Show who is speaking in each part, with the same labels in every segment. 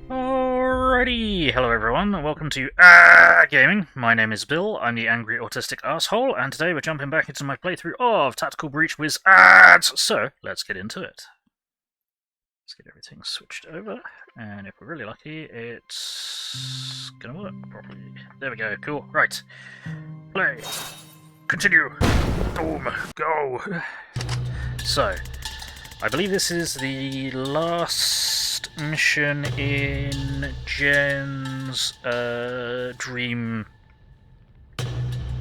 Speaker 1: Alrighty, hello everyone, and welcome to Gaming. My name is Bill, I'm the angry autistic asshole, and today we're jumping back into my playthrough of Tactical Breach WIzAAAHrds. So, let's get into it. Let's get everything switched over, and if we're really lucky, it's gonna work properly. There we go, cool. Right. Play. Continue. Boom. Go. So, I believe this is the last mission in Jen's dream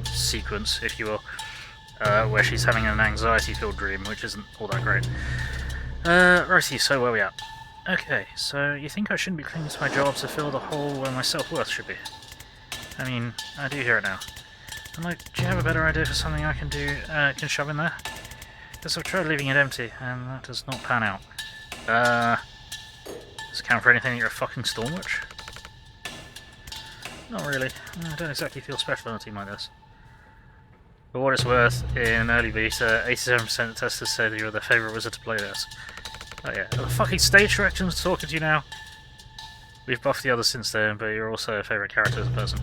Speaker 1: sequence, if you will, where she's having an anxiety-filled dream, which isn't all that great. Righty, so where are we at? Okay, so you think I shouldn't be clinging to my job to fill the hole where my self-worth should be? I mean, I do hear it now. I'm like, do you have a better idea for something I can do, can shove in there? Because I've tried leaving it empty, and that does not pan out. Does it count for anything that you're a fucking Stormwitch? Not really. I don't exactly feel special on a team like this. For what it's worth, in early beta, 87% of testers said you were their favourite wizard to play this. Oh yeah, are the fucking stage directions talking to you now? We've buffed the others since then, but you're also a favourite character as a person.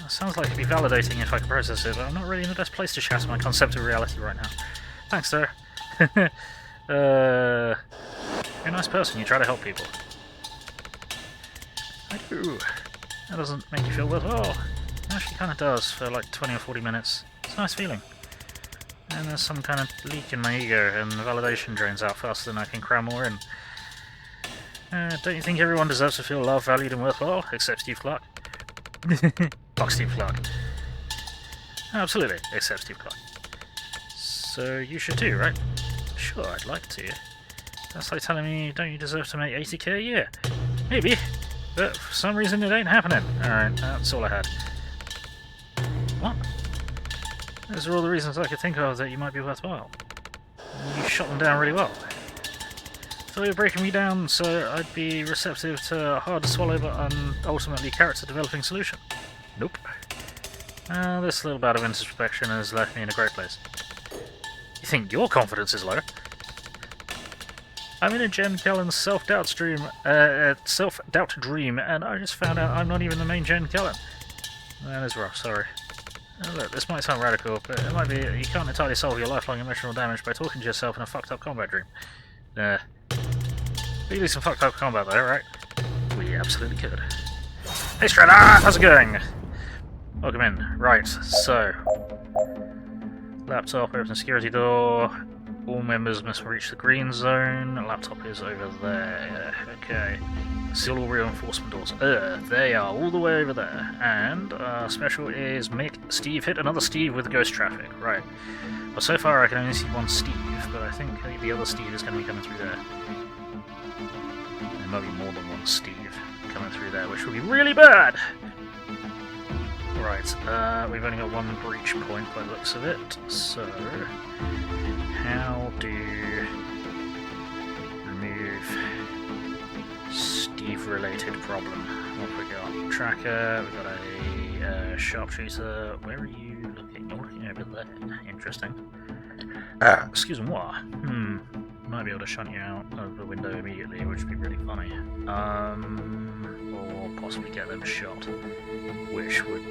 Speaker 1: Sounds like it'd be validating if I could process it, but I'm not really in the best place to shatter my concept of reality right now. Thanks, sir. You're a nice person, you try to help people. I do. That doesn't make you feel worthwhile. It actually kind of does, for like 20 or 40 minutes. It's a nice feeling. And there's some kind of leak in my ego, and the validation drains out faster than I can cram more in. Don't you think everyone deserves to feel loved, valued, and worthwhile? Except Steve Clark. Fuck Steve Clark. Absolutely, except Steve Clark. So you should too, right? Sure, I'd like to. That's like telling me, don't you deserve to make 80k a year? Maybe, but for some reason it ain't happening. Alright, that's all I had. What? Those are all the reasons I could think of that you might be worthwhile. You shot them down really well. So you're breaking me down so I'd be receptive to a hard-to-swallow but ultimately character-developing solution. Nope. This little bout of introspection has left me in a great place. You think your confidence is low? I'm in a Jen Kalan self-doubt dream, and I just found out I'm not even the main Jen Kalan. That is rough, sorry. Look, this might sound radical, but it might be you can't entirely solve your lifelong emotional damage by talking to yourself in a fucked-up combat dream. Really some fucked up combat there, right? We absolutely could. Hey Strider! How's it going? Welcome in. Right, so... Laptop, open the security door. All members must reach the green zone. Laptop is over there. Okay. Seal all reinforcement doors. They are all the way over there. And special is make Steve hit another Steve with ghost traffic. Right. Well, so far I can only see one Steve, but I think the other Steve is going to be coming through there. There might be more than one Steve coming through there, which would be really bad! Right, we've only got one breach point by the looks of it, so how do remove Steve-related problem? What have we got? Tracker, we've got a sharpshooter. Where are you looking? You're looking over there. Interesting. Excuse me. Might be able to shut you out of the window immediately, which would be really funny. Or possibly get them shot, which would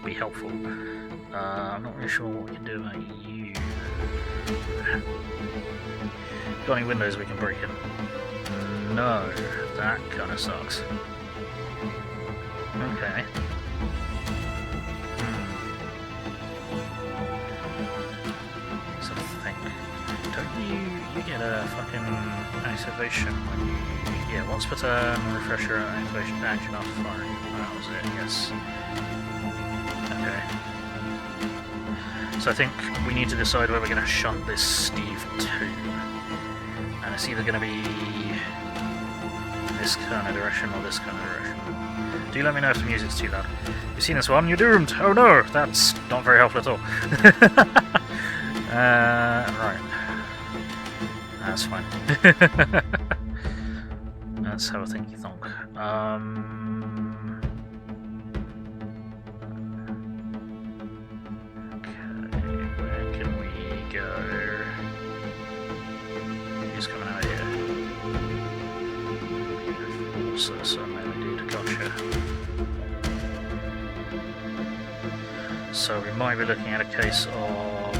Speaker 1: be helpful. I'm not really sure what we can do about you. Got any windows we can break in? No, that kind of sucks. Okay. So think. Don't you get a fucking activation when you... Yeah, once per turn, refresher activation action after firing. That was it, yes. Okay. So I think we need to decide where we're going to shunt this Steve to. And it's either going to be this kind of direction or this kind of direction. Do let me know if the music's too loud. You've seen this one, you're doomed! Oh no! That's not very helpful at all. Right. That's fine. Let's have a thinky thonk. Coming out here. Also, some melee dude, gotcha. So we might be looking at a case of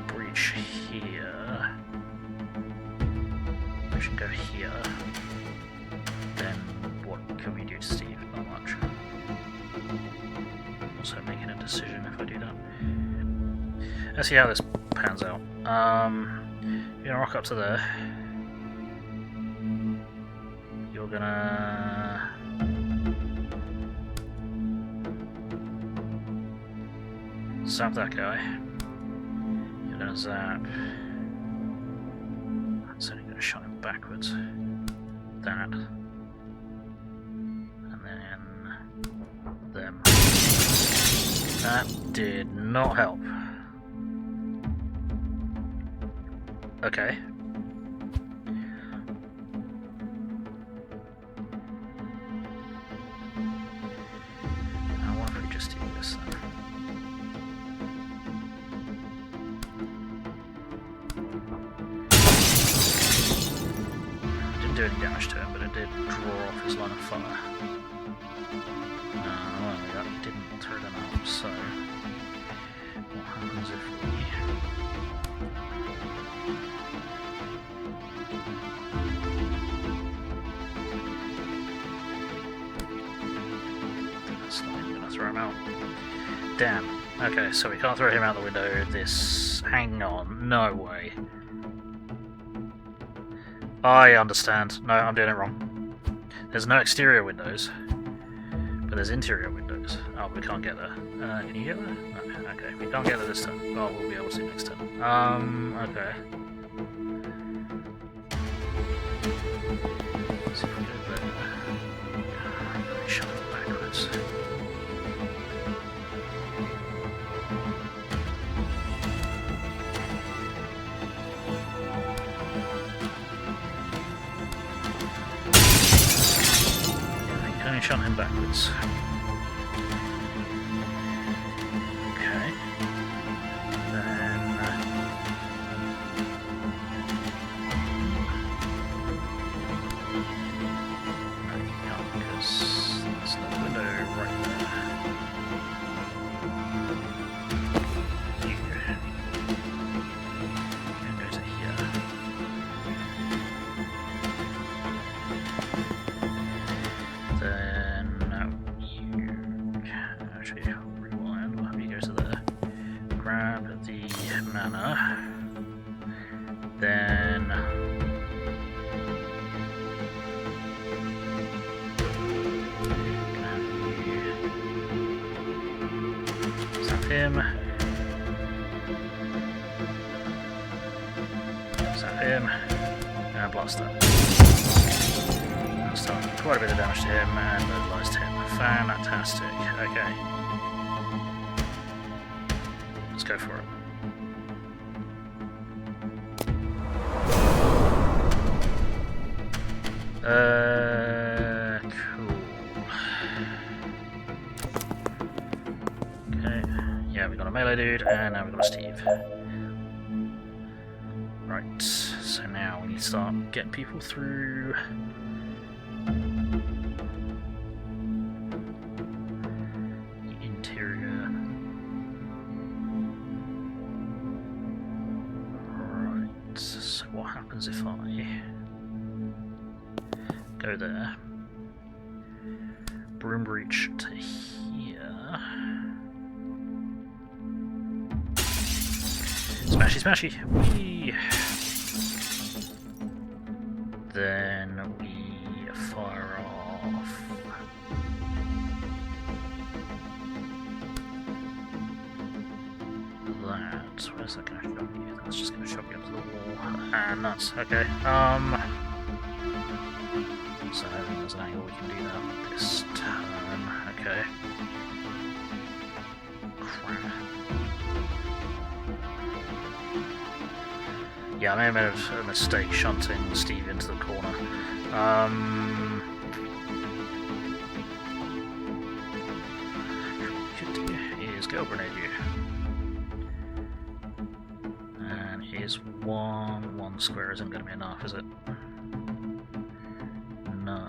Speaker 1: breach here. We should go here. Then what can we do to Steve? Not much. Also making a decision if I do that. Let's see how this pans out. You're gonna rock up to there. You're gonna... zap that guy. You're gonna zap... That's only gonna shot him backwards. That. Them. That did not help. Okay. Now what if we just do this then? Didn't do any damage to him, but it did draw off his line of fire. Well, that didn't throw them out, so what happens if we... That's not even going to throw him out. Damn. Okay, so we can't throw him out the window. This... Hang on. No way. I understand. No, I'm doing it wrong. There's no exterior windows. But there's interior windows. Oh, we can't get there. Can you get there? No. Okay, we can't get there this turn. Oh, we'll be able to next turn. Okay. So if we go there... Shut it backwards. Shot him backwards. Okay. Then... no, you can't because there's no window right there. there. Then zap him. Zap him. And blast that. That's done quite a bit of damage to him and mobilized him. Fantastic. Okay. Let's go for it. Cool. Okay, yeah, we got a melee dude, and now we've got a Steve. Right, so now we need to start getting people through. The interior. Right, so what happens if I go there, broom breach to here, smashy smashy, whee! Then we fire off that. Where's that going to shove you? That's just going to shove you up to the wall. And that's okay. So there's an angle we can do that this time. Okay. Crap. Yeah, I may have made a mistake shunting Steve into the corner. What we could do is go grenade you. And here's one square isn't going to be enough, is it? No.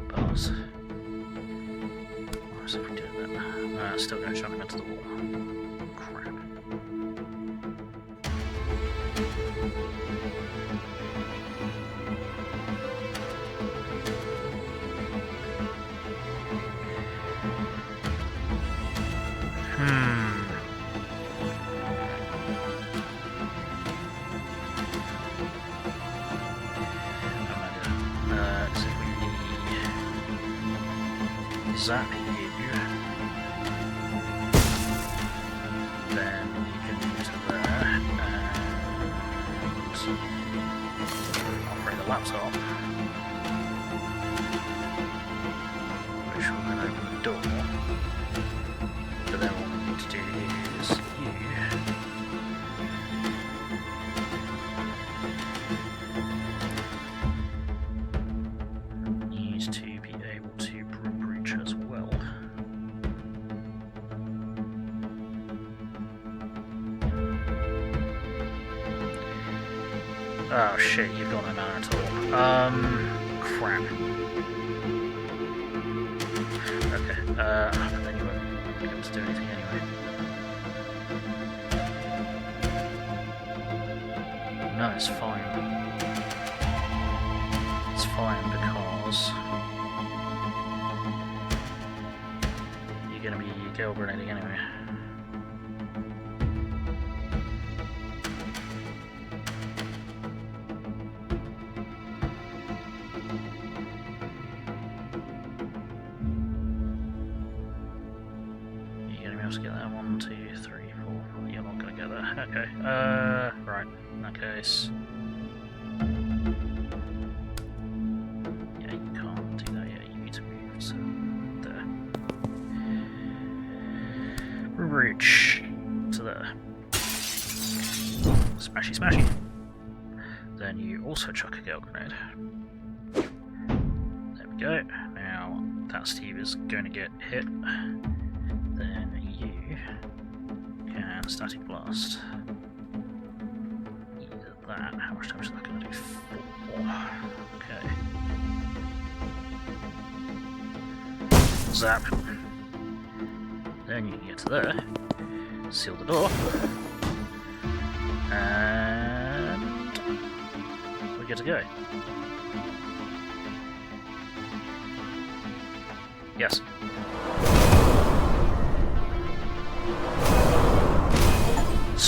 Speaker 1: Pass. What if we do it then? Still going to shut him into the wall. Crap. Zap you, then you can use there and operate the laptop, which will then open the door. But then what we need to do is you need to be able to broom breach as well. Oh shit, you've got no mana at all. Crap. Okay, but then you won't be able to do anything anyway. No, it's fine. It's fine because you're going to be gale grenading anyway. You're going to be able to get that 1, 2, 3, 4. You're not going to get that. Okay. Right. In that case. Reach to there. Smashy smashy. Then you also chuck a gale grenade. There we go. Now that Steve is going to get hit. Then you can static blast. Either that. How much damage is that going to do? 4. Okay. Zap. Then you can get to there, seal the door, and we're good to go. Yes.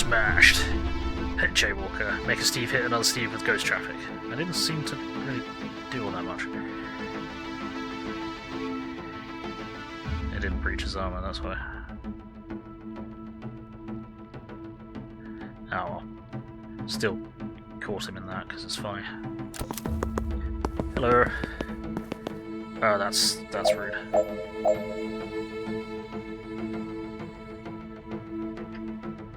Speaker 1: Smashed. Hit Jaywalker. Make a Steve hit another Steve with ghost traffic. I didn't seem to really do all that much. It didn't breach his armor, that's why. Oh well. Still caught him in that because it's funny. Hello. Oh, that's rude.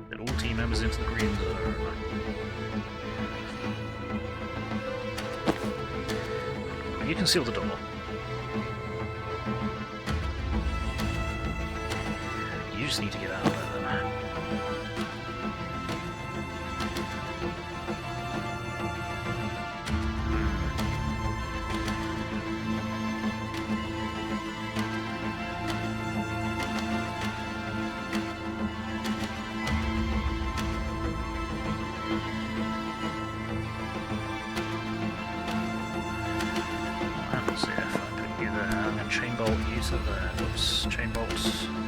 Speaker 1: Get all team members into the green zone. You can seal the door. You just need to get out of there then. See if I put you there. I'm going to chain bolt you to there. Oops, chain bolts. And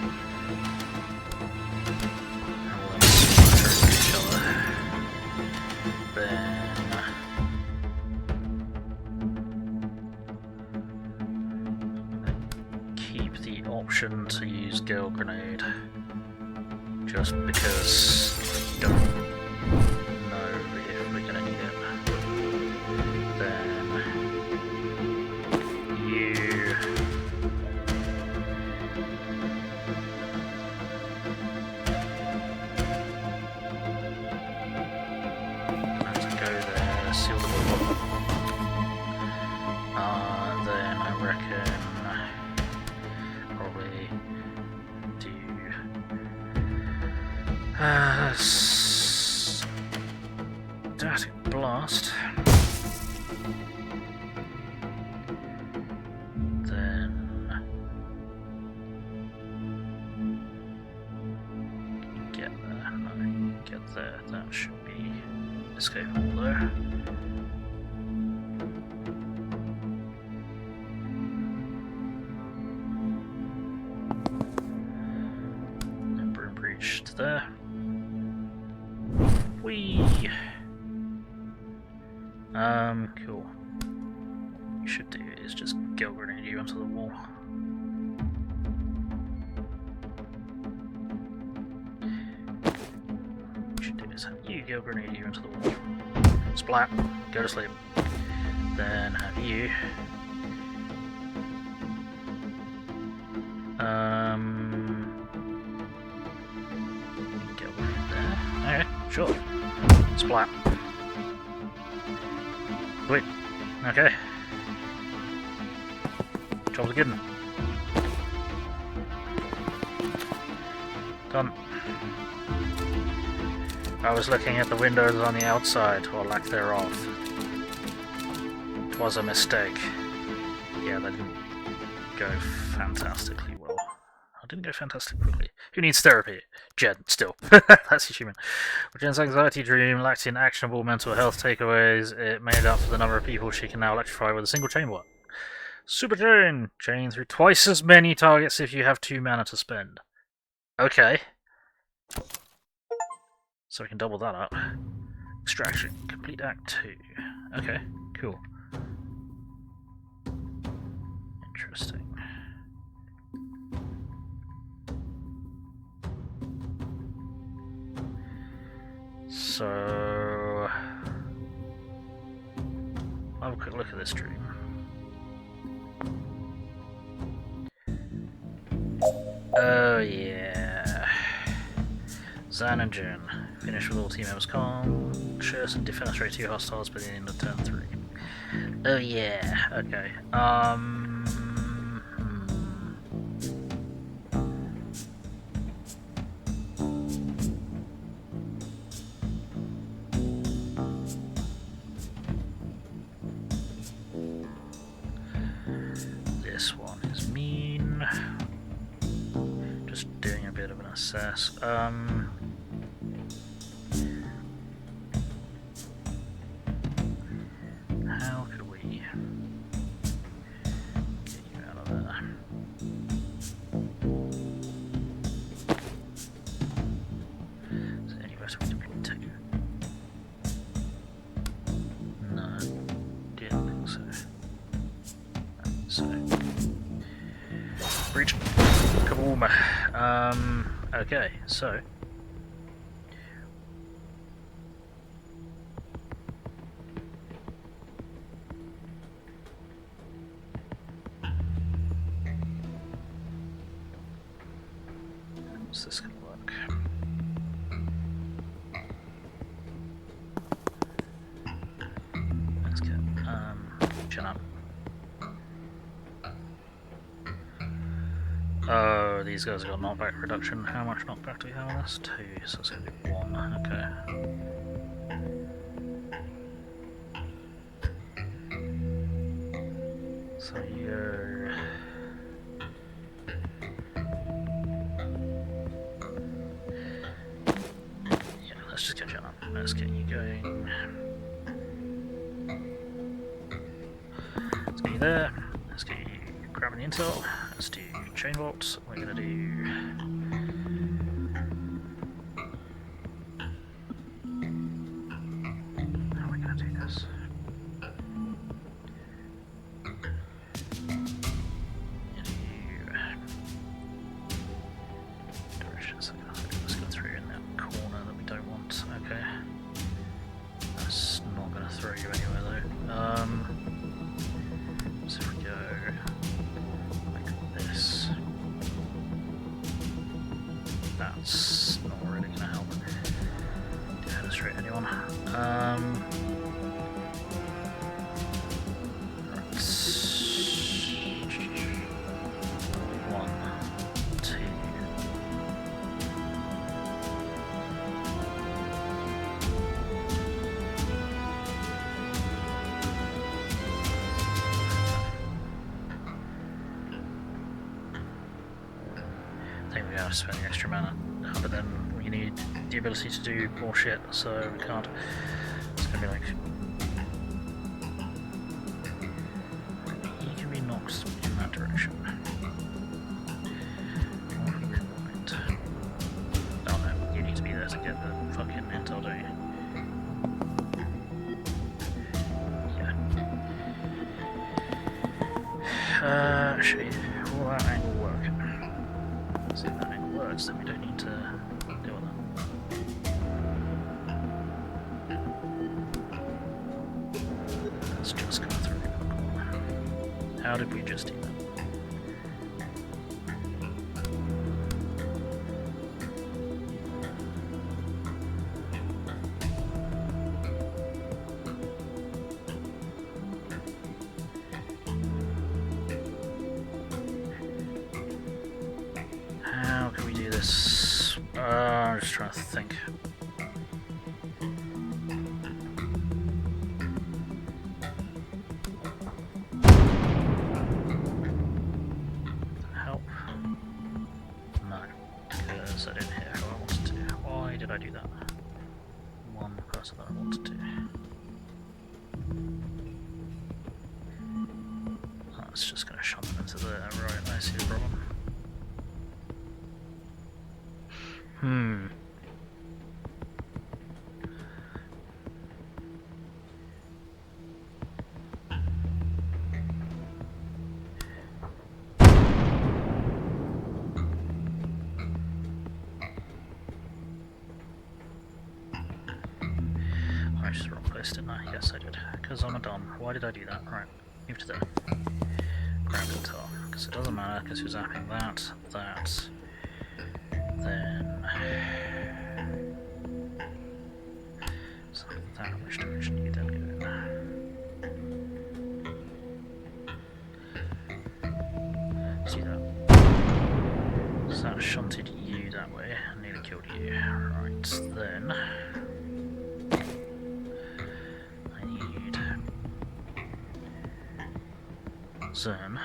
Speaker 1: we'll smash over each other. Then keep the option to use Gale Grenade. Just because I don't know if we're going to need it. Then seal the door. Then I reckon probably do static blast. Then get there. No, get there. That should be escapable there. Broom breach to there. Whee! Cool. What you should do is just Gale Grenade you onto the wall. What you should do is have you Gale Grenade you into the wall. Splat, go to sleep. Then have you Gale Grenade there. Okay, sure. Splat. Wait. Okay. Job's good. Done. I was looking at the windows on the outside, or lack thereof. It was a mistake. Yeah, that didn't go fantastically well. I didn't go fantastically quickly. Who needs therapy? Jen, still. That's human. With Jen's anxiety dream lacked in actionable mental health takeaways, it made up for the number of people she can now electrify with a single chain block. Super Chain! Chain through twice as many targets if you have 2 mana to spend. Okay. So we can double that up. Extraction. Complete Act 2. Okay, cool. Interesting. So I'll have a quick look at this dream. Oh yeah. Zan and Jen. Finish with all team members conscious and defenestrate 2 hostiles by the end of turn 3. Oh yeah, okay. This one is mean. Just doing a bit of an assess. How could we get you out of there? So anyway, where do we deploy to? No, didn't think so. So, breach. Kaboom. Okay, so. How's this gonna work? Let's get, chin up. Oh, these guys have got knockback reduction. How much knockback do we have on this? 2, so it's gonna be 1, okay. So you're... yeah, let's just get you up. Let's get you going. Let's get you there. Let's get you grabbing the intel. Let's do chain vaults. We're gonna do... how are we gonna do this? Directions. Let's go through in that corner that we don't want. Okay. That's not gonna throw you anywhere though. So if we go like this, that's not really gonna help. Illustrate anyone. Right. 1, 2. I think we are spending extra mana, but then we need the ability to do more shit, so we can't. It's gonna be like... he can be knocked in that direction. Rewind. Oh no, you need to be there to get the fucking intel, don't you? Yeah. Actually, will that angle work? See if that angle works, then we don't need to deal with that. Let's just go through the corner. How did we just do that? How can we do this? I'm just trying to think. Help? No, because I didn't hear who I wanted to. Why did I do that? One person that I wanted to. Oh, it's just going to shove them into there. Right, I see the problem. I just wrong place, didn't I? Yes, I did. Because I'm a dumb. Why did I do that? Right, move to there. Grab intel. Because it doesn't matter, because you're zapping that, that. Then... so that, which direction you then go in? Let's do that. So that shunted you that way, and nearly killed you. Right, then... I need... Zern.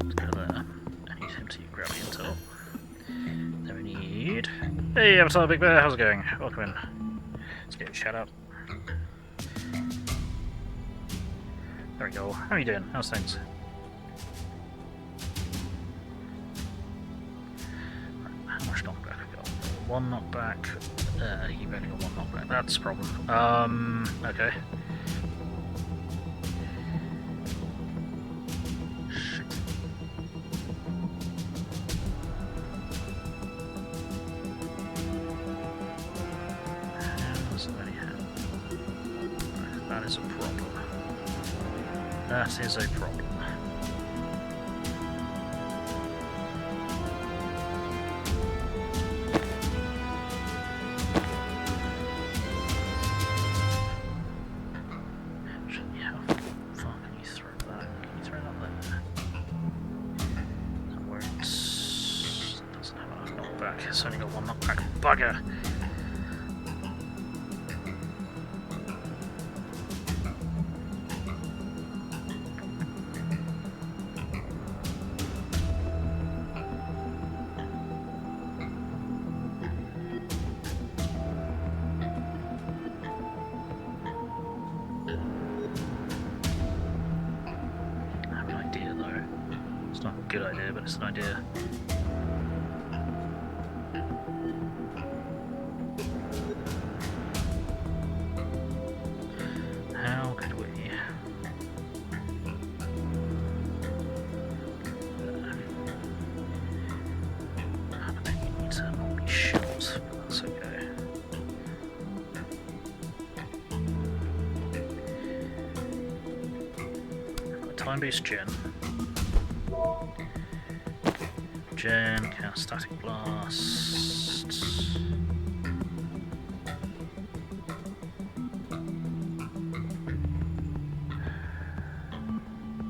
Speaker 1: Let's go there. I need him to grab the intel. Then we need... Hey, Avatar Big Bear, how's it going? Welcome in. Let's get a shout out. There we go. How are you doing? How's things? How much knockback have we got? one knockback. You've only got one knockback. That's a problem. Okay. Shit. That is a problem. That is a problem. It's only got one knockback. Bugger! I have an idea though. It's not a good idea, but it's an idea. Time-based Gen, cast static blast.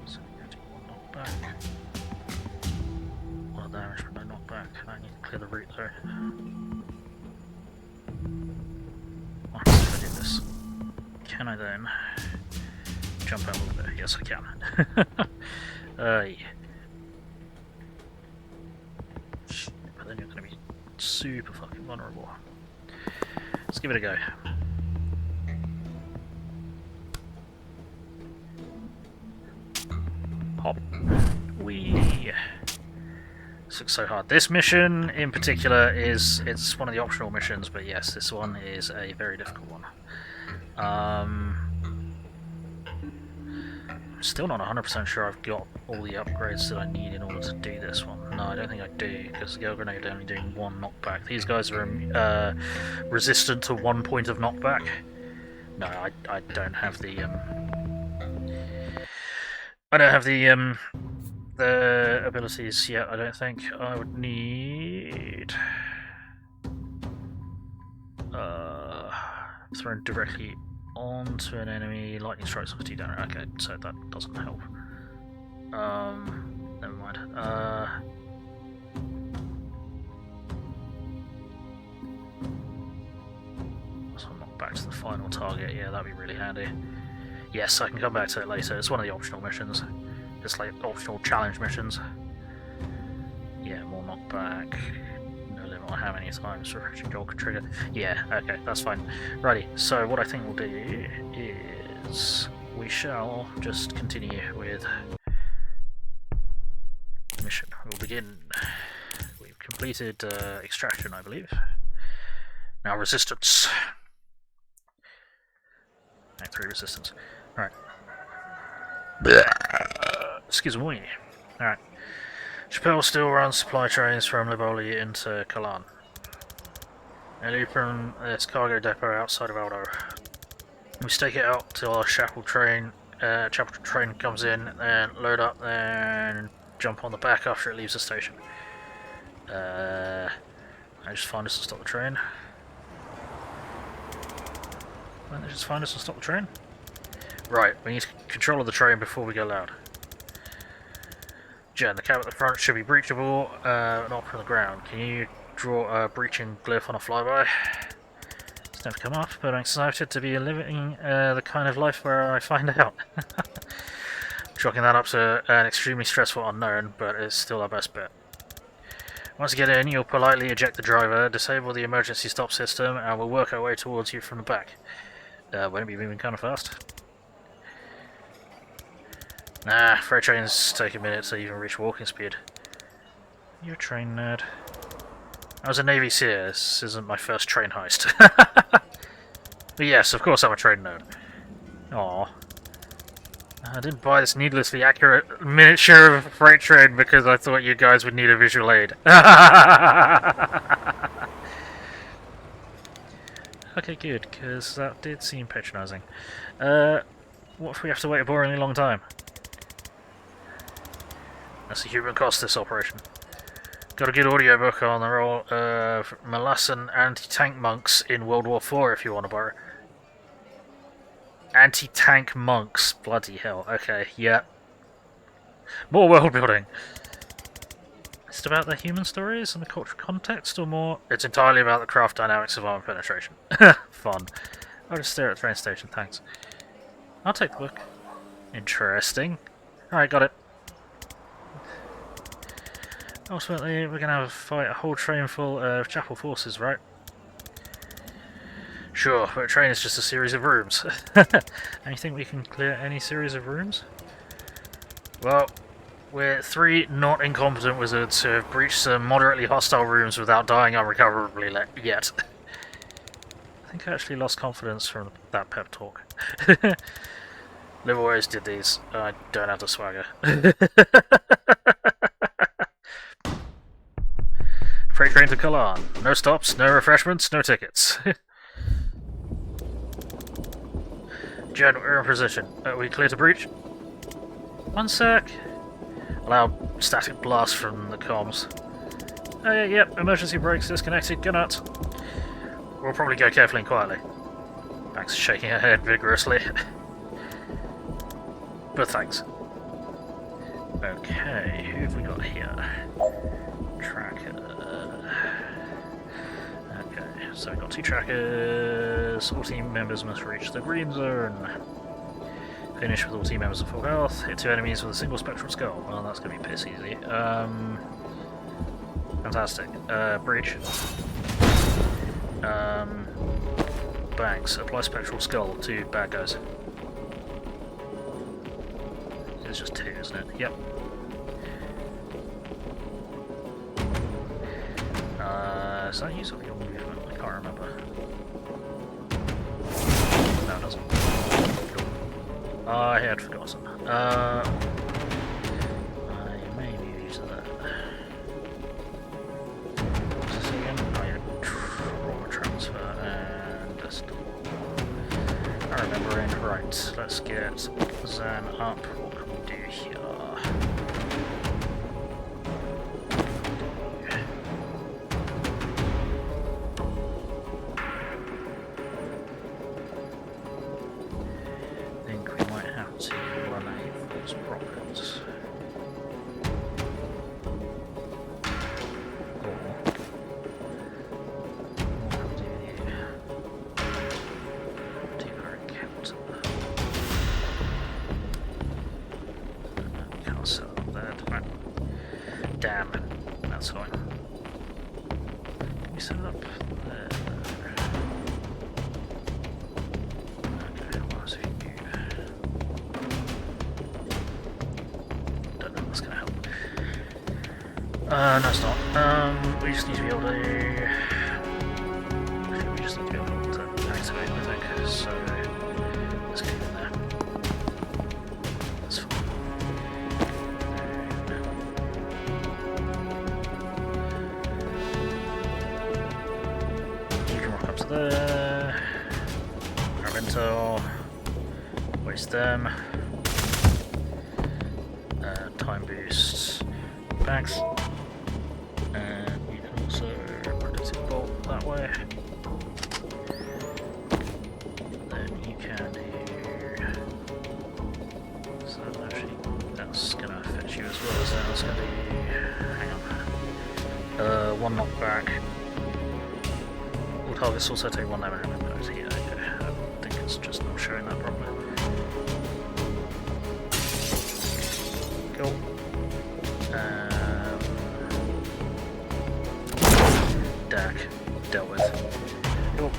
Speaker 1: So we have to do one knockback. One damage for no knockback. I need to clear the route though. What if I do this? Can I then jump out a little bit? Yes, I can. Yeah. But then you're going to be super fucking vulnerable. Let's give it a go. Hop. Wee. This looks so hard. This mission in particular it's one of the optional missions, but yes, this one is a very difficult one. Still not 100% sure I've got all the upgrades that I need in order to do this one. No, I don't think I do, because the Gale Grenade only doing one knockback. These guys are resistant to 1 point of knockback. No, I don't have the the abilities yet. I don't think I would need thrown directly onto an enemy, lightning strikes off 2 damage. Okay, so that doesn't help. Never mind. So I'm not back to the final target. Yeah, that'd be really handy. Yes, I can come back to it later. It's one of the optional missions. It's like optional challenge missions. Yeah, more knockback. No limit on how many times refreshing jolt can trigger. Yeah, okay, that's fine. Righty, so what I think we'll do is we shall just continue with the mission. We'll begin. We've completed extraction, I believe. Now resistance. Act 3 resistance. Alright. Excuse me. Alright. ChoppAAAH still runs supply trains from Liboli into Kalan. They leave from this cargo depot outside of Aldo. We stake it out till our chapel train comes in, then load up, then jump on the back after it leaves the station. I just find us and stop the train. Why don't they just find us and stop the train? Right, we need control of the train before we go loud. Jen, the cab at the front should be breachable, not from the ground. Can you draw a breaching glyph on a flyby? It's never come up, but I'm excited to be living the kind of life where I find out. Chalking that up to an extremely stressful unknown, but it's still our best bet. Once you get in, you'll politely eject the driver, disable the emergency stop system, and we'll work our way towards you from the back. Won't it be moving kind of fast? Nah, freight trains take a minute to even reach walking speed. You're a train nerd. I was a Navy SEAL. This isn't my first train heist. But yes, of course I'm a train nerd. Aww. I didn't buy this needlessly accurate miniature of a freight train because I thought you guys would need a visual aid. Okay, good, because that did seem patronising. What if we have to wait a boringly long time? That's the human cost, this operation. Got a good audiobook on the role of Molassan anti-tank monks in World War IV if you want to borrow. Anti-tank monks, bloody hell. Okay, yeah. More world building. Is it about the human stories and the cultural context, or more? It's entirely about the craft dynamics of armor penetration. Fun. I'll just stare at the train station, thanks. I'll take the book. Interesting. Alright, got it. Ultimately, we're gonna have to fight a whole train full of chapel forces, right? Sure, but a train is just a series of rooms. And you think we can clear any series of rooms? Well, we're 3 not incompetent wizards who have breached some moderately hostile rooms without dying unrecoverably yet. I think I actually lost confidence from that pep talk. Liv always did these. I don't have the swagger. Freight train to Kalan. No stops, no refreshments, no tickets. Jen, we're in position. Are we clear to breach? One sec. Loud static blast from the comms. Yep, emergency brakes disconnected, go nuts. We'll probably go carefully and quietly. Max is shaking her head vigorously. But thanks. Okay, who have we got here? Tracker. Okay, so we've got 2 trackers. All team members must reach the green zone. Finish with all team members at full health. Hit 2 enemies with a single spectral skull. Well, that's going to be piss easy. Fantastic. Breach. Banks. Apply spectral skull to bad guys. It's just 2, isn't it? Yep. Does that use up your movement? I can't remember. No, it doesn't. I had forgotten. I may be using that. What's this again? Oh yeah, trauma transfer and desktop. I remember in. Right, let's get Zan up. What can we do here? Damn, that's fine. Can we set it up there? Okay, what else we can do? Don't know if that's gonna help. No, it's not. We just need to be able to. Actually, we just need to be able to activate, I think. So let's get in there. That's fine. There. Grab intel. Waste them. Time boost. Bags. And you can also predictive bolt that way. Then you can do. So actually, that's gonna fetch you as well as that. That's gonna do. Hang on. 1 knockback. Targets also take 1 damage impact here. Okay. I think it's just not showing that properly. Cool. DAC. Dealt with. Cool.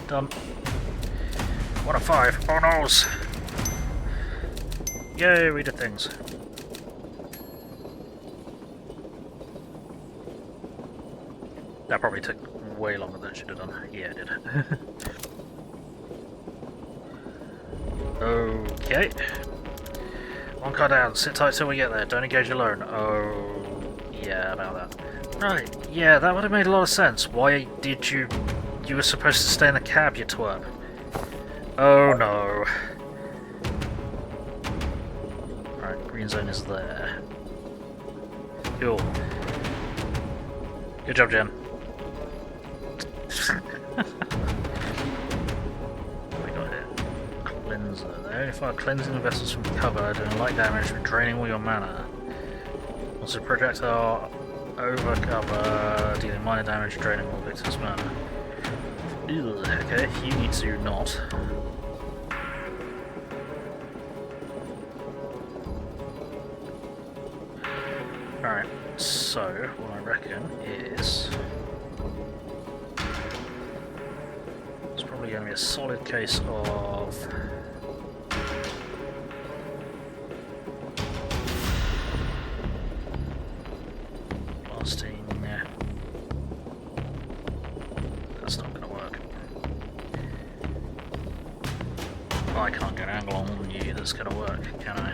Speaker 1: Done. 1 of 5. Oh no's! Yay, we did things. That probably took way longer than it should have done. Yeah, it did. Okay. One car down. Sit tight till we get there. Don't engage alone. Oh, yeah, about that. Right, yeah, that would have made a lot of sense. Why did you... You were supposed to stay in the cab, you twerp. Oh, no. Right, green zone is there. Cool. Good job, Jen. What we got here? Cleanser. They only fire cleansing vessels from cover, doing light damage and draining all your mana. Also, projectile over cover, dealing minor damage and draining all victims' mana. Ew, okay, you need to not. Alright, so what I reckon is it's probably going to be a solid case of blasting. That's not going to work. I can't get an angle on you that's going to work, can I?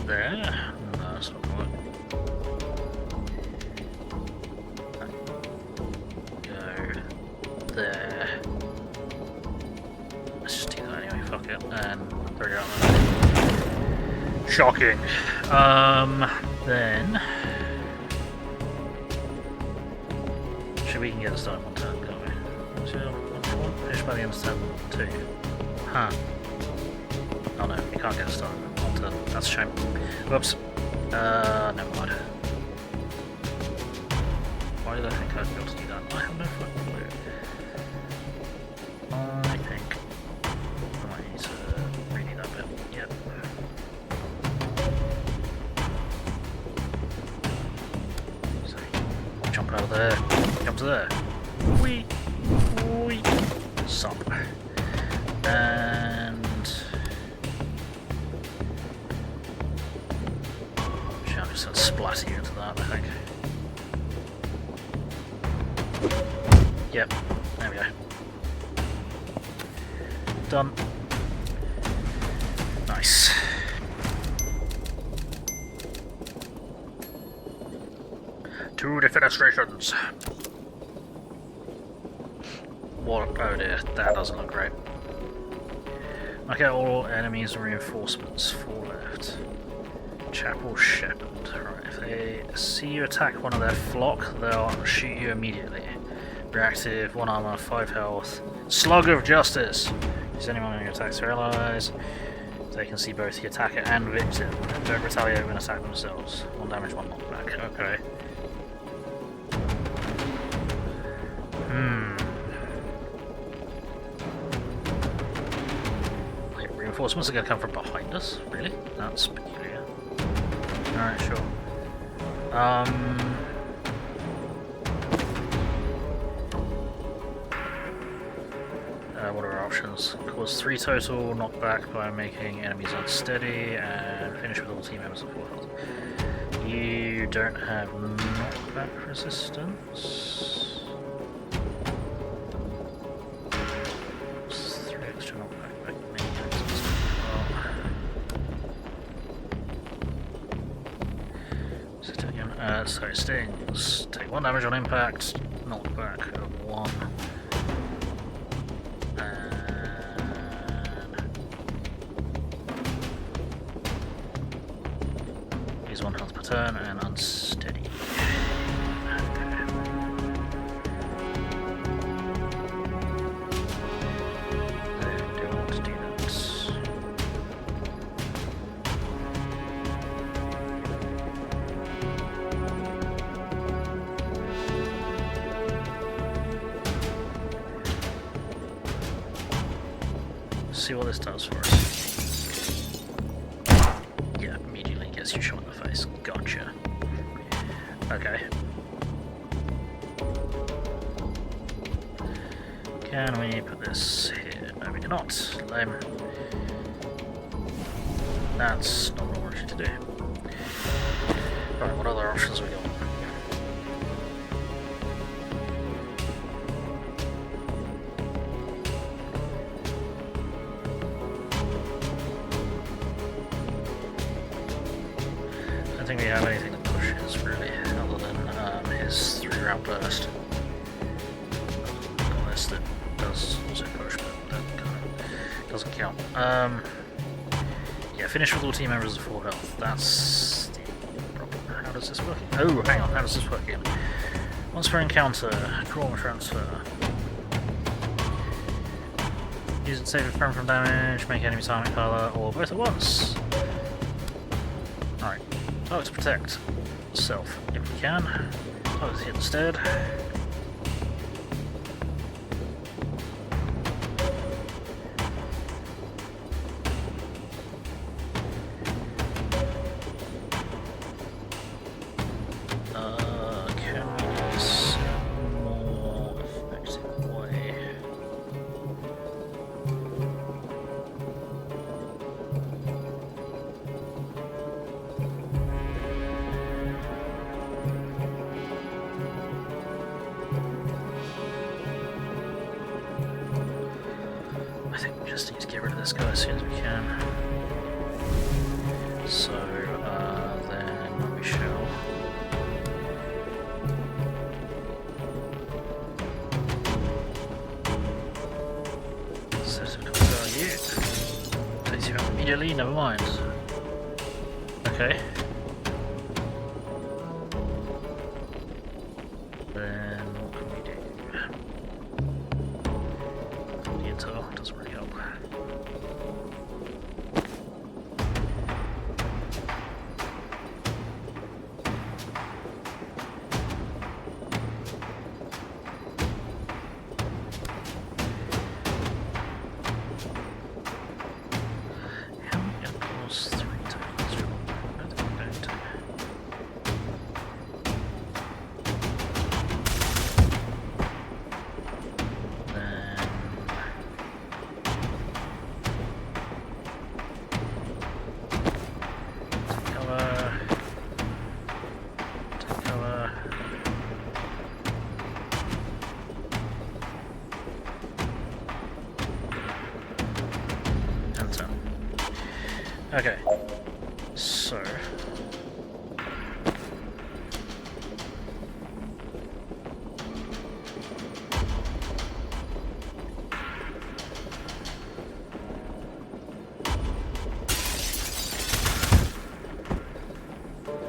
Speaker 1: There? No, that's not gonna work. Go there. Let's just do that anyway, fuck it. And throw it out there. Shocking. Then sure, we can get this done in one turn, can't we? What's your one? Finish by the end of turn 2. Huh. Oh no, we can't get this done. That's a shame. Whoops. Never mind. Why did I think I'd be able to do that? I have no fucking clue. I think I might need to redo that bit. Yep. So, jump out of there. Jump to there. Whee! Whee! Sup. And just splatting into that, I think. Yep, there we go. Done. Nice. Two defenestrations. What? Oh dear, that doesn't look great. Okay, all enemies and reinforcements. 4 left. Chapel Shepherd. Right, if they see you attack one of their flock, they'll shoot you immediately. Reactive, 1 armor, 5 health. Slug of Justice! Use anyone who attacks their allies. They can see both the attacker and victim. Don't retaliate when attack themselves. 1 damage, 1 knockback. Okay. Wait, reinforcements are going to come from behind us? Really? That's peculiar. Alright, sure. What are our options? Cause 3 total knockback by making enemies unsteady, and finish with all team members at full health. You don't have knockback resistance. 3 extra knockback by making enemies unsteady. So stings. Take 1 damage on impact, knockback of 1. Use 1 health per turn and unsteady. Okay. see what this does for us. Yeah, immediately gets you shot in the face. Gotcha. Okay. Can we put this here? No, we cannot. Lame. That's not what I wanted to do. Right, what other options have we got? I don't think we have anything that pushes really, other than his 3-round burst. Got this that does also push, but that kind of doesn't count. Yeah, finish with all team members at full health. That's the problem. How does this work? Oh, hang on, how does this work again? Once per encounter, trauma transfer. Use it to save a friend from damage, make enemy target colour, or both at once. Alright, target to protect self if we can. Target to hit instead. This guy as soon as we can. So then we shall set it up for you. Takes you out immediately, never mind. Okay. Then what can we do? The intel doesn't really help. Okay, so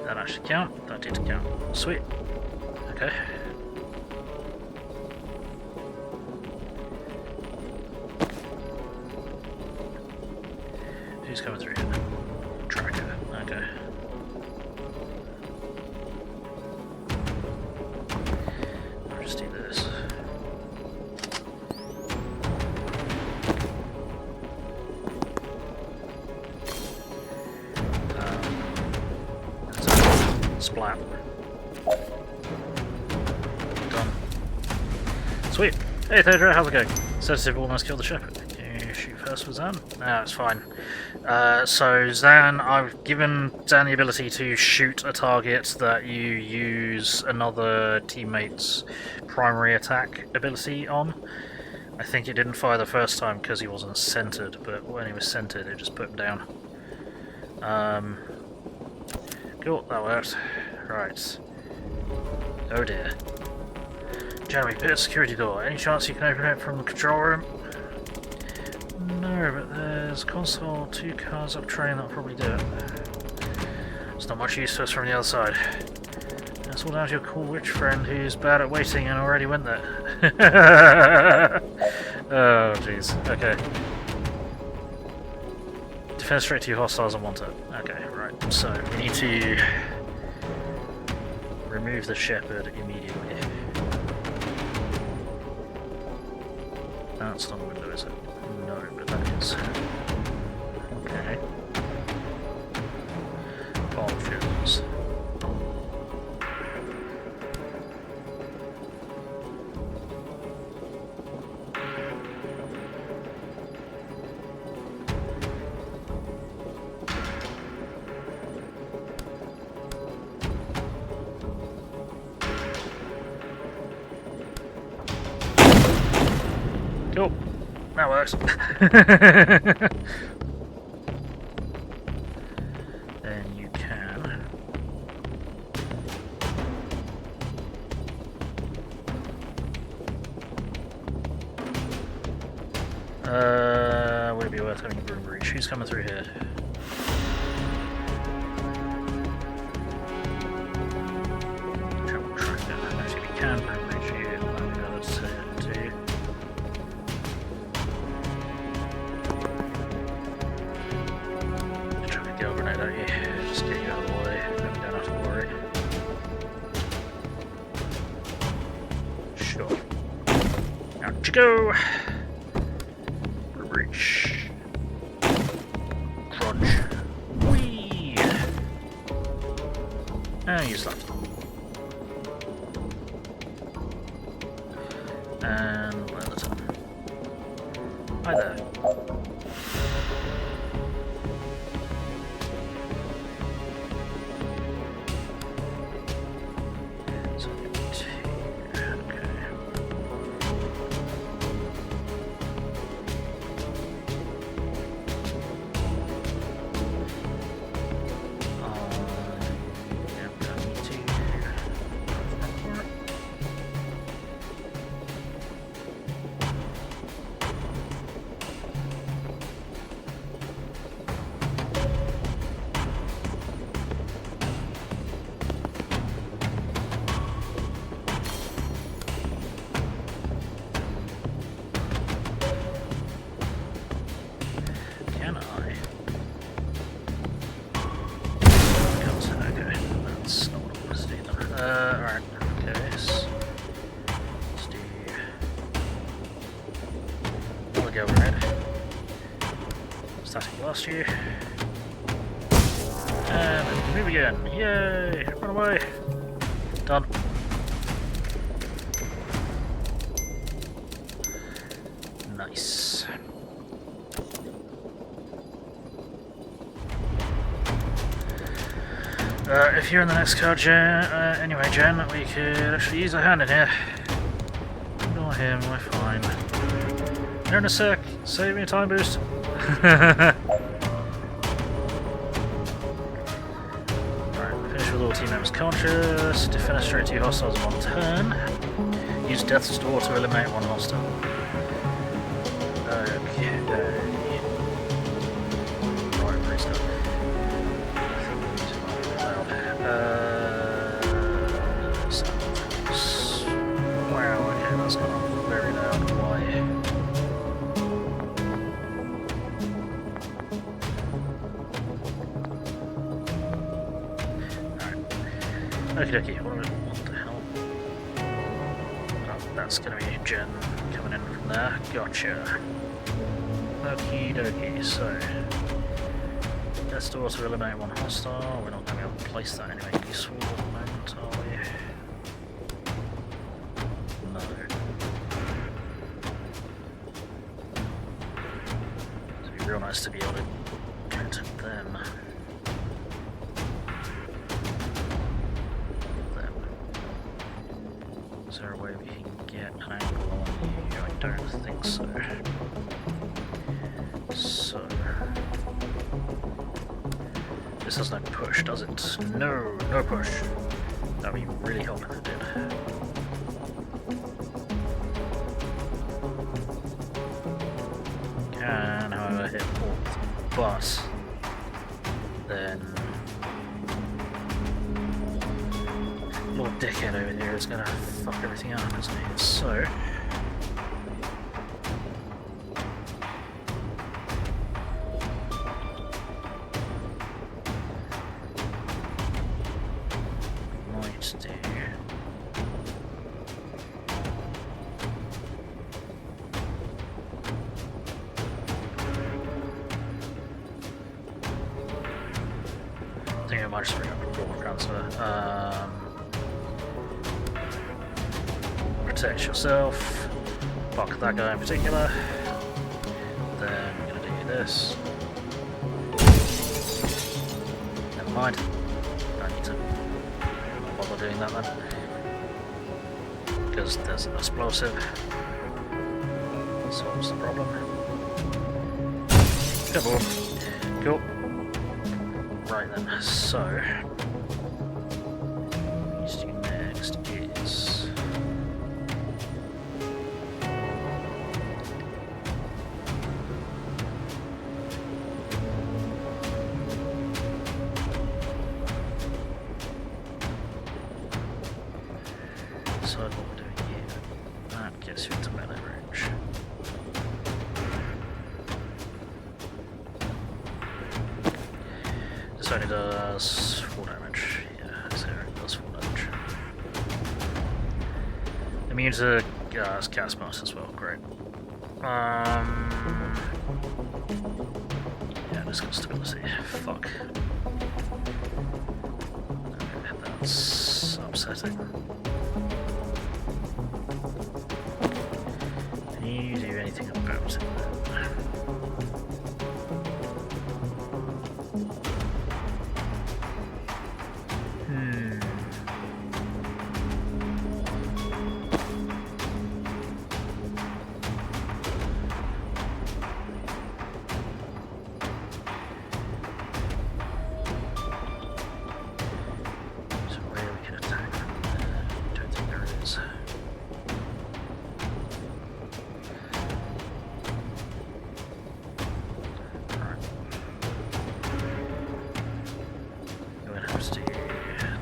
Speaker 1: that actually count? That did count. Sweet. Okay. Who's coming through here? Tracker. Okay. I'll just do this. Splat. Done. Sweet. Hey Theodore, how's it going? Sensitive almost killed the shepherd. Can you shoot first with Zan? No, it's fine. So Zan, I've given Zan the ability to shoot a target that you use another teammate's primary attack ability on. I think it didn't fire the first time because he wasn't centered, but when he was centered it just put him down. Cool, that worked. Right. Oh dear. Jeremy, pit a security door. Any chance you can open it from the control room? No, but there's a console, 2 cars up train that'll probably do it. It's not much use to us from the other side. That's all down to your cool witch friend who's bad at waiting and already went there. Oh jeez, okay. Defenestrate 2 hostiles and 1 turret. Okay, right, so we need to remove the shepherd immediately. That's not a window, is it? No, but that is. Okay. Options. Cool. That works. Then you can. Would it be worth having a broom breach? Who's coming through here? Travel tracker. Actually, we can broom breach you. Let me know that's too. Go grenade at you, just get you out of the way, then we don't have to worry. Sure. Out you go! Reach. Crunch. Whee! And use that. And let it on. Hi there. Alright, okay, so let's do another go red. Static blast you. And move again. Yay! Run away! Done. Nice. If you're in the next card, Jen, anyway, Jen, we could actually use a hand in here. Ignore him, we're fine. Here in a sec, save me a time boost. Alright, finish with all team members conscious, defenestrate 2 hostiles in 1 turn. Use Death's Door to eliminate 1 hostile. Okay. Riot Priest. Wow, okay, that's gone on very loud. Why? Alright. Okie dokie, what the hell? Oh, that's gonna be Jen coming in from there. Gotcha. Okie dokie, so. Let's do also eliminate 1 hostile. We're not going to be able to place that anyway useful at the moment, are we? No. It'd be real nice to be able to get to them. Is there a way we can get an angle on you? I don't think so. So. This has no push, does it? No, no push. That would be really helpful if it did. Can, however, hit both. But then Lord Dickhead over here is gonna fuck everything up, isn't he? So I might just bring up a forward transfer. Protect yourself. Fuck that guy in particular. Then I'm gonna do this. Never mind. Don't need to bother doing that then. Because there's an explosive. Solves the problem. Come on. Cool. Right then, so what we need to do next is decide what we're doing here. That gets you into melee range. This only does 4 damage. Yeah, this area does 4 damage. Immune to cast bonus as well, great. Yeah, just got stability. Fuck. Okay, that's upsetting. Can you do anything about it?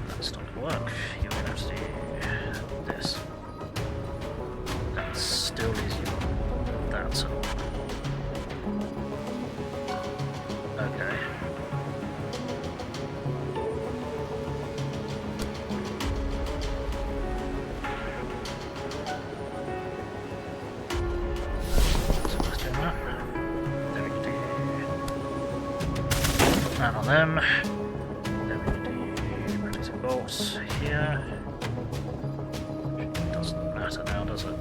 Speaker 1: That's not gonna work. You're gonna have to do this. That still leaves you on. That's all. Okay. So let's do that. Then we can do that on them. Bolts here. Doesn't matter now, does it?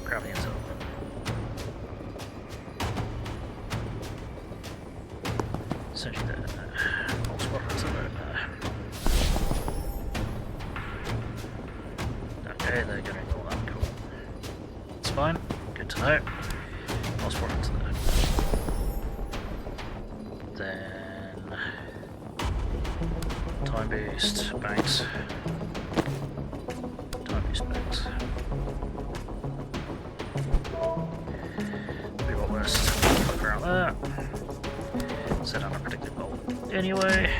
Speaker 1: Grab the inside. Essentially there. Bolts rockets are there. Okay, they're going to call that cool. It's fine. Good to know. I'll swap into there. Then time boost, banks. Time boost, banks. Be what worst. Fuck around there. Set on a predicted bolt anyway.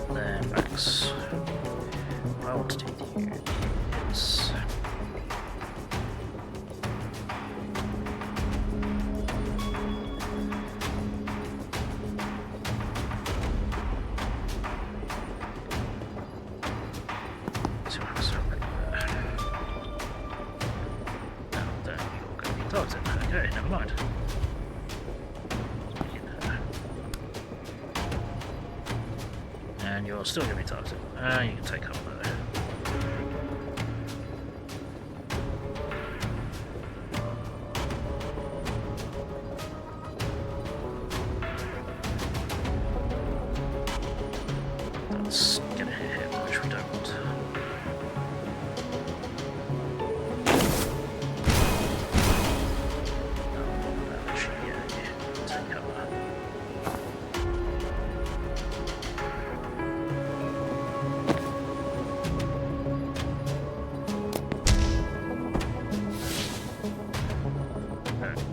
Speaker 1: Then banks. I want to do the okay, never mind. And you're still going to be targeted. You can take cover there. That's going to hit him, which we don't want.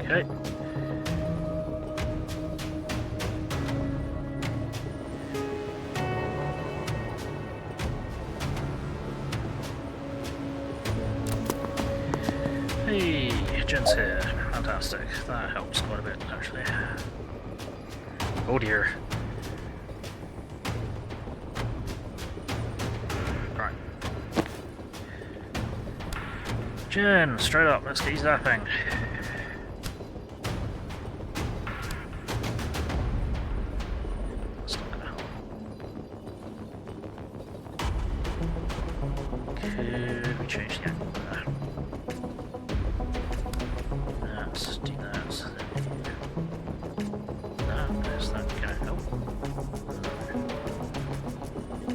Speaker 1: Okay. Hey, Jen's here. Fantastic. That helps quite a bit, actually. Oh dear. Right. Jen, straight up, let's get zapping. That's not gonna help. Could we change the angle there? Let's do that. Is that gonna help?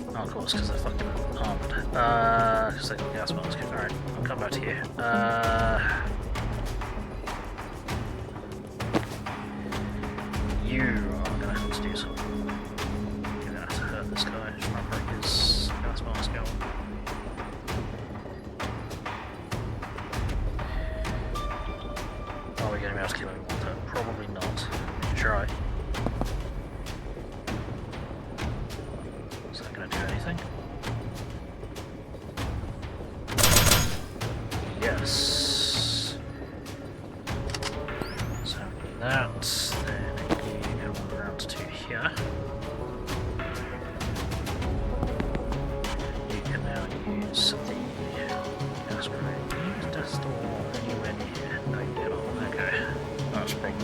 Speaker 1: Oh, of course, because they're fucking armed. Because they got gas masks. Alright, I'll come back to you. You are gonna have to do something. You're gonna have to hurt this guy. Just try and break his gas mask out. Are we going to be able to kill him with that? Probably not. We can try. Is that going to do anything? Yes. So do that. Then you come around to here. You can now use the gas grenade. Use death door anywhere near. No, you cannot. Okay. That's a problem.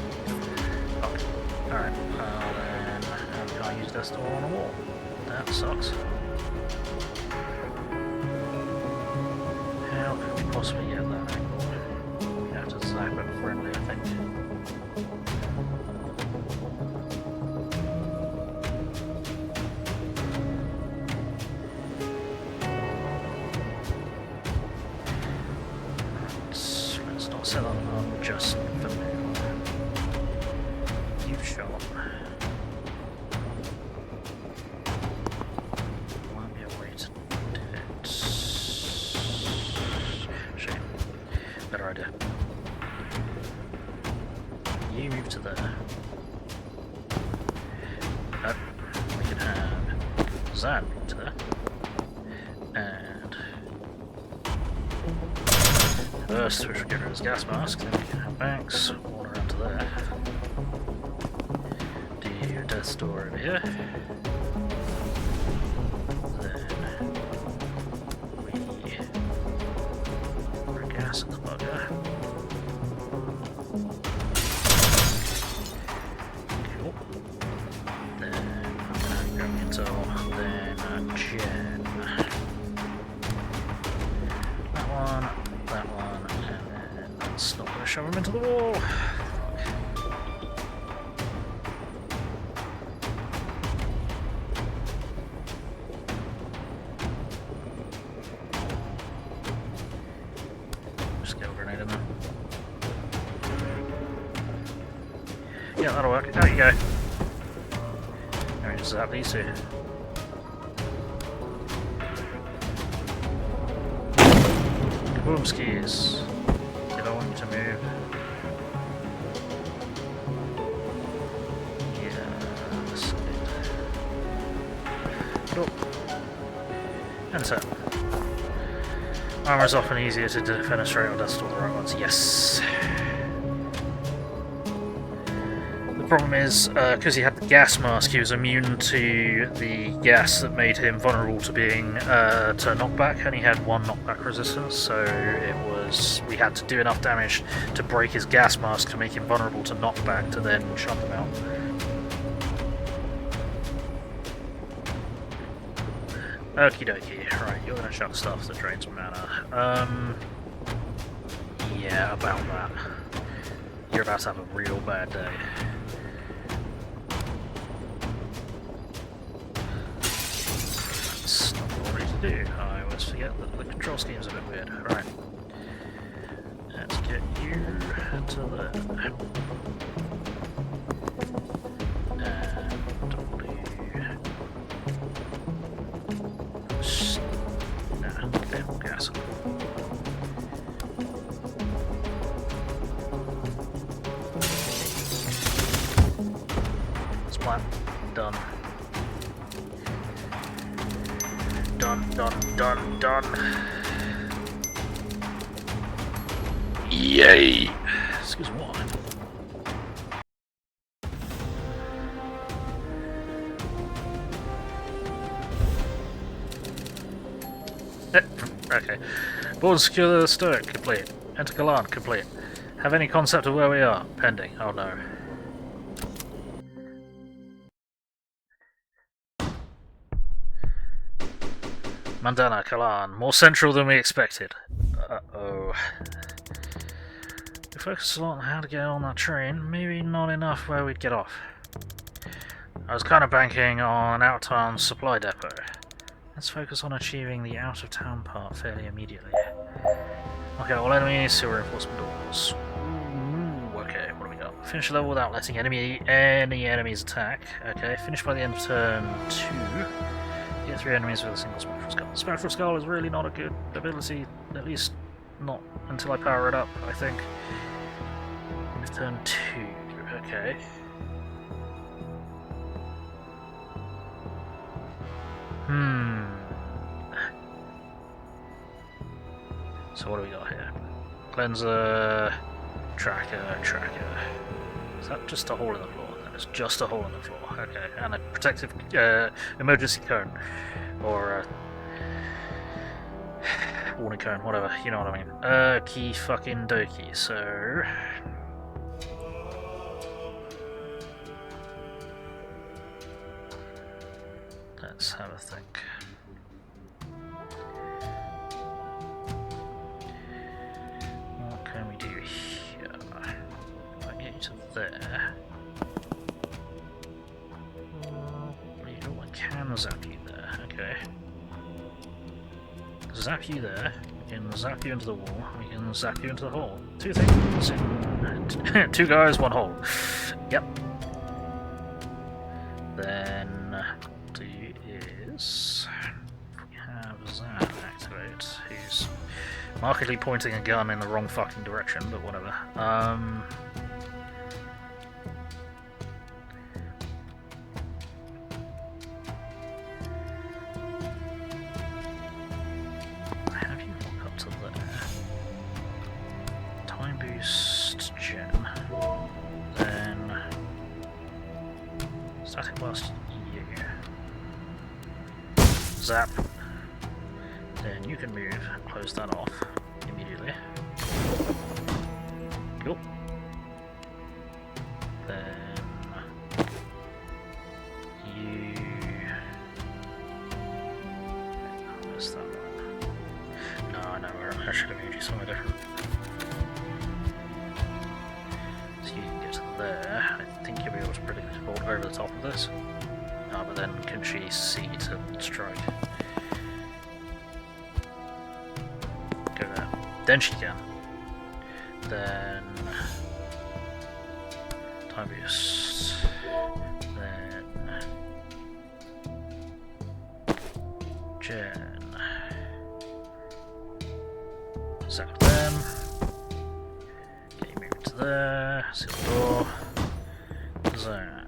Speaker 1: Fuck. Alright. Then can I use death door on a wall? That sucks. How can we possibly get that angle? We have to zap it friendly, I think. Let's not set on just for now. You shot. Might be a way to do it. Shame. Better idea. You move to there. We can have Zan move to there. And first, which will get rid of his gas mask, then we can have Banks water around to there. Do your death door over here. Then we bring gas in the bugger. Cool. Then I'm gonna grab Intel, then Jen. That one, and then that's not gonna shove him into the wall. Just get a grenade in there. Yeah, that'll work. There you go. Now we just zap these two. Boom skis. Did I want you to move? Yeah, that's good. Cool. And so. Armor is often easier to defenestrate or dust all the right ones. Yes. The problem is, because he had the gas mask, he was immune to the gas that made him vulnerable to being to knockback, and he had one knockback resistance. So it was we had to do enough damage to break his gas mask to make him vulnerable to knockback to then shut him out. Okie dokie. Right, you're gonna chuck stuff that drains mana. Yeah, about that. You're about to have a real bad day. That's not what I wanted to do. I always forget that the control scheme's a bit weird. Right. Let's get you to there. Gas. Splat. Done. Done. Yay! Excuse me. Okay. Board secure the Stoic, complete. Enter Kalan, complete. Have any concept of where we are? Pending. Oh no. Mandana, Kalan. More central than we expected. Uh-oh. We focused on how to get on that train, maybe not enough where we'd get off. I was kind of banking on out-of-town supply depot. Let's focus on achieving the out-of-town part fairly immediately. Okay, all enemies, see reinforcement doors. Ooh, okay, what do we got? Finish the level without letting any enemies attack. Okay, finish by the end of turn 2. Get 3 enemies with a single Spectral Skull. Spectral Skull is really not a good ability, at least not until I power it up, I think. Turn 2, okay. So what do we got here? Cleanser, tracker. Is that just a hole in the floor? That is just a hole in the floor. Okay, and a protective emergency cone. Or warning cone, whatever, you know what I mean. Key fucking dokie, so... Let's have a think. What can we do here? If I get you to there... I can zap you there, okay. Zap you there, we can zap you into the wall, we can zap you into the hole. 2 things in... 2 guys, 1 hole. Yep. Then... is we have Zan activate, who's markedly pointing a gun in the wrong fucking direction, but whatever. Have you walk up to there? Time boost gen. Then static blast you. Zap. Then you can move and close that off immediately. Cool. Then you... Where's that one? No, I know where I should have moved you somewhere different. So you can get to there. I think you'll be able to predict the board over the top of this. But then can she see to strike? Go there. Then she can. Then... Time boost. Then... Gen. Zap them. Get you moved to there. Seal the door. Zone.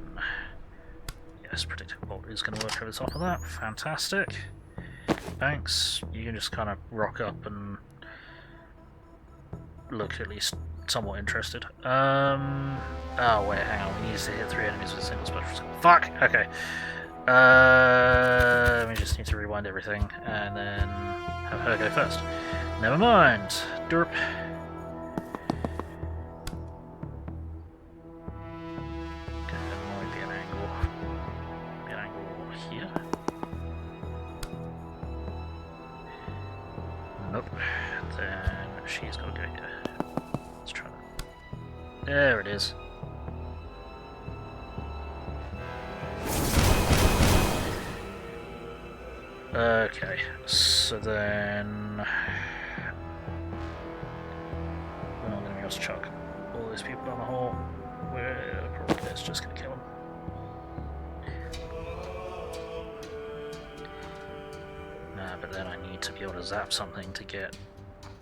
Speaker 1: Predictive bolt is going to work over the top of that. Fantastic. Thanks. You can just kind of rock up and look at least somewhat interested. Oh wait, hang on. We need to hit 3 enemies with a single Spectral Skull. Fuck! Okay. We just need to rewind everything and then have her go first. Never mind. Derp. Then she's got to go here. Let's try that. There it is. Okay, so then we're not going to be able to chuck all these people down the hole. We're probably just going to kill them. But then I need to be able to zap something to get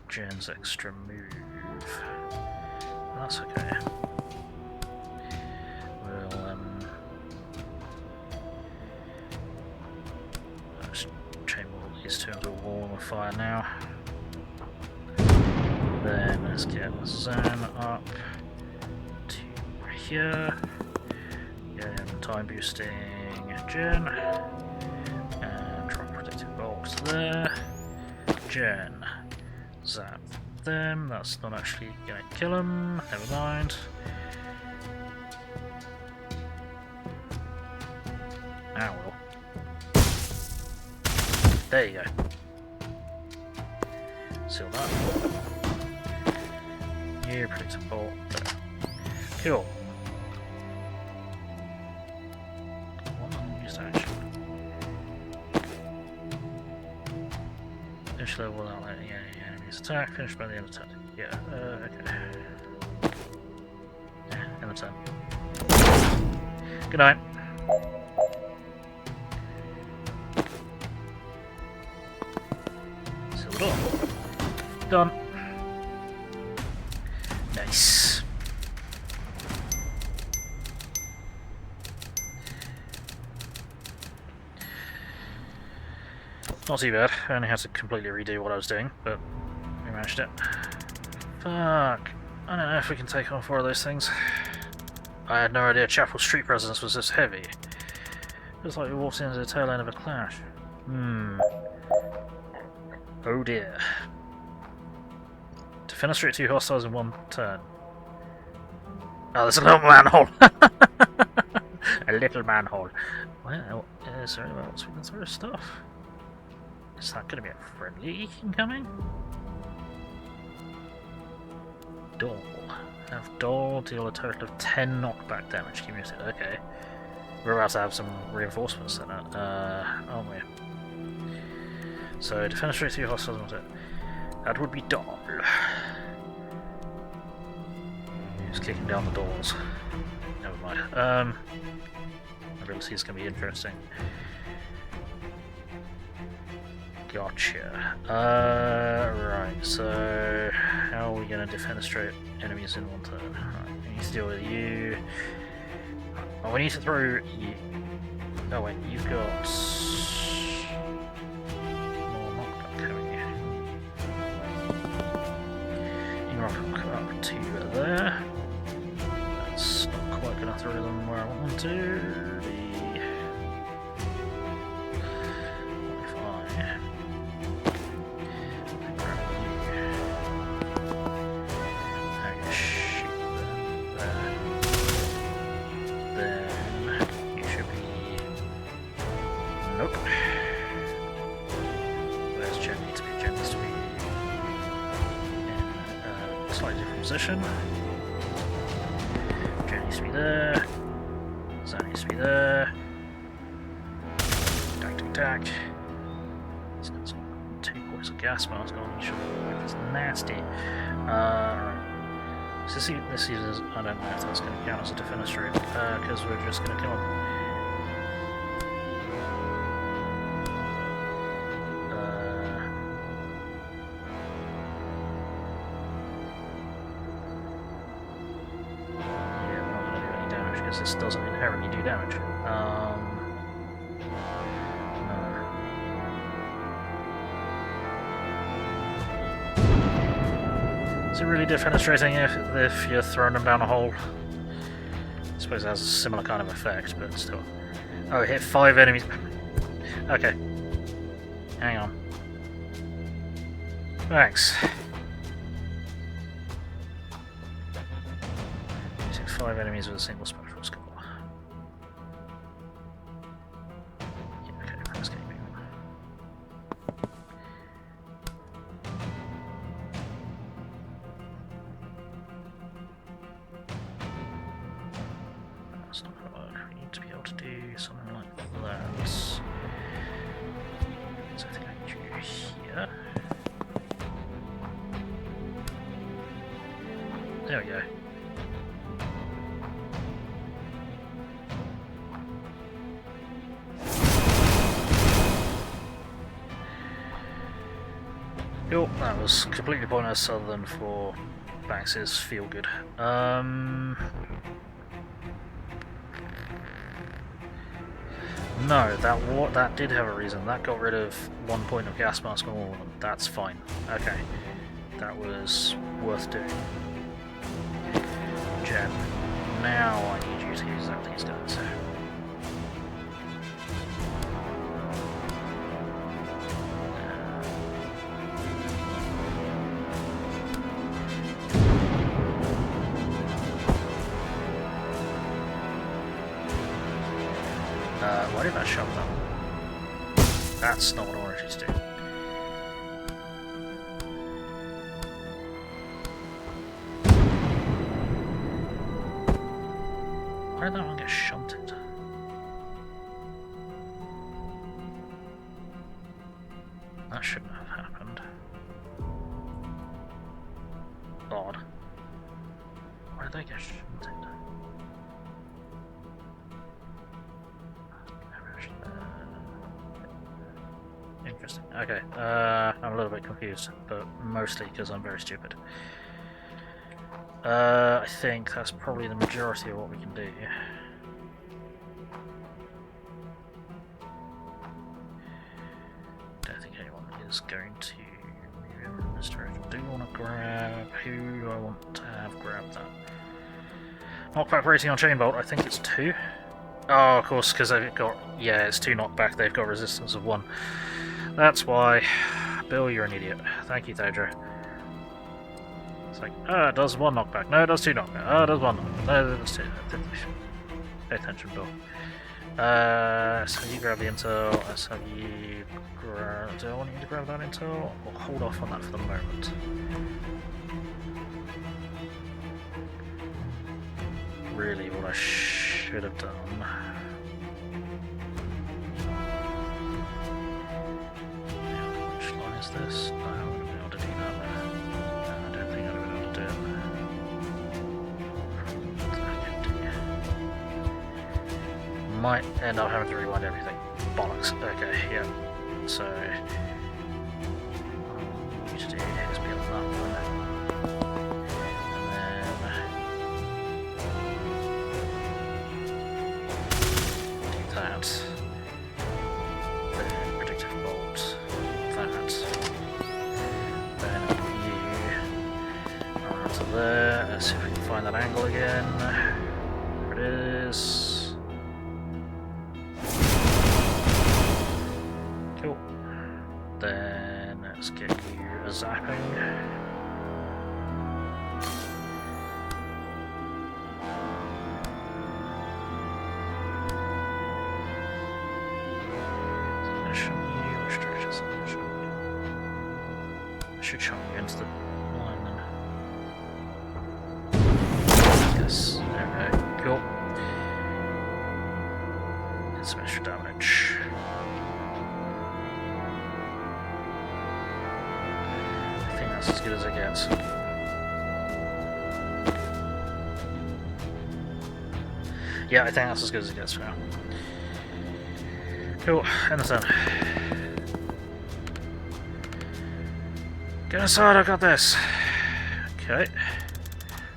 Speaker 1: Jen's extra move. That's okay. We'll just chamber all these two into a wall of fire now. Then let's get Zan up to here. Get time boosting Jen. There. Jen. Zap them. That's not actually gonna kill them. Never mind. Ah, well. There you go. Seal that. You predictable. Cool. Use action. Finish level without letting any enemies attack. Finish by the end of turn. Yeah, okay. Yeah, end of turn. Good night. Seal the door. Done. Nice. Not too bad. I only had to completely redo what I was doing, but we managed it. Fuck. I don't know if we can take on 4 of those things. I had no idea Chapel's street presence was this heavy. Feels like we walked into the tail end of a clash. Oh dear. Defenestrate 2 hostiles in 1 turn. Oh, there's a little manhole! A little manhole. Well, is there anywhere else we can throw stuff? Is that going to be a friendly incoming? Door. Have door deal a total of 10 knockback damage cumulative. Okay. We're about to have some reinforcements then, aren't we? So, defenestrate 2 hostiles. That would be Dahl. Just kicking down the doors. Never mind. Ability is going to be interesting. Gotcha. Right, so how are we going to defenestrate enemies in 1 turn? Right, we need to deal with you. Oh, we need to throw you. Oh wait, you've got more knockback, haven't you? You can rock up to there. That's not quite going to throw them where I want them to. Position. Jen needs to be there. Zan needs to be there. Tack. He's got some 2 points of gas mask on each other, which is nasty. Right. So this is, I don't know if that's going to count as a defenestrate, because we're just going to kill him. This doesn't inherently do damage. Is it really defenestrating if you're throwing them down a hole? I suppose it has a similar kind of effect, but still. Oh, it hit 5 enemies. Okay. Hang on. Thanks. You hit 5 enemies with a single spectral skull. Yeah, okay, let's get moving on. That's not going to work. We need to be able to do something like that. So I think I can do here. There we go. Cool, that was completely pointless other than for Bax's feel good. No, that did have a reason. That got rid of 1 point of gas mask on all of them. That's fine. Okay. That was worth doing. Jen, now I need you to use these guys. Why did that shove that? That's not what oranges do. Why did that one get shunted? That shouldn't have happened. Odd. Why did they get shunted? Interesting. Okay, I'm a little bit confused, but mostly because I'm very stupid. I think that's probably the majority of what we can do. Don't think anyone is going to move in this direction. Do you want to grab... Who do I want to have grab that? Knockback rating on Chain Bolt, I think it's 2. Oh, of course, because they've got... Yeah, it's 2 knockback, they've got resistance of 1. That's why. Bill, you're an idiot. Thank you, Thojo. It's like, it does 1 knockback. No, it does 2 knockback. It does 1 knockback. No, it does 2. Pay attention, Bill. So you grab the intel. Let's have you grab... Do I want you to grab that intel? Or hold off on that for the moment? Really, what I should have done... This? No, I wouldn't be able to do that there. No, I don't think I'd have been able to do it. Might end up having to rewind everything. Bollocks. Okay, yeah. So, what we need to do is build that one. And then do that. Then predictive bolt. That. There. Let's see if we can find that angle again. There it is. Cool. Then let's get you a zapping. Which direction is it? I should show you into the line then. Yes, there we go. Cool. Get some extra damage. I think that's as good as it gets. Yeah, I think that's as good as it gets for now. Cool, end the turn. Get inside, I got this. Okay.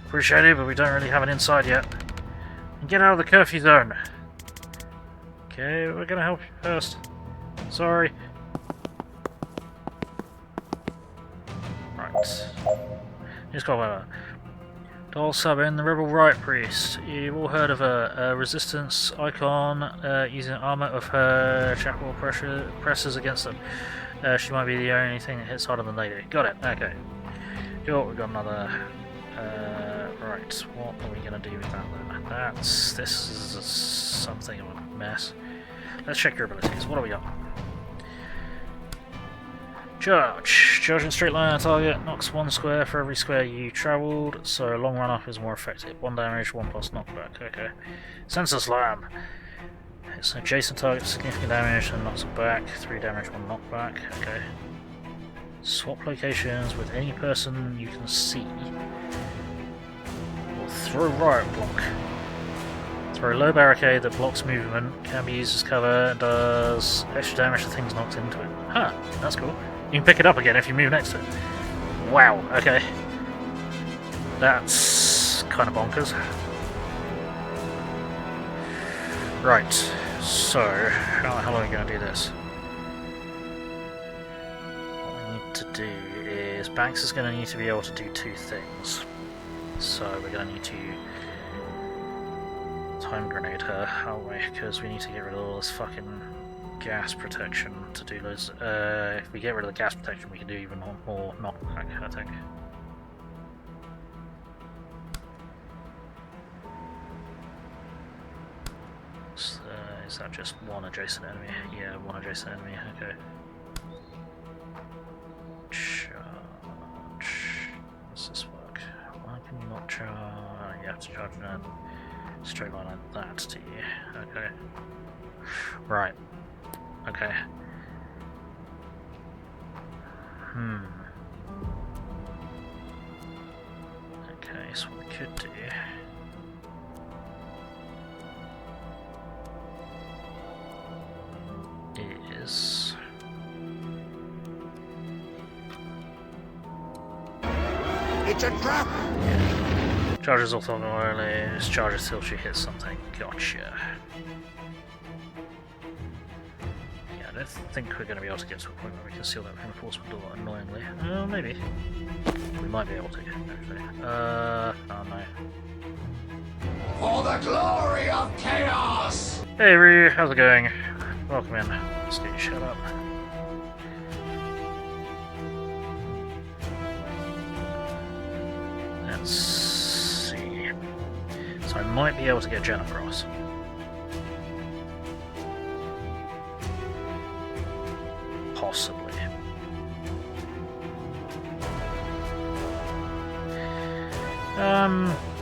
Speaker 1: Appreciate it, but we don't really have an inside yet. And get out of the curfew zone. Okay, we're gonna help you first. Sorry. Right. Just got one. Doll sub in the Rebel Riot Priest. You've all heard of a resistance icon using armor of her chapel presses against them. She might be the only thing that hits harder than they do. Got it. Okay. Cool. We've got another. Right. What are we gonna do with that then? This is something of a mess. Let's check your abilities. What do we got? Charge. Charge in straight line on target. Knocks 1 square for every square you travelled, so long run up is more effective. 1 damage, 1 plus knockback. Okay. Sensor slam. It's an adjacent target for significant damage and knocks it back. 3 damage, 1 knockback. Okay. Swap locations with any person you can see. Or throw riot block. Throw a low barricade that blocks movement. Can be used as cover and does extra damage to things knocked into it. Huh, that's cool. You can pick it up again if you move next to it. Wow, okay. That's kind of bonkers. Right, so how long are we going to do this? What we need to do is Banks is going to need to be able to do 2 things. So we're going to need to time grenade her, aren't we? Because we need to get rid of all this fucking gas protection to do those. If we get rid of the gas protection, we can do even more knockback, I think. Is Is that just one adjacent enemy? Yeah, one adjacent enemy, okay. Charge. Does this work? Why can you not charge? You have to charge in a straight line like that to you. Okay. Right. Okay. Okay, so what we could do is
Speaker 2: It's a trap!
Speaker 1: yeah. Charges orthogonally, charges till she hits something. Gotcha. Yeah, I don't think we're going to be able to get to a point where we can seal that reinforcement door annoyingly. Maybe. We might be able to, actually. Oh no.
Speaker 2: For the glory of chaos!
Speaker 1: Hey Ryu, how's it going? Welcome in. Let's get you shut up. Let's see. So I might be able to get Jen across. Possibly.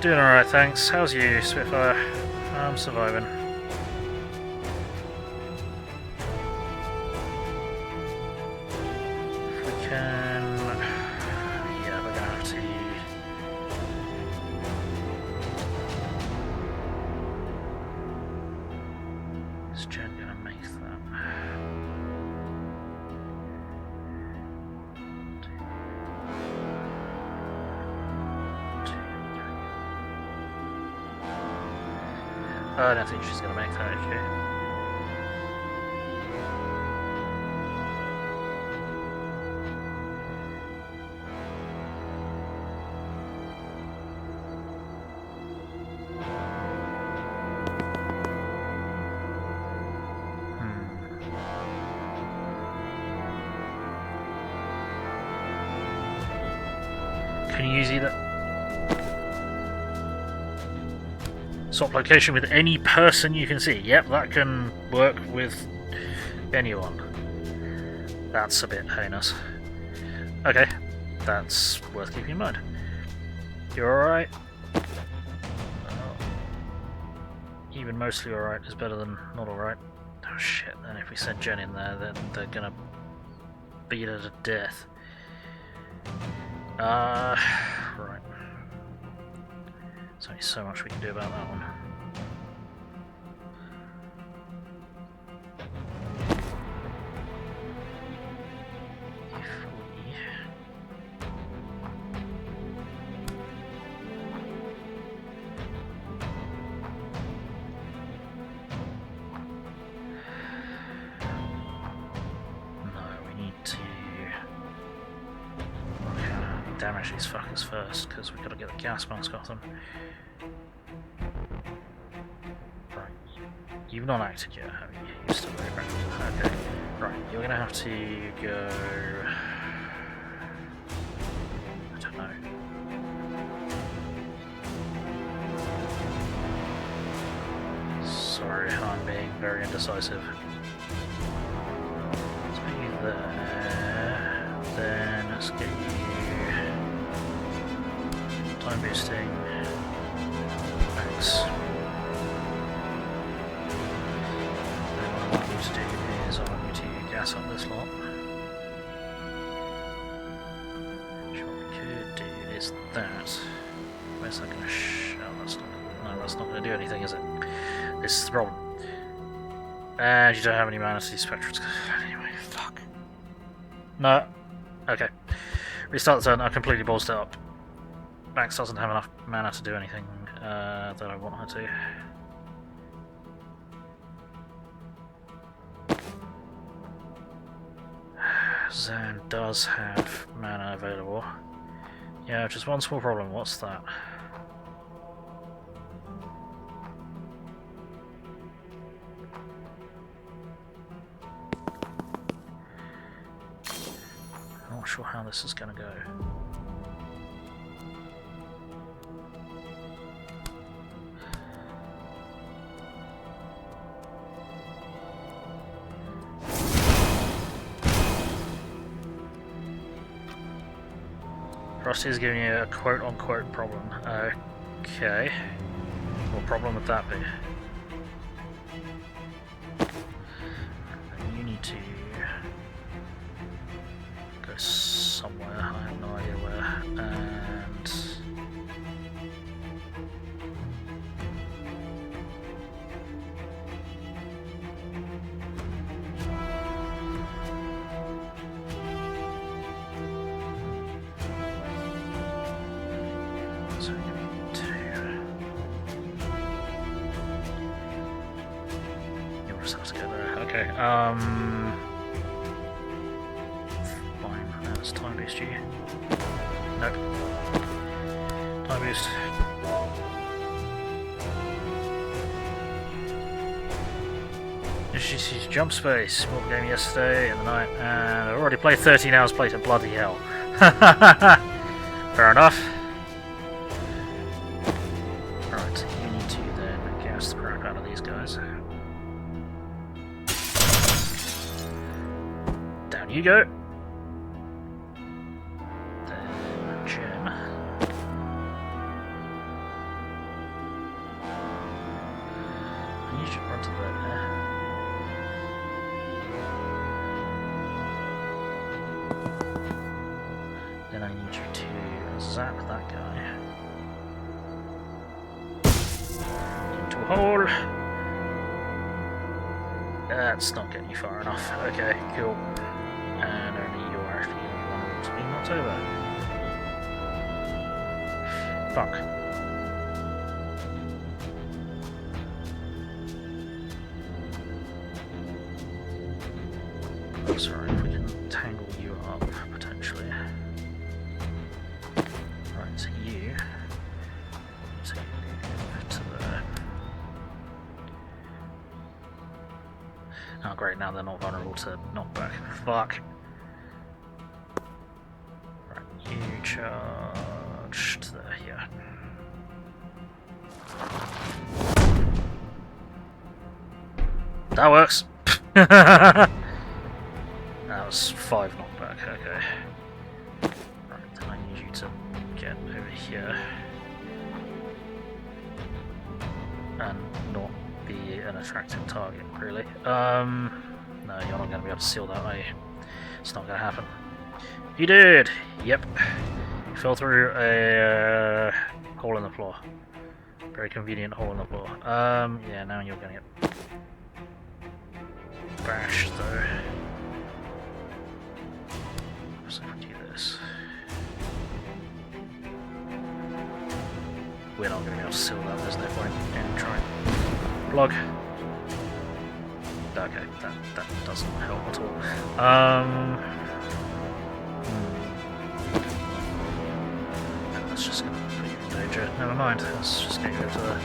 Speaker 1: Doing alright, thanks. How's you, Spitfire? I'm surviving. If we can... yeah, we're gonna have to... is Jen gonna make that? I don't think she's gonna make that, okay. Can you use either? Swap location with any person you can see. Yep, that can work with anyone. That's a bit heinous. Okay, that's worth keeping in mind. You're alright? Well, even mostly alright is better than not alright. Oh shit, then if we send Jen in there, then they're gonna beat her to death. Right. There's only so much we can do about that one. Damage these fuckers first, because we've got to get the gas mask off them. Right. You've not acted yet, have you? You're still very active. Okay. Right, you're going to have to go... I don't know. Sorry, I'm being very indecisive. Let's be there. Then let's get you... time boosting. Thanks. Then what I want you to do is I want you to gas up this lot. Which what we could do is that. Where's that going to oh, that's not. No, that's not going to do anything, is it? This is the problem. And you don't have any mana to do spectrums. Anyway, fuck. No. Okay. Restart the turn. I completely ballsed it up. Max doesn't have enough mana to do anything that I want her to. Zan does have mana available. Yeah, just one small problem. What's that? I'm not sure how this is going to go. Rusty's giving you a quote-unquote problem. Okay. What problem would that be? You need to go somewhere, I have no idea where, and... So we need to... You'll just have to go there. Okay, fine, let's time boost you. Nope. Time boost. Introduced you to Jump Space, bought the game yesterday in the night, and I've already played 13 hours playthrough. Bloody hell. Fair enough. Right, you need to then gas the crap out of these guys. Down you go. Then Gem. And you should run to there. Then I need you to zap that guy into a hole. That's not getting you far enough. Okay, cool. And only you're actually the one to be knocked over. Fuck. Sorry, if we can tangle you up potentially. Right, you take to there. Oh great, now they're not vulnerable to knockback. Fuck. Right, you charge to there, yeah. That works! That was 5 knockback, okay. Right, then I need you to get over here. And not be an attractive target, really. No, you're not going to be able to seal that, are you? It's not going to happen. You did! Yep. You fell through a hole in the floor. Very convenient hole in the floor. Yeah, now you're going to get bashed, though. So if we do this, we're not going to be able to seal that, there's no point in trying. Plug. Okay, that doesn't help at all. That's just going to put you in danger. Never mind, let's just get you over there.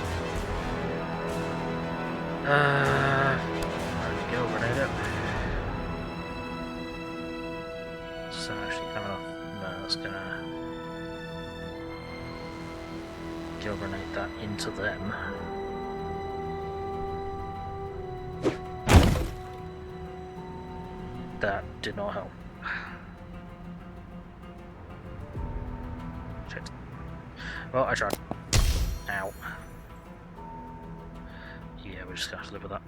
Speaker 1: There we go, grenade it. So actually kind of no, that's gonna kill grenade that into them. That did not help. Shit. Well, I tried. Ow. Yeah, we're just gonna have to live with that.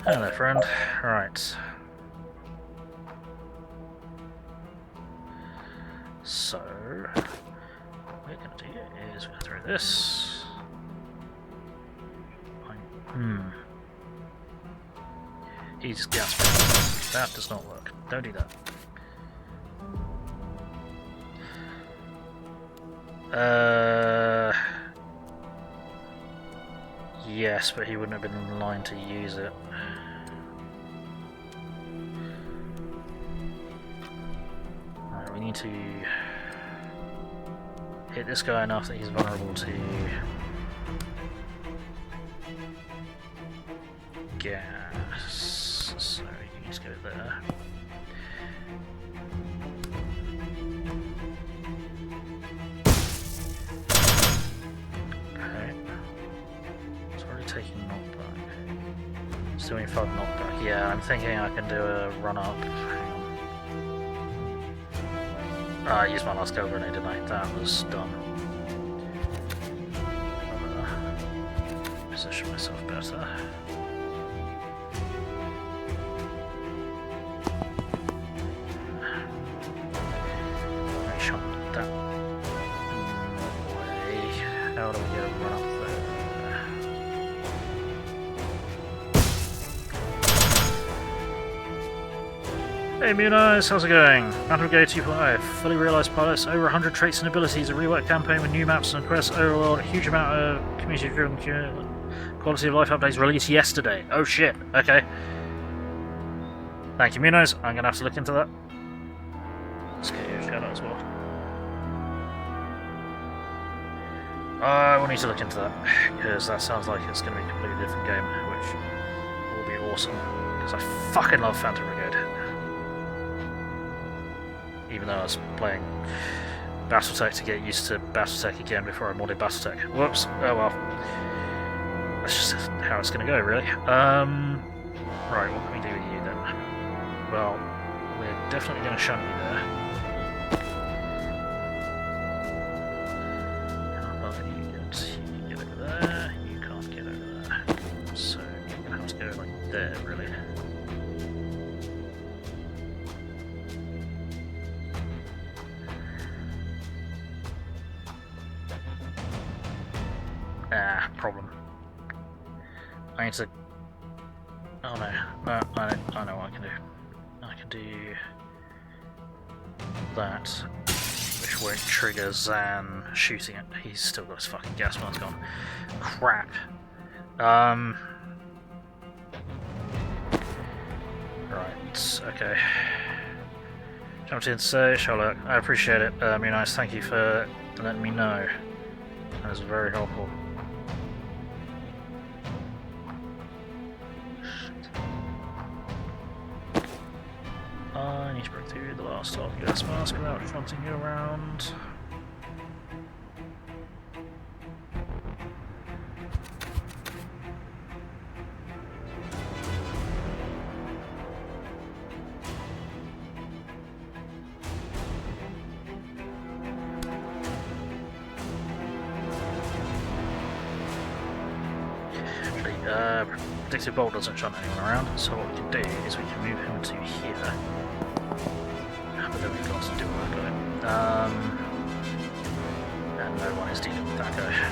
Speaker 1: Hello, friend. Right. So, what we're going to do is we're going to throw this. He's gas. That does not work. Don't do that. Yes, but he wouldn't have been in line to use it. Alright, we need to hit this guy enough that he's vulnerable to gas. So you just go there. Okay. It's already taking knockback. It's doing 5 knockback. Yeah, I'm thinking I can do a run up. Hang on. I used my last gold grenade, didn't I? That was dumb. Position myself better. Make sure that way. How do we get a run up there? Hey Muniz, how's it going? Phantom Go 2.0, fully realised pilots, over 100 traits and abilities, a reworked campaign with new maps and quests, overworld, a huge amount of community-driven quality of life updates released yesterday. Oh shit, okay. Thank you Muniz, I'm gonna have to look into that. Let's get you a shout out as well. I will need to look into that, because that sounds like it's going to be a completely different game, which will be awesome, because I fucking love Phantom Brigade. Even though I was playing Battletech to get used to Battletech again before I modded Battletech. Whoops, oh well. That's just how it's going to go, really. Right, what can we do with you then? Well, we're definitely going to shunt you there. How about you get over there? You can't get over there. So you're going to have to go like there, really. Problem. I need to... Oh no, no, I know what I can do. I can do that, which won't trigger Zan shooting it. He's still got his fucking gas mask on. Crap. Right, okay. Jumped in to say, Charlotte, I appreciate it. Nice, thank you for letting me know. That was very helpful. I need to break through the last half gas mask without fronting you around. Predictive Bolt doesn't shunt anyone around, so what we can do is we can move him to here. But then we've got to do work on it. And no one is dealing with that guy.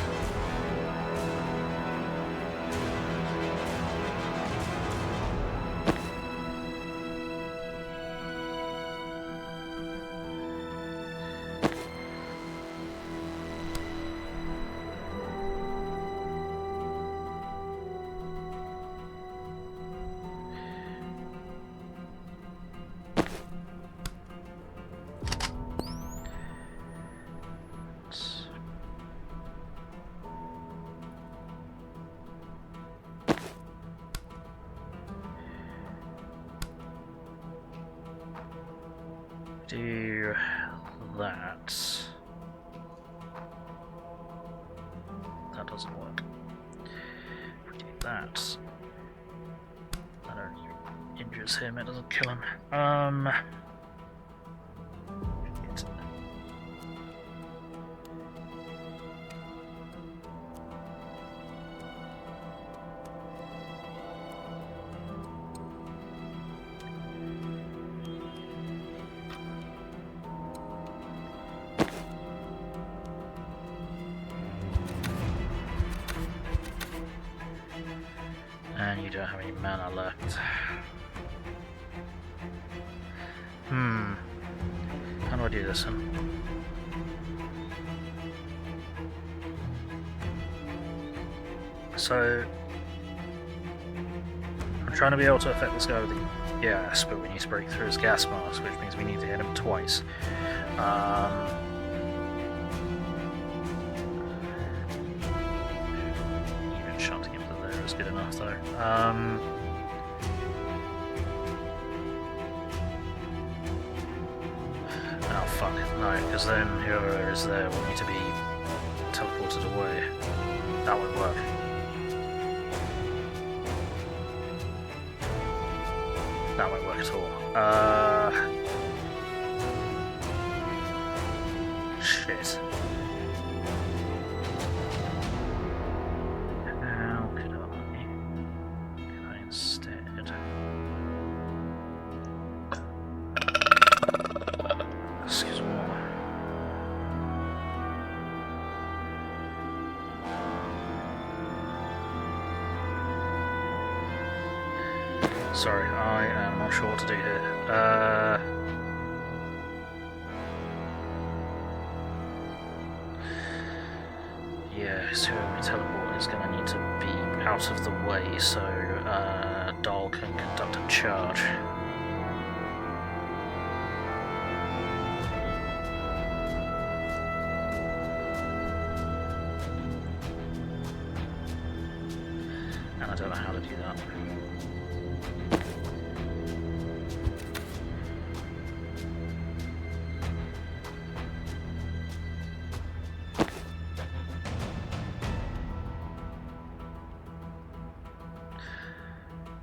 Speaker 1: Do that. That doesn't work. If we do that, that only injures him, it doesn't kill him. And you don't have any mana left. How do I do this then? So I'm trying to be able to affect this guy with the gas, but we need to break through his gas mask, which means we need to hit him twice. Even shunting him to there is good enough though. Oh fuck, no, because then whoever is there will need to be teleported away. That won't work. That won't work at all. Shit. How could I instead? Excuse me. Sorry, I am not sure what to do here. Yeah, so we teleport is going to need to be out of the way so Dahl can conduct a charge. And I don't know how to do that.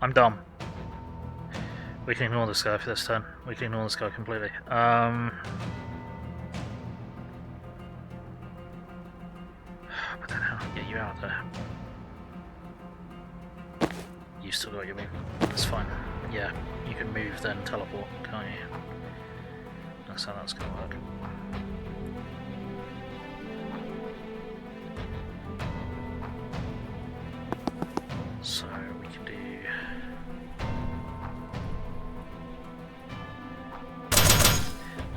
Speaker 1: I'm dumb. We can ignore this guy for this turn. We can ignore this guy completely. But then how do I get you out there? You still got your move. That's fine. Yeah, you can move then teleport, can't you? That's how that's gonna work. So we can do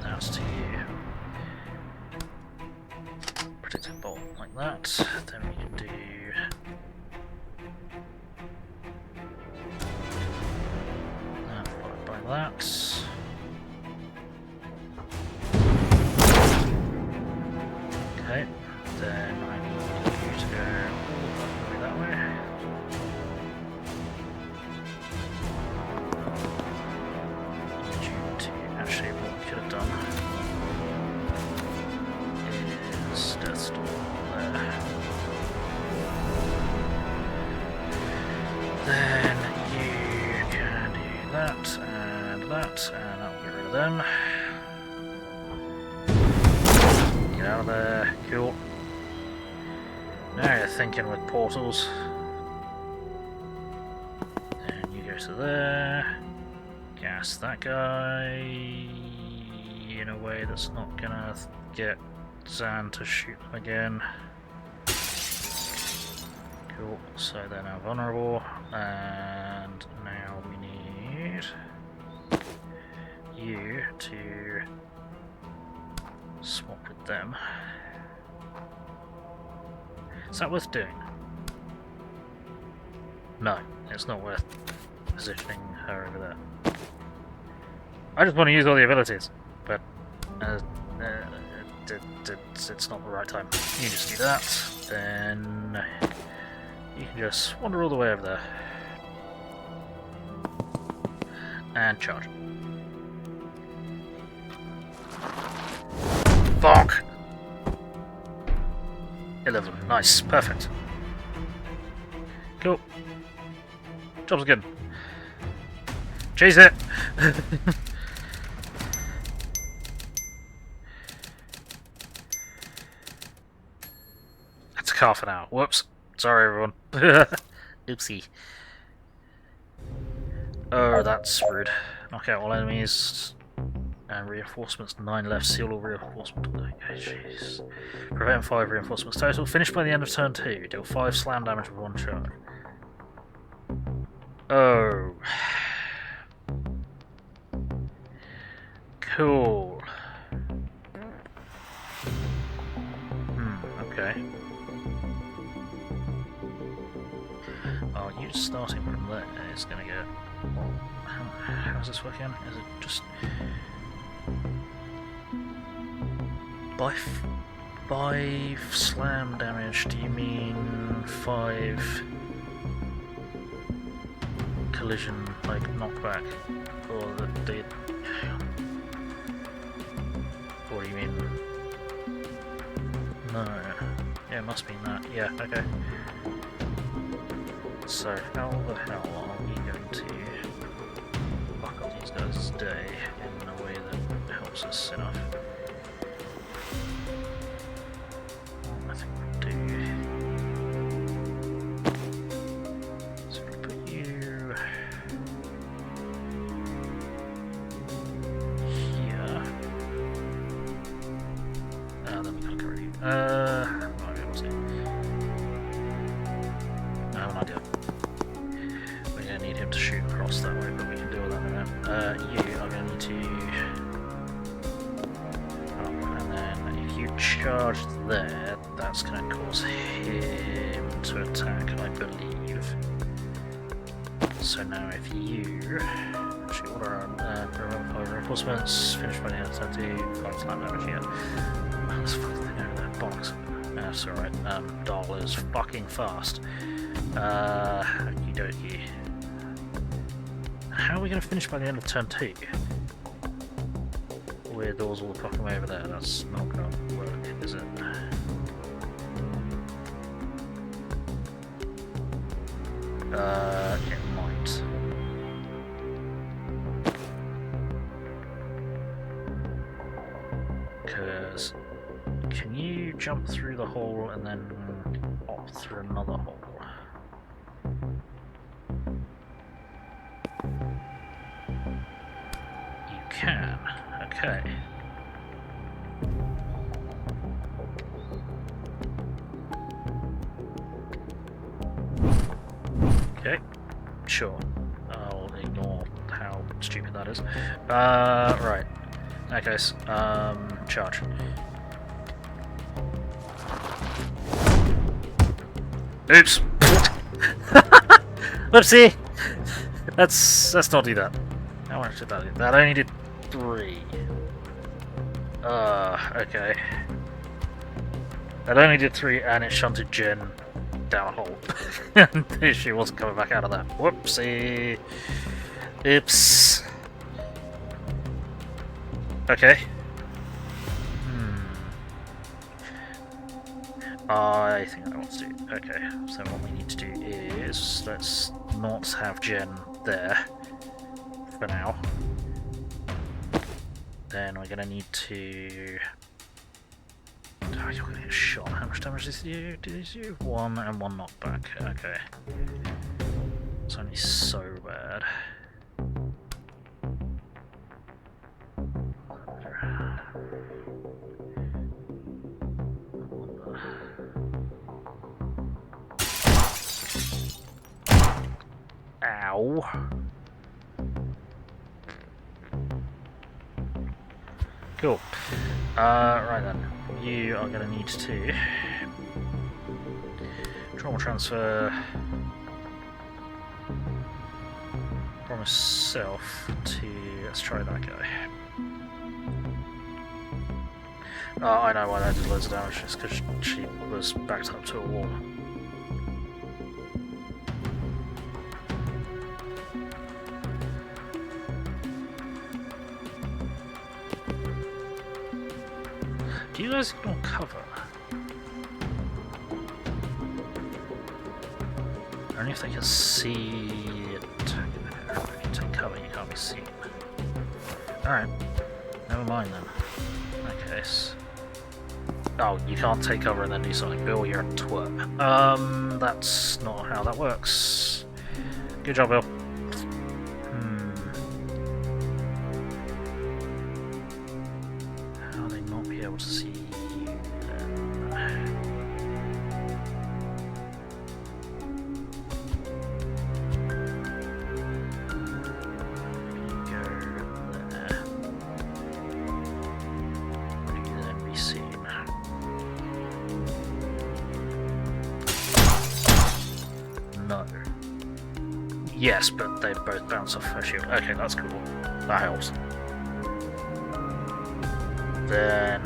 Speaker 1: that to you. Predictive bolt like that. Then we can do that followed by that. Okay, then I need you to go all the way that way. Actually, what we could have done is Death Storm there. Then you can do that, and that will get rid of them. Get out of there, cool. Now you're thinking with portals. Then you go to there. Gas that guy in a way that's not gonna get Zan to shoot them again. Cool, so they're now vulnerable, and now we need you to swap with them. Is that worth doing? No, it's not worth positioning her over there. I just want to use all the abilities, but it's not the right time. You just do that, then you can just wander all the way over there. And charge. Fuck! 11, nice, perfect. Cool. Job's good. Chase it! That's half an hour. Whoops. Sorry, everyone. Oopsie. Oh, that's rude. Knock out all enemies. And reinforcements, 9 left. Seal all reinforcements. Okay, jeez. Prevent 5 reinforcements total. Finish by the end of turn 2. Deal 5 slam damage with 1 charge. Oh. Cool. Okay. Oh, you starting from there is gonna get... How's this working? Is it just... By 5 slam damage, do you mean 5 collision, like, knockback? Or the what do you mean? No. Yeah, it must be that. Yeah, okay. So, how the hell are we going to fuck up these guys' day in a way that helps us enough? What's it? I have an idea. We're going to need him to shoot across that way, but we can deal with that in a minute. You are going to need to... and then if you charge there, that's going to cause him to attack, I believe. So now if you... Actually, order on reinforcements, finish by the end of 5 time damage here. Oh, this fucking thing over there, bollocks. That's alright. Doll is fucking fast. Okie dokie. How are we going to finish by the end of turn 2? With all the fucking way over there, that's not going to work, is it? It might. Because can you jump through the hole and then hop through another hole? You can. Okay. Okay. Sure. I'll ignore how stupid that is. Right. In that case, charge. Oops! Whoopsie! Let's not do that. How much did that do? That only did 3. Okay. That only did 3 and it shunted Jen down a hole. And she wasn't coming back out of that. Whoopsie! Oops! Okay. I think I know what to do. Okay, so what we need to do is let's not have Jen there for now. Then we're gonna need to. Oh, you're gonna get shot. How much damage does do these do? 1 and 1 knockback. Okay. It's only so bad. Ow. Cool. Right then. You are going to need to trauma transfer from myself to, let's try that guy. I know why that did loads of damage, it's because she was backed up to a wall. Do you guys ignore cover? Only if they can see it. If you take cover, you can't be seen. Alright. Never mind then. In that case. Oh, you can't take cover and then do something. Bill, you're a twerp. That's not how that works. Good job, Bill. How they not be able to see you then? Go there. Would you then be seen? No. Yes, but they both bounce off her shield. Okay, that's cool. That helps. Then...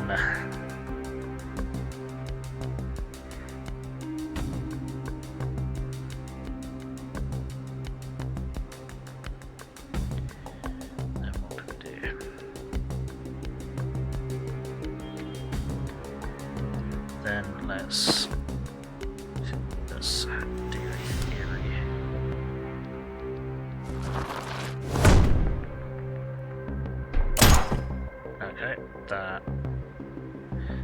Speaker 1: then what do we do? Then let's do a theory. Okay,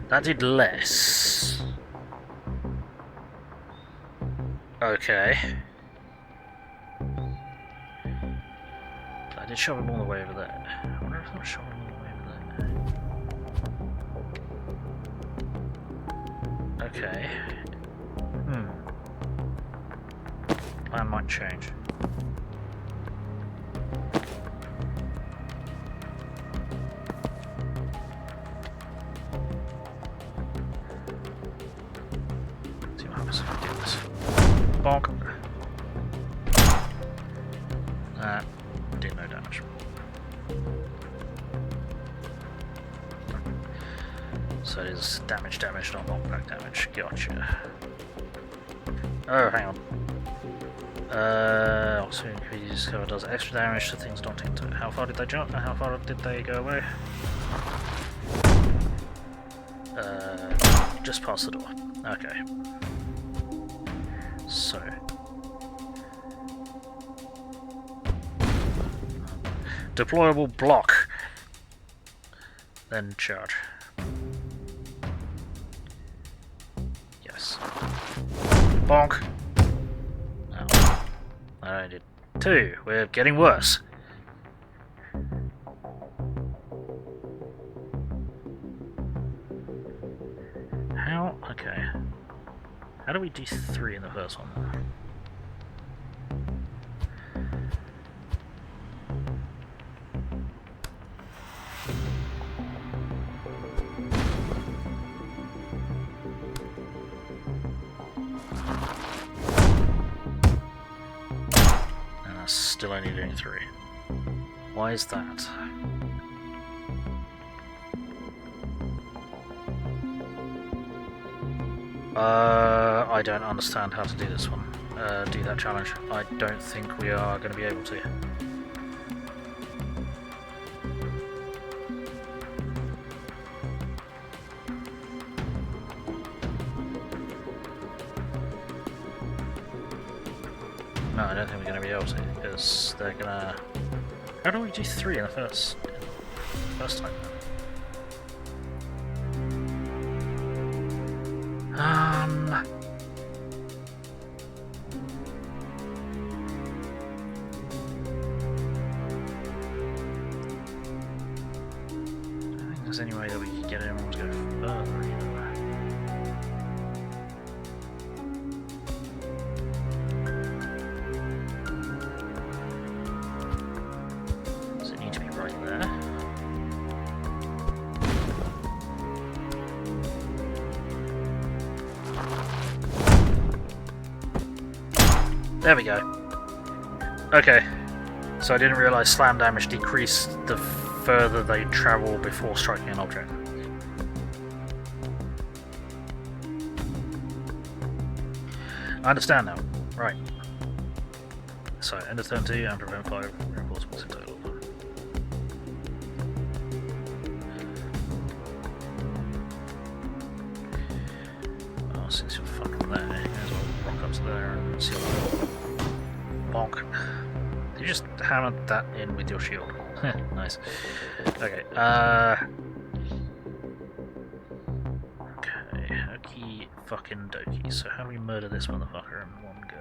Speaker 1: that did less. Okay. I did shove him all the way over there. I wonder if I'll shove him all the way over Okay. Plan might change. See what happens if I do this. Bonk. Did no damage. So it is damage, not knockback damage. Gotcha. Oh, hang on. Also increases cover does extra damage to things not into it. How far did they jump? How far did they go away? Just past the door. Okay. So. Deployable block. Then charge. Yes. Bonk. Oh. I did 2. We're getting worse. How? Okay. How do we do 3 in the first one? Still only doing 3. Why is that? I don't understand how to do this one. Do that challenge. I don't think we are going to be able to. No, I don't think we're going to be able to, because they're going to... How do we do 3 in the first time? I don't think there's any way that we could get everyone to go further either. There we go. Okay, so I didn't realise slam damage decreased the further they travel before striking an object. I understand now. Right. So, end of turn 2 and prevent 5 reinforcements in total. Oh, since you're fucking there, you may as well rock up to there and seal it. Bonk. You just hammered that in with your shield. Nice. Okay, okay, okie fucking dokie. So how do we murder this motherfucker in one go?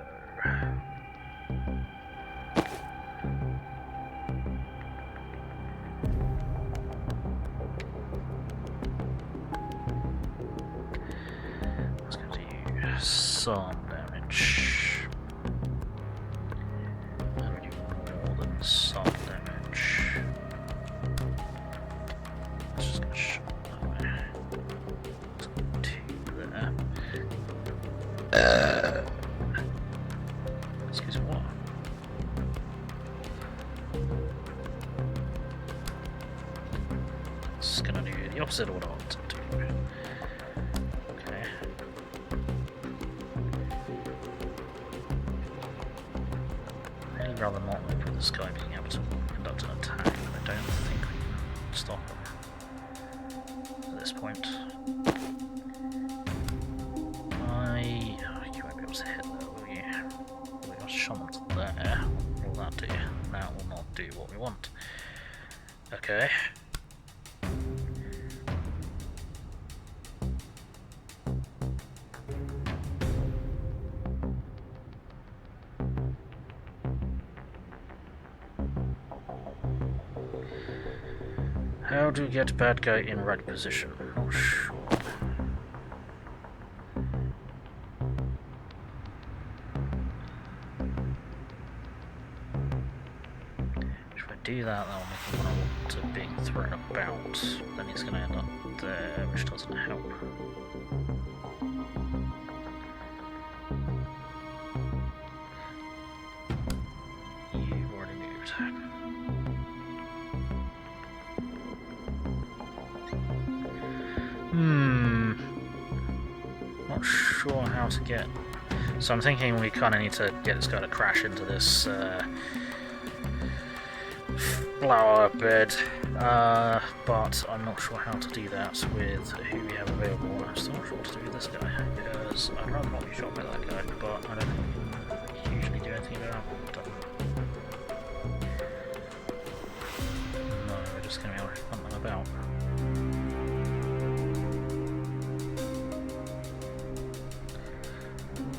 Speaker 1: Let's go do some damage. Some damage. Let's just get shot that way. Let's go 2 there. Excuse me, what? It's gonna do the opposite of what I want to do. Okay. I'd really rather not wait for this guy being able to conduct an attack, but I don't think we can stop him at this point. You won't be able to hit that, will you? We got shot there. What will that do? That will not do what we want. Okay. How do we get bad guy in right position? Oh, sure. do that, that'll make him want to being thrown about. Then he's going to end up there, which doesn't help. You've already moved. Not sure how to get... So I'm thinking we kind of need to get this guy to crash into this flower bed, but I'm not sure how to do that with who we have available. I'm still not sure what to do with this guy, because I'd rather not be shot by that guy, but I don't think we can usually do anything about it. No, we're just going to be able to hunt them about.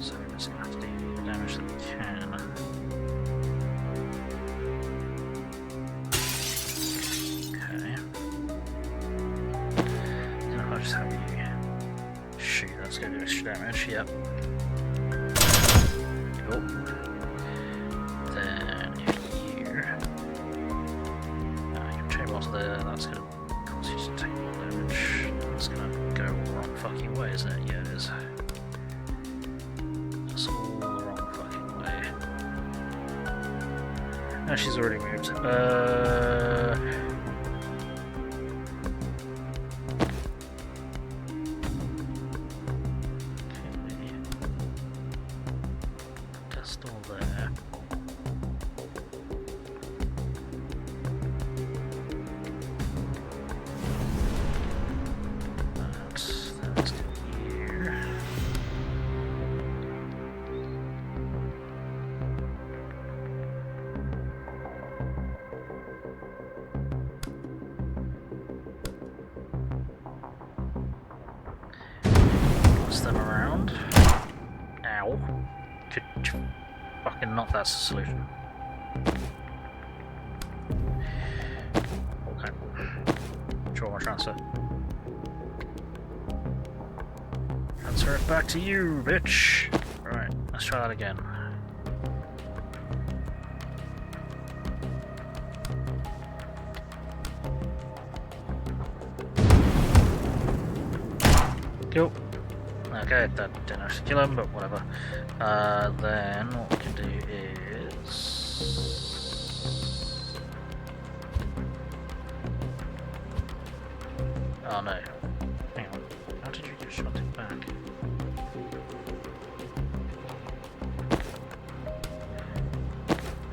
Speaker 1: So we're just going to have to do the damage that we can. Okay. Then I'll just have you shoot, that's going to do extra damage, yep. Cool. Then if you chain water there, that's going to cause you to take more damage. It's going to go all the wrong fucking way, isn't it? Yeah, it is. That's all the wrong fucking way. No, she's already moved. Just all there. That's good here. Toss them around. Ow. Could you fucking not, that's the solution. Okay. Trauma transfer. Transfer it back to you, bitch! Right, let's try that again. Cool. Okay, that didn't actually kill him, but whatever. Then what we can do is... Oh no. Hang on. How did you get shot back?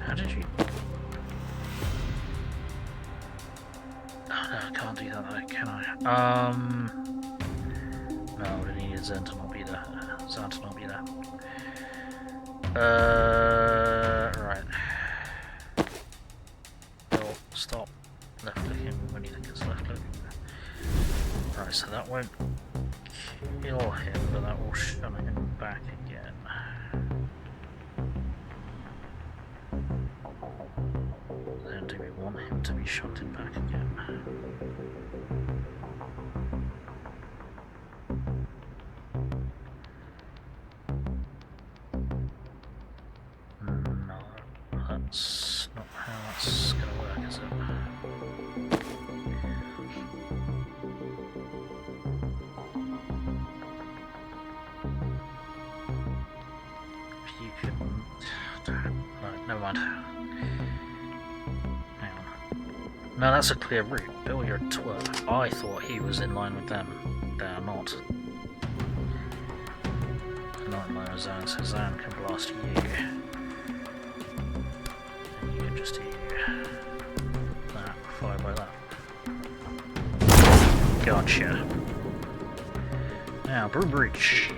Speaker 1: How did you... Oh no, I can't do that though, can I? No, we need Zen to not be there. Zan to not be there. Right. Bill, stop left clicking when you think it's left click. Right, so that won't kill him, but that will shun him back again. Then do we want him to be shunted back again? No, that's not how that's going to work, is it? If you could... Right, never mind. Hang on. No, that's a clear route. Bill, you're a twerp. I thought he was in line with them. They are not. They're not in line with Zan, so Zan can blast you. And you can just do that, followed by that. Gotcha. Now, Brew Breach.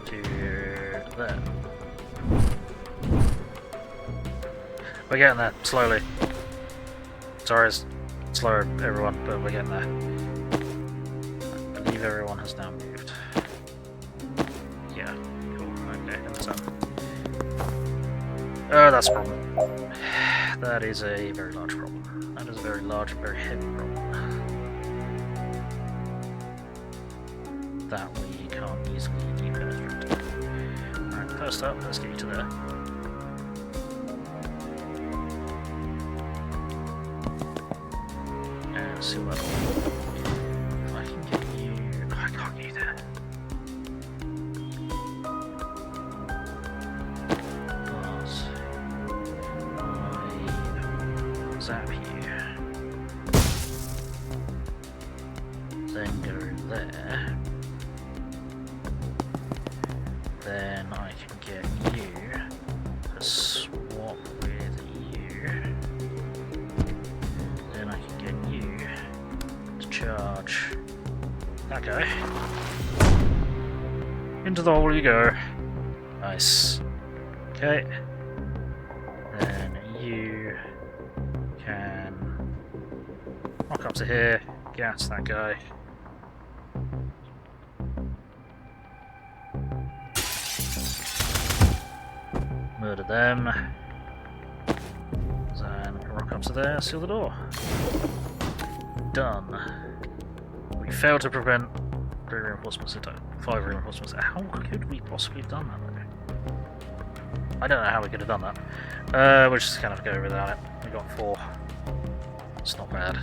Speaker 1: To there. We're getting there, slowly. Sorry, it's slower, everyone, but we're getting there. I believe everyone has now moved. Yeah, cool, okay, that's up. Oh, that's a problem. That is a very large problem. That is a very large, very heavy problem. That we can't easily penetrate. Alright, first up, let's get you to there. seal that door. If I can get you... Oh, I can't get you there. But I zap you. Then go there. Then I can get you to swap with you. Then I can get you to charge that guy. Into the hole you go. Nice. Okay. Then you can walk up to here, gas that guy. Murder them. Then rock up to there, seal the door. Done. We failed to prevent 3 reinforcements in total. 5 reinforcements. How could we possibly have done that though? I don't know how we could have done that. We'll just kind of go without it. We got 4. It's not bad. I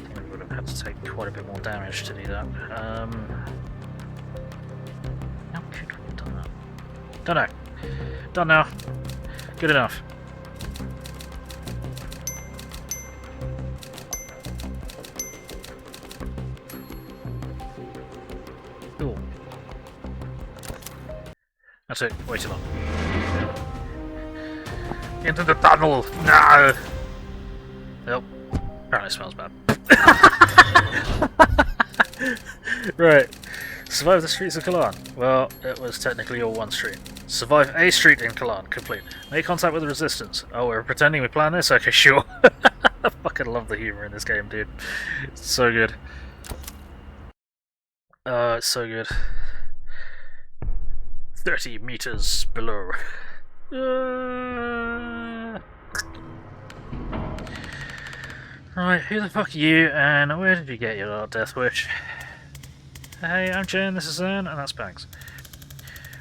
Speaker 1: think we would have had to take quite a bit more damage to do that. How could we have done that? Don't know. Done now. Good enough. Ooh. That's it. Way too long. Into the tunnel! No! Nope. Apparently it smells bad. Right. Survive the streets of Kalan. Well, it was technically all one street. Survive a street in Kalan. Complete. Make contact with the resistance. Oh, we're pretending we planned this? Okay, sure. I fucking love the humor in this game, dude. It's so good. It's so good. 30 meters below. Right, who the fuck are you, and where did you get your death wish? Hey, I'm Jen, this is Zern, and that's Banks.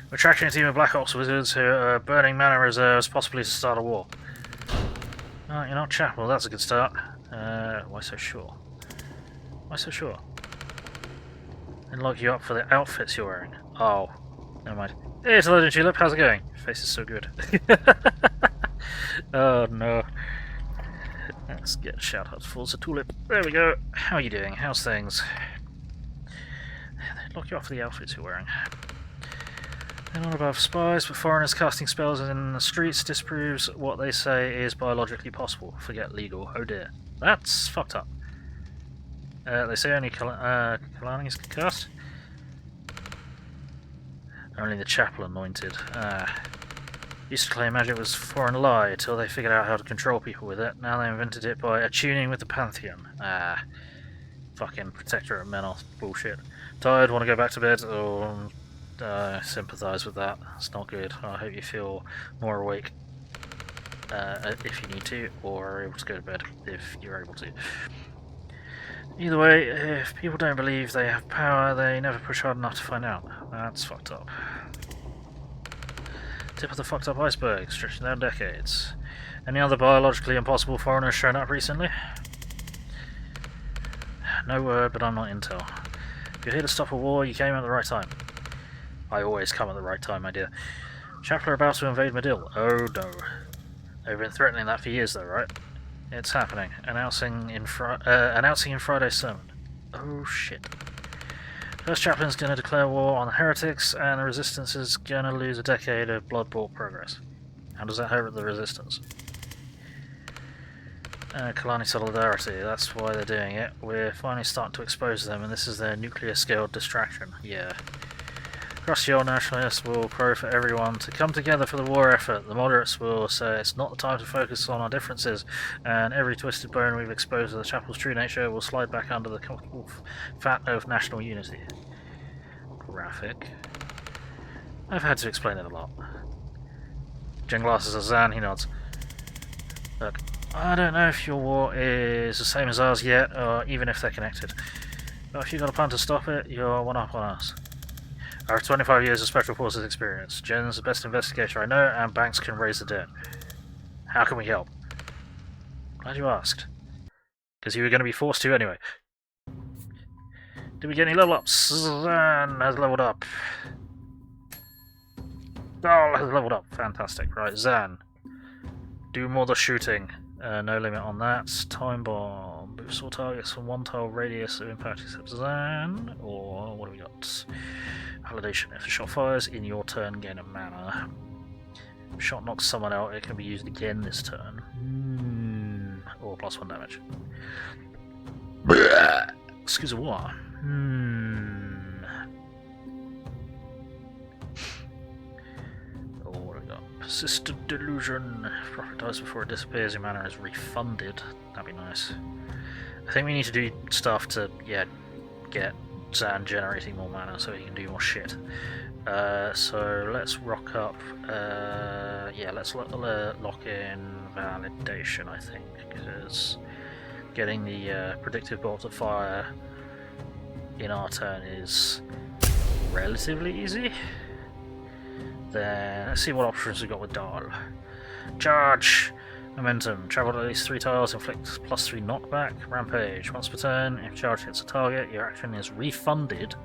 Speaker 1: We're tracking a team of Black Ops wizards who are burning mana reserves, possibly to start a war. Oh, you're not Chapel, that's a good start. Why so sure? Why so sure? And lock you up for the outfits you're wearing. Oh, never mind. Hey, it's Legend Tulip, how's it going? Your face is so good. Oh no. Let's get shout outs for the Tulip. There we go. How are you doing? How's things? They lock you up for the outfits you're wearing. They're not above spies, but foreigners casting spells in the streets disproves what they say is biologically possible. Forget legal. Oh dear. That's fucked up. They say only Kalanis can cast. Only the chapel anointed. Used to claim magic was foreign lie till they figured out how to control people with it. Now they invented it by attuning with the Pantheon. Fucking protector of Menos bullshit. Tired, want to go back to bed? Oh, sympathise with that. It's not good. I hope you feel more awake if you need to, or are able to go to bed if you're able to. Either way, if people don't believe they have power, they never push hard enough to find out. That's fucked up. Tip of the fucked up iceberg, stretching down decades. Any other biologically impossible foreigners shown up recently? No word, but I'm not intel. If you're here to stop a war, you came at the right time. I always come at the right time, my dear. Chapel are about to invade Medill. Oh no. They've been threatening that for years though, right? It's happening. Announcing in Friday's sermon. Oh shit. First chaplain's gonna declare war on the heretics, and the resistance is gonna lose a decade of blood-bought progress. How does that hurt the resistance? Kalani solidarity, that's why they're doing it. We're finally starting to expose them, and this is their nuclear-scaled distraction. Yeah. Crusty old nationalists will crow for everyone to come together for the war effort. The moderates will say it's not the time to focus on our differences, and every twisted bone we've exposed to the chapel's true nature will slide back under the comfortable fat of national unity. Graphic. I've had to explain it a lot. Jen glasses at Zan, he nods. Look, I don't know if your war is the same as ours yet, or even if they're connected. But if you've got a plan to stop it, you're one up on us. I have 25 years of Special Forces experience. Jen's the best investigator I know, and Banks can raise the dead. How can we help? Glad you asked. Because you were going to be forced to anyway. Did we get any level ups? Zan has leveled up. Dahl has leveled up. Fantastic. Right, Zan. Do more the shooting. No limit on that. Time bomb. Boosts all targets from 1 tile radius of impact except Zan. Or what do we got? Validation. If the shot fires in your turn, gain a mana. If shot knocks someone out, it can be used again this turn. Or +1 damage. Excuse me, what? Oh, what do we got? Persistent delusion. If profit dies before it disappears, your mana is refunded. That'd be nice. I think we need to do stuff to, yeah, get Zan generating more mana so he can do more shit. So let's rock up. Yeah, let's lock in validation, I think, because getting the predictive bolt to fire in our turn is relatively easy. Then let's see what options we got with Dahl. Charge! Momentum. Travel at least 3 tiles, inflict +3 knockback. Rampage. Once per turn, if charge hits a target, your action is refunded.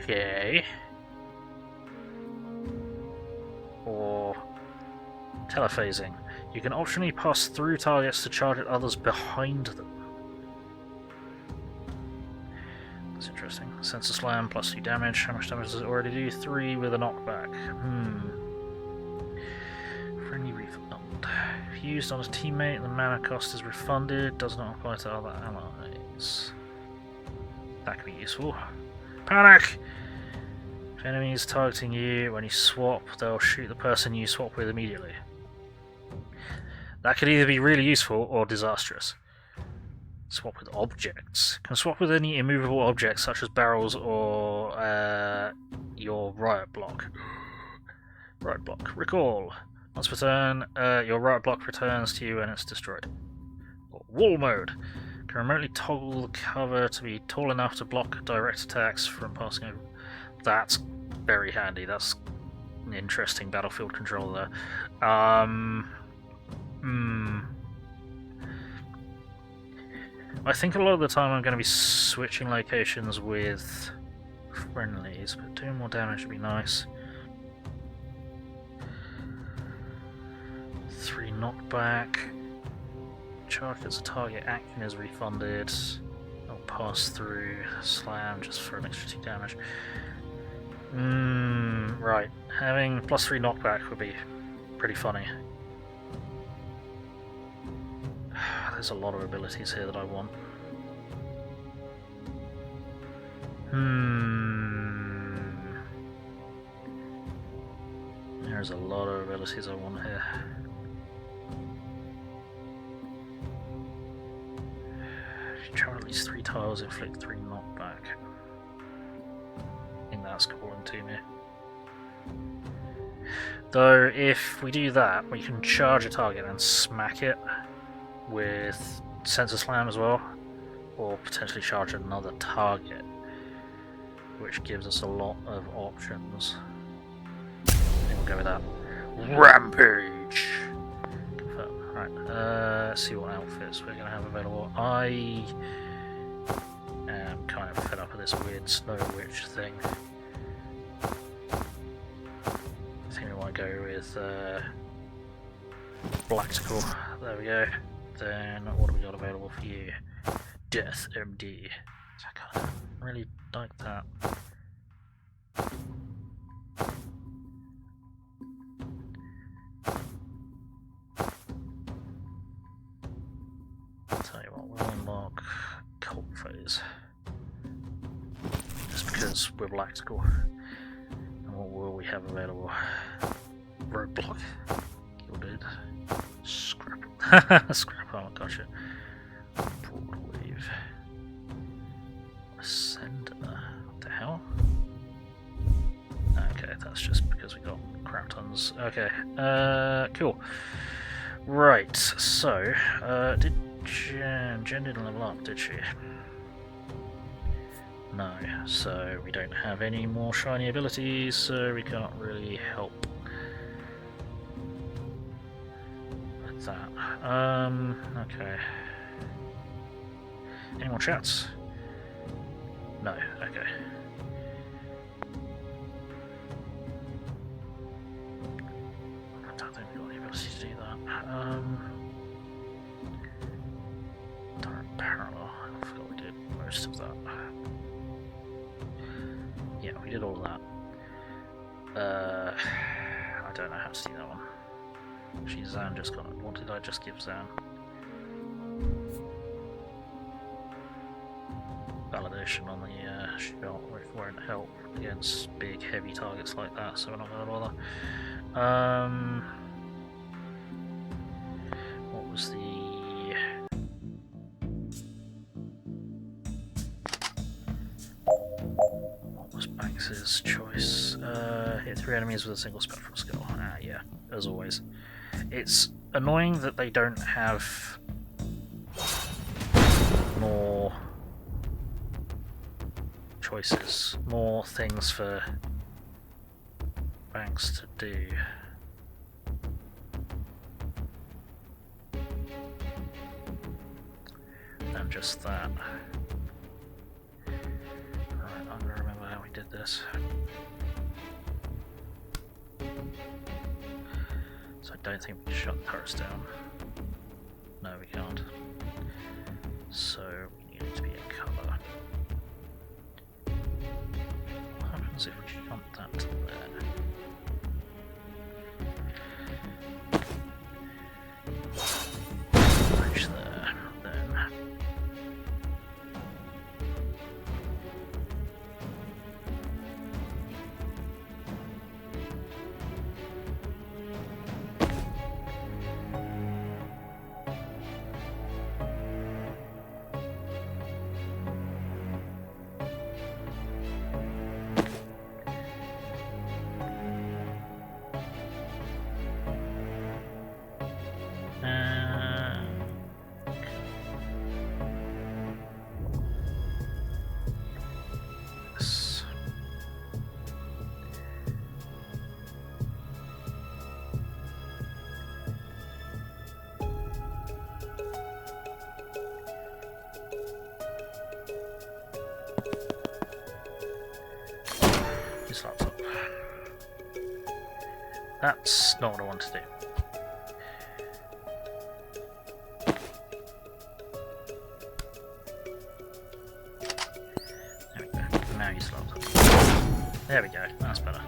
Speaker 1: Okay. Or telephasing. You can optionally pass through targets to charge at others behind them. That's interesting. Sensor Slam, +2 damage. How much damage does it already do? 3 with a knockback. Friendly refund. If used on a teammate, the mana cost is refunded. Does not apply to other allies. That could be useful. Panic! If enemies targeting you, when you swap, they'll shoot the person you swap with immediately. That could either be really useful or disastrous. Swap with objects. Can swap with any immovable objects such as barrels or your riot block. Riot block. Recall. Once per turn, your riot block returns to you when it's destroyed. Or wall mode. Can remotely toggle the cover to be tall enough to block direct attacks from passing over. That's very handy. That's an interesting battlefield control there. I think a lot of the time I'm going to be switching locations with friendlies, but doing more damage would be nice. 3 knockback. Charge as a target action is refunded. I'll pass through. Slam just for an extra 2 damage. Right. Having +3 knockback would be pretty funny. There's a lot of abilities here that I want. There's a lot of abilities I want here. Charge at least 3 tiles, inflict 3 knockback. I think that's calling to me. Though, if we do that, we can charge a target and smack it with Sensor Slam as well, or potentially charge another target, which gives us a lot of options. I think we'll go with that. Rampage! Confirm. Right, let's see what outfits we're going to have available. I am kind of fed up with this weird Snow Witch thing. I think we might go with Blactical. There we go. Then what do we got available for you? Death MD. I kind of really like that. I'll tell you what, we'll unlock Cult Phase. Just because we're Blactical. And what will we have available? Roadblock. Gilded. Scrap. Scrap armor, gotcha. Broadwave. Ascender. What the hell? Okay, that's just because we got crap tons. Okay, cool. Right, so, did Jen didn't level up, did she? No, so we don't have any more shiny abilities, so we can't really help. I that. Okay. Any more chats? No, okay. I don't think we've got the ability to do that. Direct parallel. I forgot we did most of that. Yeah, we did all of that. I don't know how to do that one. Actually, Zan just got it. What did I just give Zan? Validation on the shot, which won't help against big, heavy targets like that, so we're not going to bother. What was the... What was Banks's choice? Hit 3 enemies with a single spectral skill. Ah, yeah, as always. It's annoying that they don't have more choices, more things for Banks to do. Than just that. Right, I'm gonna remember how we did this. So I don't think we can shut the turrets down. No, we can't. So we need it to be a colour. What happens if we jump that to there? Reach there, then. This laptop. That's not what I want to do. There we go. Now you slot up. There we go. That's better.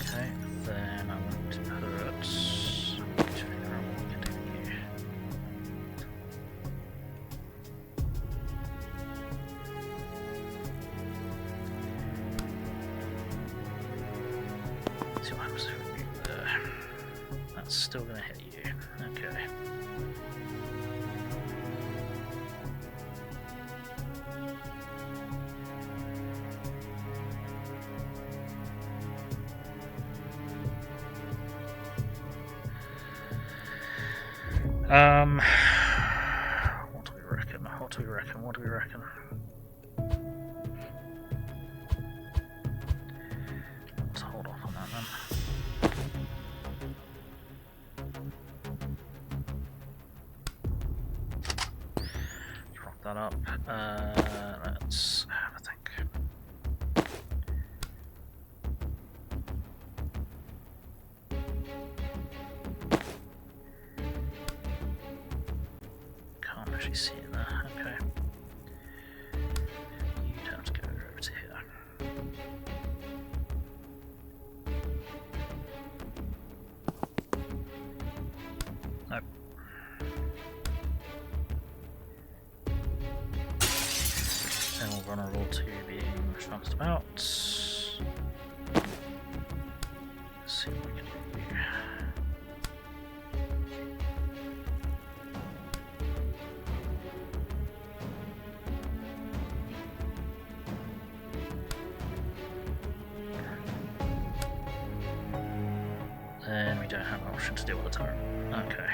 Speaker 1: Okay, then I want to put... See what happens if we move there. That's still going to hit you. Okay. What do we reckon? What do we reckon? What do we reckon? Let's hold off on that then. Drop that up. Let's have a think. Actually see it there, okay. You'd have to go over to here. Nope. vulnerable to being chanced about. Let's see what we can do. Then we don't have an option to deal with the turret. Okay.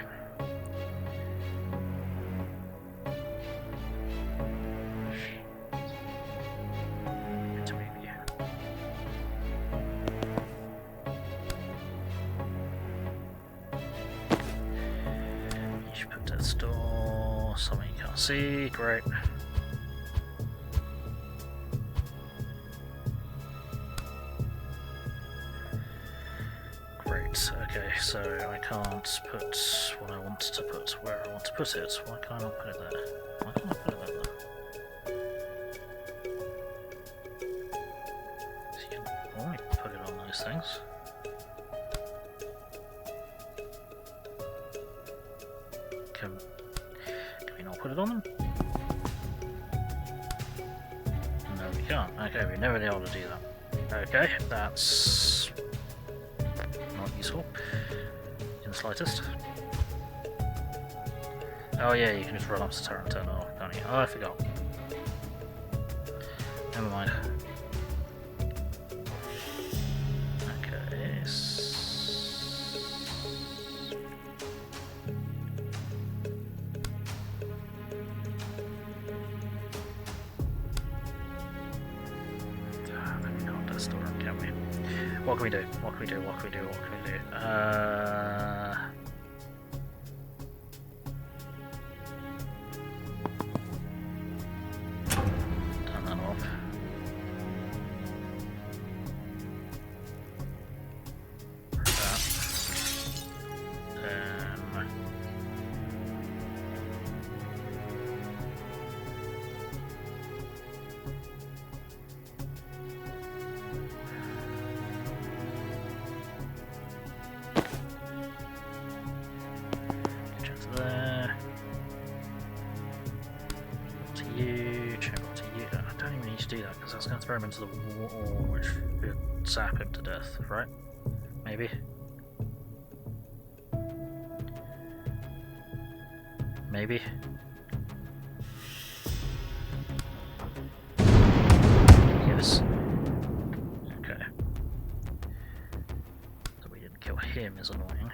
Speaker 1: You should put death's door, something you can't see, great. Okay, so I can't put what I want to put where I want to put it. Why can't I not put it there? Why can't I put it there? So you can only put it on those things. Can we not put it on them? No, we can't. Okay, we've never been able to do that. Okay, that's not useful in the slightest. Oh yeah, you can just run up to the turret and turn it off, can't you? Oh, I forgot. Never mind. Okay. Maybe not that store, can we? What can we do? What can we do? What can we do? What can we do? Turn that off. There. To you, check to you. I don't even need to do that because that's going to throw him into the wall, which would zap him to death, right? Maybe. Maybe. Yes. Okay. That we didn't kill him is annoying.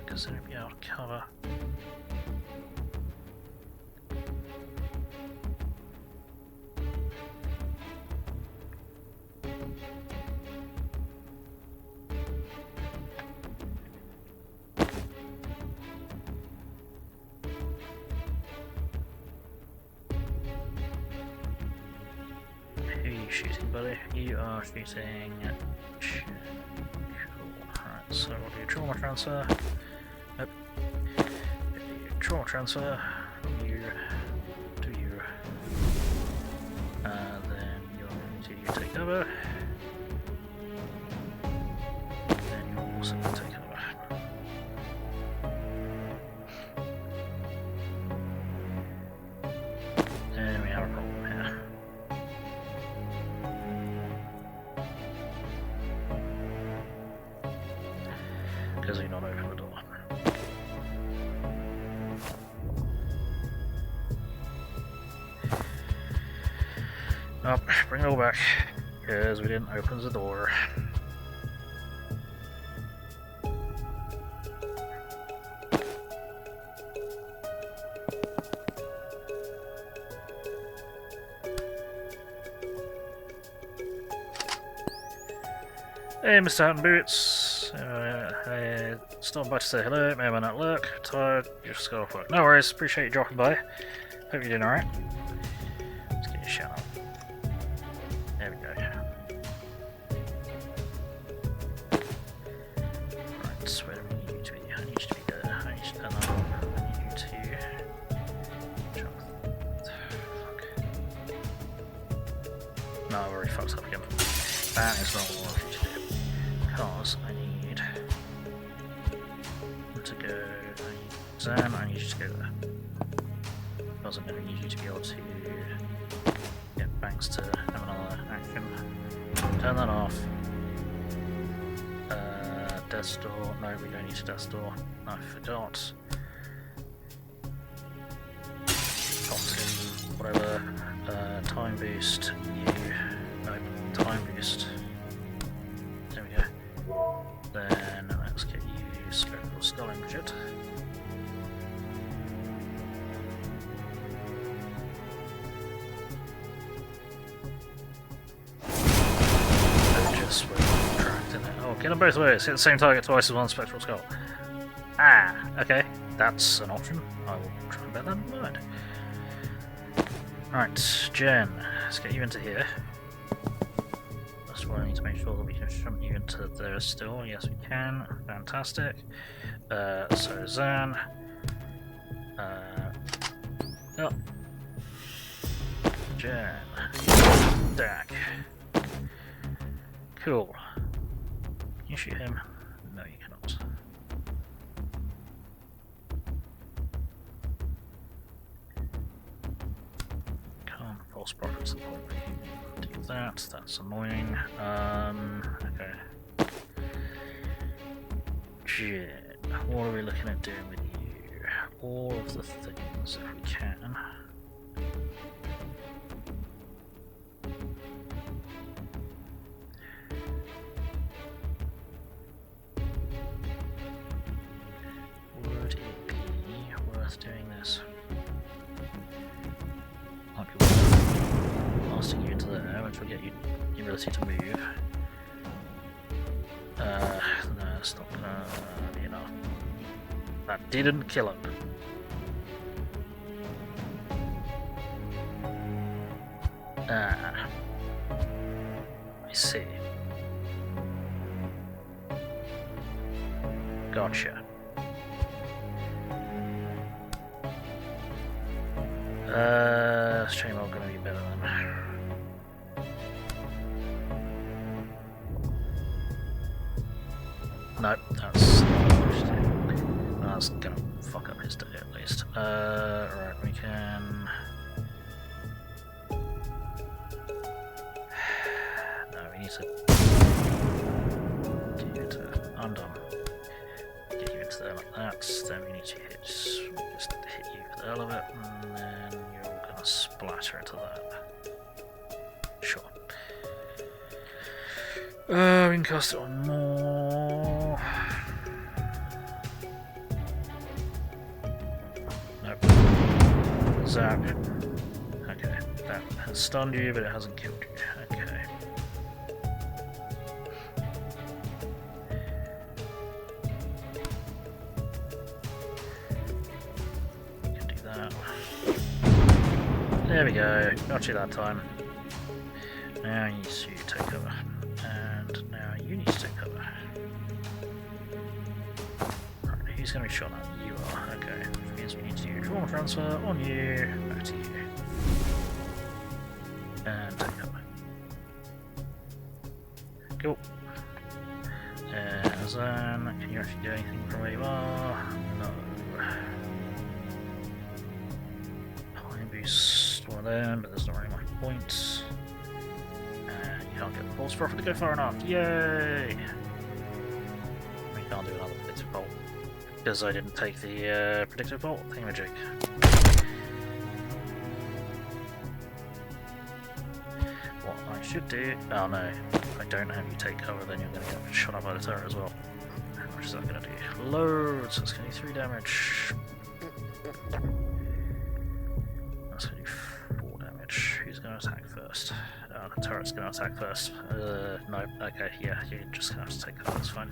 Speaker 1: Because then it'll be out of cover. Who are you shooting, buddy? You are shooting. Alright, so we'll do trauma transfer. Nope. Trauma transfer from you to you. Then you're going to take over. Then you're also going to take over. And we have a problem here. Because you're not open the door. Oh, bring it all back, because we didn't open the door. Hey, Mr. Hat and Boots. Stopping by to say hello. May I not look? Tired? Just got off work. No worries. Appreciate you dropping by. Hope you're doing alright. Let's get your shout out. There we go. Right, where do we need you to be? I need you to be there. I need you to turn that on. I need you to... Fuck. No, I've already fucked up again. That is not what I want you to do. Because I need... go. Zan, I need you to go there. Because I'm going to need you to be able to get Banks to have another action. Turn that off. Death door. No, we don't need a death door. I forgot. Toxin, whatever. Time boost. You. No, time boost. There we go. Then let's get you Spherical Skull Injured. Oh, get them both ways. Hit the same target twice as one Spectral Skull. Ah, okay. That's an option. I will try and bear that in mind. Right, Jen. Let's get you into here. First of all, I need to make sure that we can shunt you into there still. Yes, we can. Fantastic. So, Zan. Oh. Jen. Dak. Cool. Can you shoot him? No, you cannot. Can't false prophets the point where you can do that. That's annoying. Okay. Jen, what are we looking at doing with you? All of the things, if we can. Would it be worth doing this? Might be worth blasting you into there, which will get you the ability to move. No, it's not gonna be enough. That didn't kill him. Ah. I see. Gotcha. Chainmail gonna be better than. Nope, that's not what we should do. That's gonna fuck up his day at least. Right, we can. No, we need to get you into. I'm done. Get you into there like that. Then we need to hit. Just hit you for the hell of it, and then you're gonna splatter into that. Sure. We can cast it on more. Nope. Zap. Okay, that has stunned you, but it hasn't killed you. Okay. You can do that. There we go. Got you that time. Now you need to take cover. And now you need to take cover. Right, who's going to be shot at? You are. Okay, which means we need to do trauma transfer on you, back to you. And take cover. Cool. And then, can you actually do anything from where you are? No. Time boost one of them, but there's not really much points. Can't get the Pulse Prophet to go far enough. Yay! We can't do another predictive bolt because I didn't take the predictive bolt thingamajig. What I should do? Oh no, if I don't have you take cover, then you're going to get shot up by the turret as well. How much is that going to do? Loads. That's going to do 3 damage. That's going to do 4 damage. Who's going to attack first? The turret's gonna attack first. No, okay, yeah, you're just gonna have to take cover, that's fine.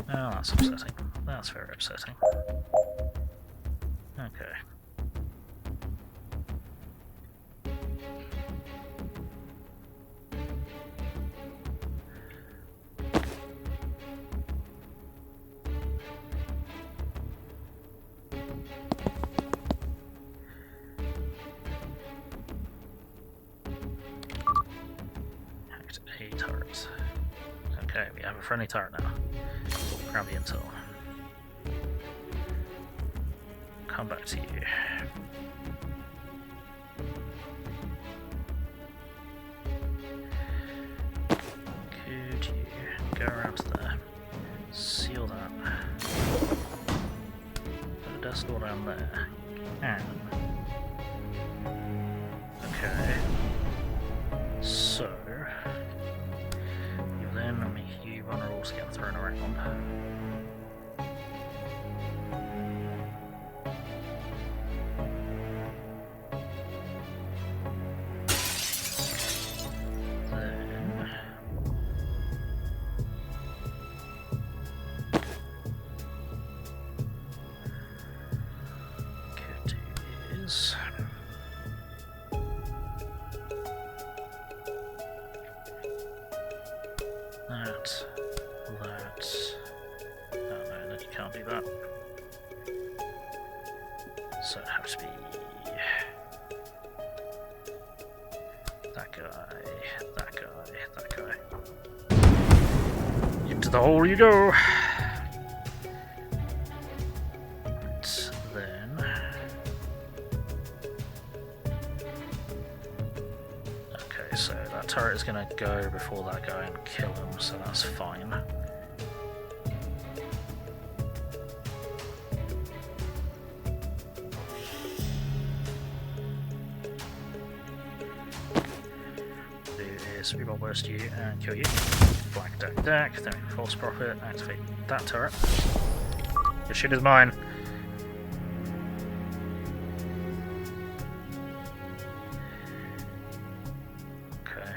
Speaker 1: Oh, that's upsetting. That's very upsetting. Okay. friendly turret now. Grab the intel. Come back to you. Could you go around to there? Seal that. Put a desk door down there. Okay. So you then make you vulnerable to get thrown around. So it has to be that guy, that guy, that guy. Into the hole you go! Right, then... Okay, so that turret is going to go before that guy and kill him, so that's fine. Speedball burst you and kill you. Black deck, then false profit, activate that turret. This shit is mine. Okay,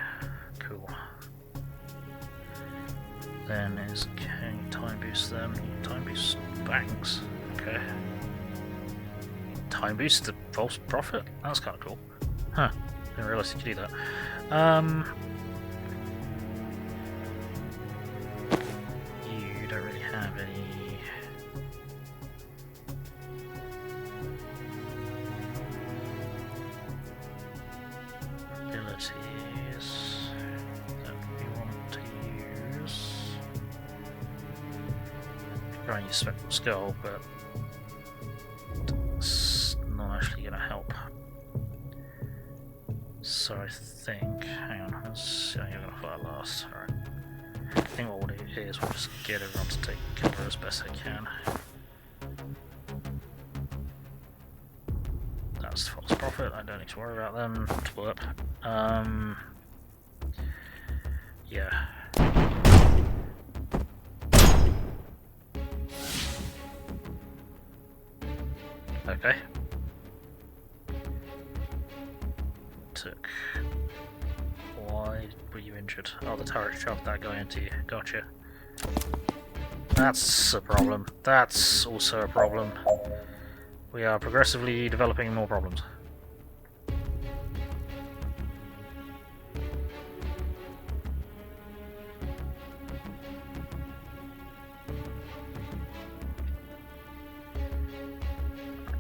Speaker 1: cool. Then is can you time boost them? You time boost banks. Okay. Time boost the false profit? That's kinda cool. Huh. Didn't realise you could do that. You don't really have any abilities that we want to use. Try and use Spectral Skull, but it's not actually going to help. So I think, hang on, you're going to fire last, alright. I think what we'll do here is we'll just get everyone to take cover as best they can. That's false profit, I don't need to worry about them. Twerp. Yeah. Okay. Why were you injured? Oh, the turret shoved that guy into you. Gotcha. That's a problem. That's also a problem. We are progressively developing more problems.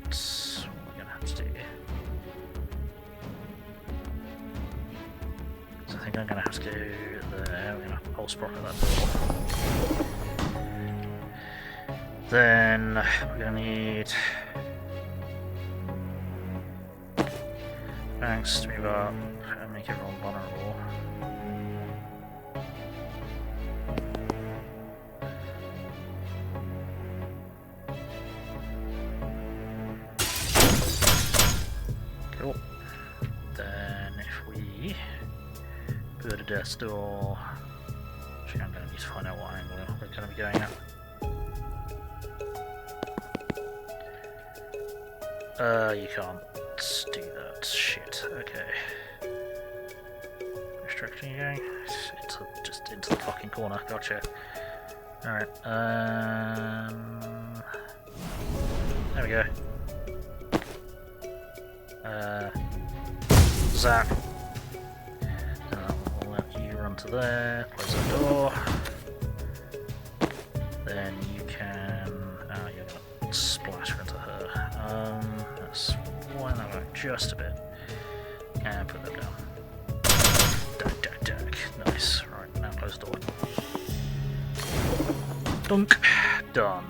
Speaker 1: That's what we're gonna have to do. So I think I'm gonna have to go there. We're gonna pulse profit that door. Then we're gonna need banks to move up and make everyone vulnerable. Cool. Then if we go to death's door, actually I'm going to need to find out what angle we're going to be going at. You can't do that. Shit. Okay. Which direction are you going? Just into the fucking corner. Gotcha. Alright. There we go. Zap. We'll let you run to there. Close that door. Then you can. You're gonna splatter into her. Let's wind that back just a bit and put them down. Duck. Nice. Right, now close the door. Dunk. Done.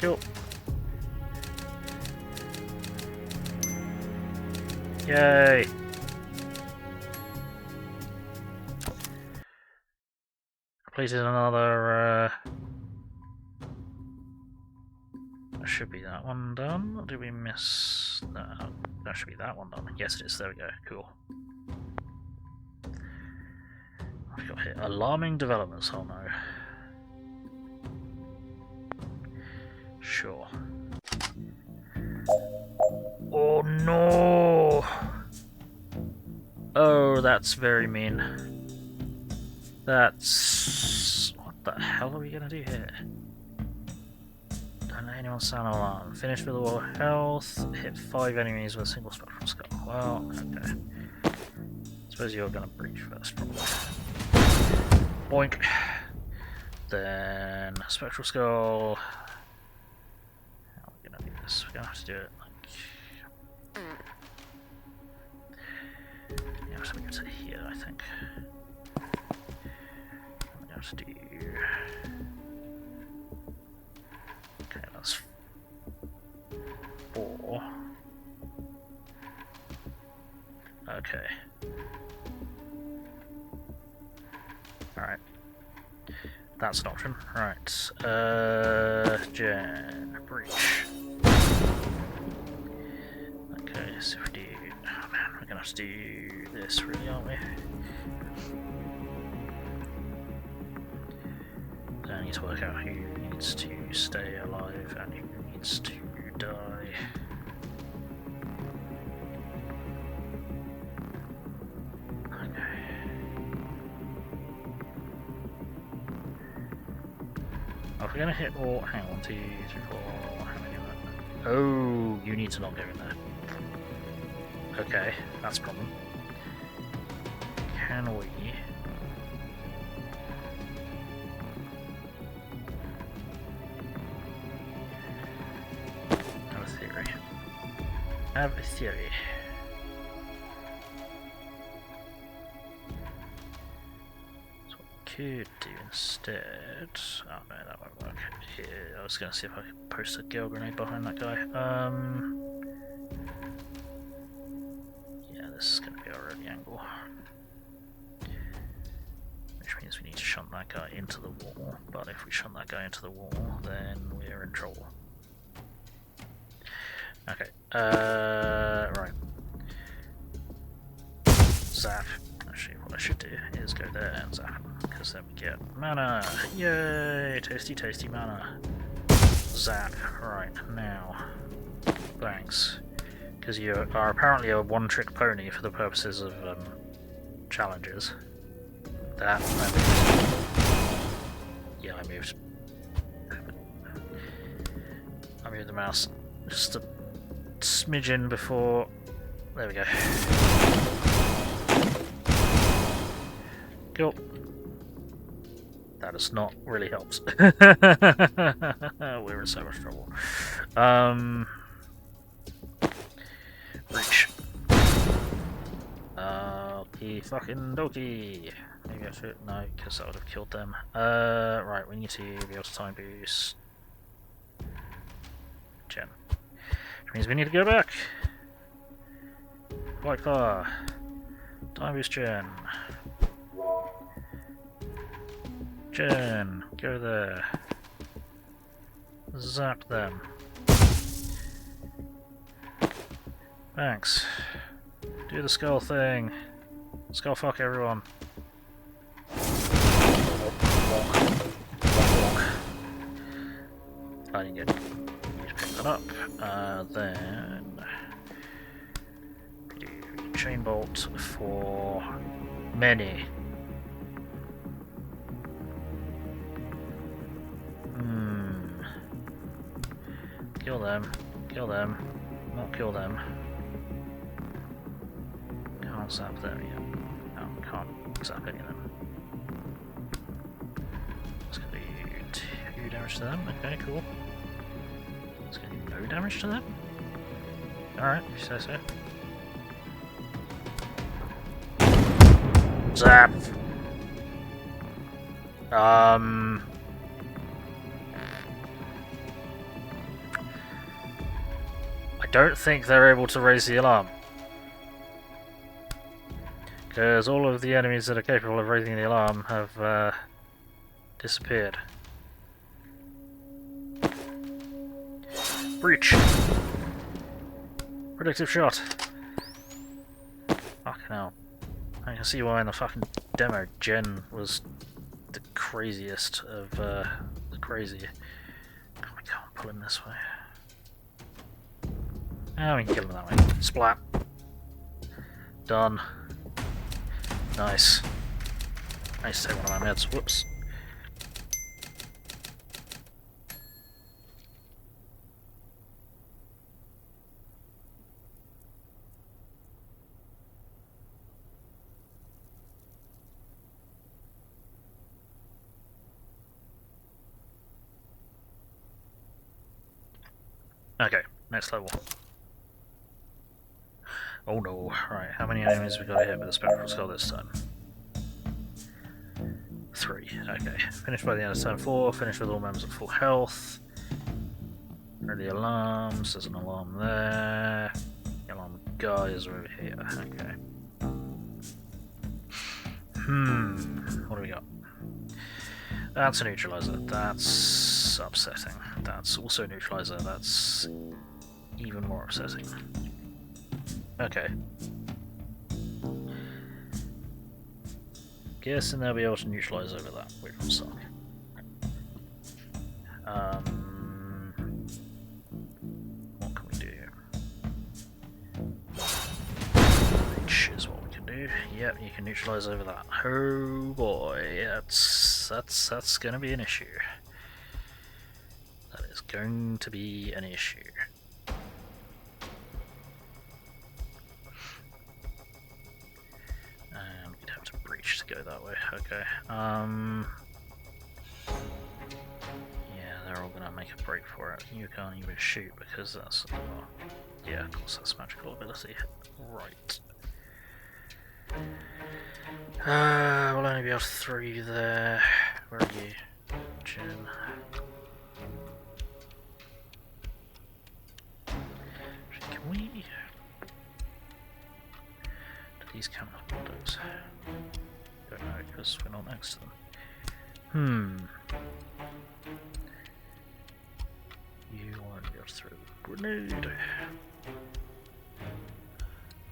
Speaker 1: Cool. Yay! Completed another. That should be that one done. Or did we miss? No, that should be that one done. Yes, it is. There we go. Cool. I've got here alarming developments. Oh no. Sure. Oh no! Oh, that's very mean. That's... What the hell are we gonna do here? Don't let anyone sound an alarm. Finish with all health. Hit 5 enemies with a single spectral skull. Well, okay. Suppose you're gonna breach first, probably. Boink. Then spectral skull. How are we gonna do this? We're gonna have to do it like... Yeah, so we go to here, I think. We have to do... Okay, that's 4. Okay. Alright. That's an option. Right. Gen. Breach. Okay, so if we do... Oh man, we're gonna have to do this really, aren't we? Then I need to work out who needs to stay alive and who needs to die. Oh, if we're gonna hit all, hang on, 1, 2, 3, 4, how many of that? Oh, you need to not go in there. Okay, that's a problem. Can we... have a theory. Have a theory. Could do instead. Oh no, that won't work. Here, I was going to see if I could post a gale grenade behind that guy. Yeah, this is going to be our early angle. Which means we need to shunt that guy into the wall. But if we shunt that guy into the wall, then we're in trouble. Okay. Right. Zap. Actually, what I should do is go there and zap, because then we get mana! Yay! Tasty, tasty mana! Zap. Right, now. Thanks. Because you are apparently a one-trick pony for the purposes of challenges. That. Yeah, I moved. I moved the mouse just a smidgen before. There we go. Cool. That has not really helped. We're in so much trouble. Reach. Okie fucking dokie. Maybe I should. No, because that would have killed them. Right, we need to be able to time boost. Gen. Which means we need to go back. Quite far. Time boost Gen. Gen, go there. Zap them. Thanks. Do the skull thing. Skull fuck everyone. I didn't get it. Need to pick that up. Then do chain bolt for many. Kill them. Kill them. Not kill them. Can't zap them yet. No, can't zap any of them. It's gonna be 2 damage to them. Okay, cool. It's gonna be no damage to them? Alright, if you say so. Zap. I don't think they're able to raise the alarm. Because all of the enemies that are capable of raising the alarm have disappeared. Breach! Predictive shot! Fucking hell. I can see why in the fucking demo Jen was the craziest of the crazy. Oh, we can't pull him this way. Oh, we can kill him that way. Splat. Done. Nice. I need to take one of my meds. Whoops. Okay, next level. Oh no, right, how many enemies we got to hit with the spectral skull this time? 3, okay. Finish by the end of turn 4, finish with all members at full health. Ready alarms, there's an alarm there. The alarm guy is over here, okay. What do we got? That's a neutralizer, that's upsetting. That's also a neutralizer, that's even more upsetting. Okay. Guessing they'll be able to neutralize over that, which will suck. What can we do? Reach is what we can do. Yep, you can neutralize over that. Oh boy, that's gonna be an issue. That is going to be an issue. And we'd have to breach to go that way. Okay. Yeah, they're all gonna make a break for it. You can't even shoot because that's yeah, of course that's magical ability. Right. We'll only be able to throw you there. Where are you, Jen? Can we? Do these count as windows? Don't know because we're not next to them. You won't be able to throw a grenade.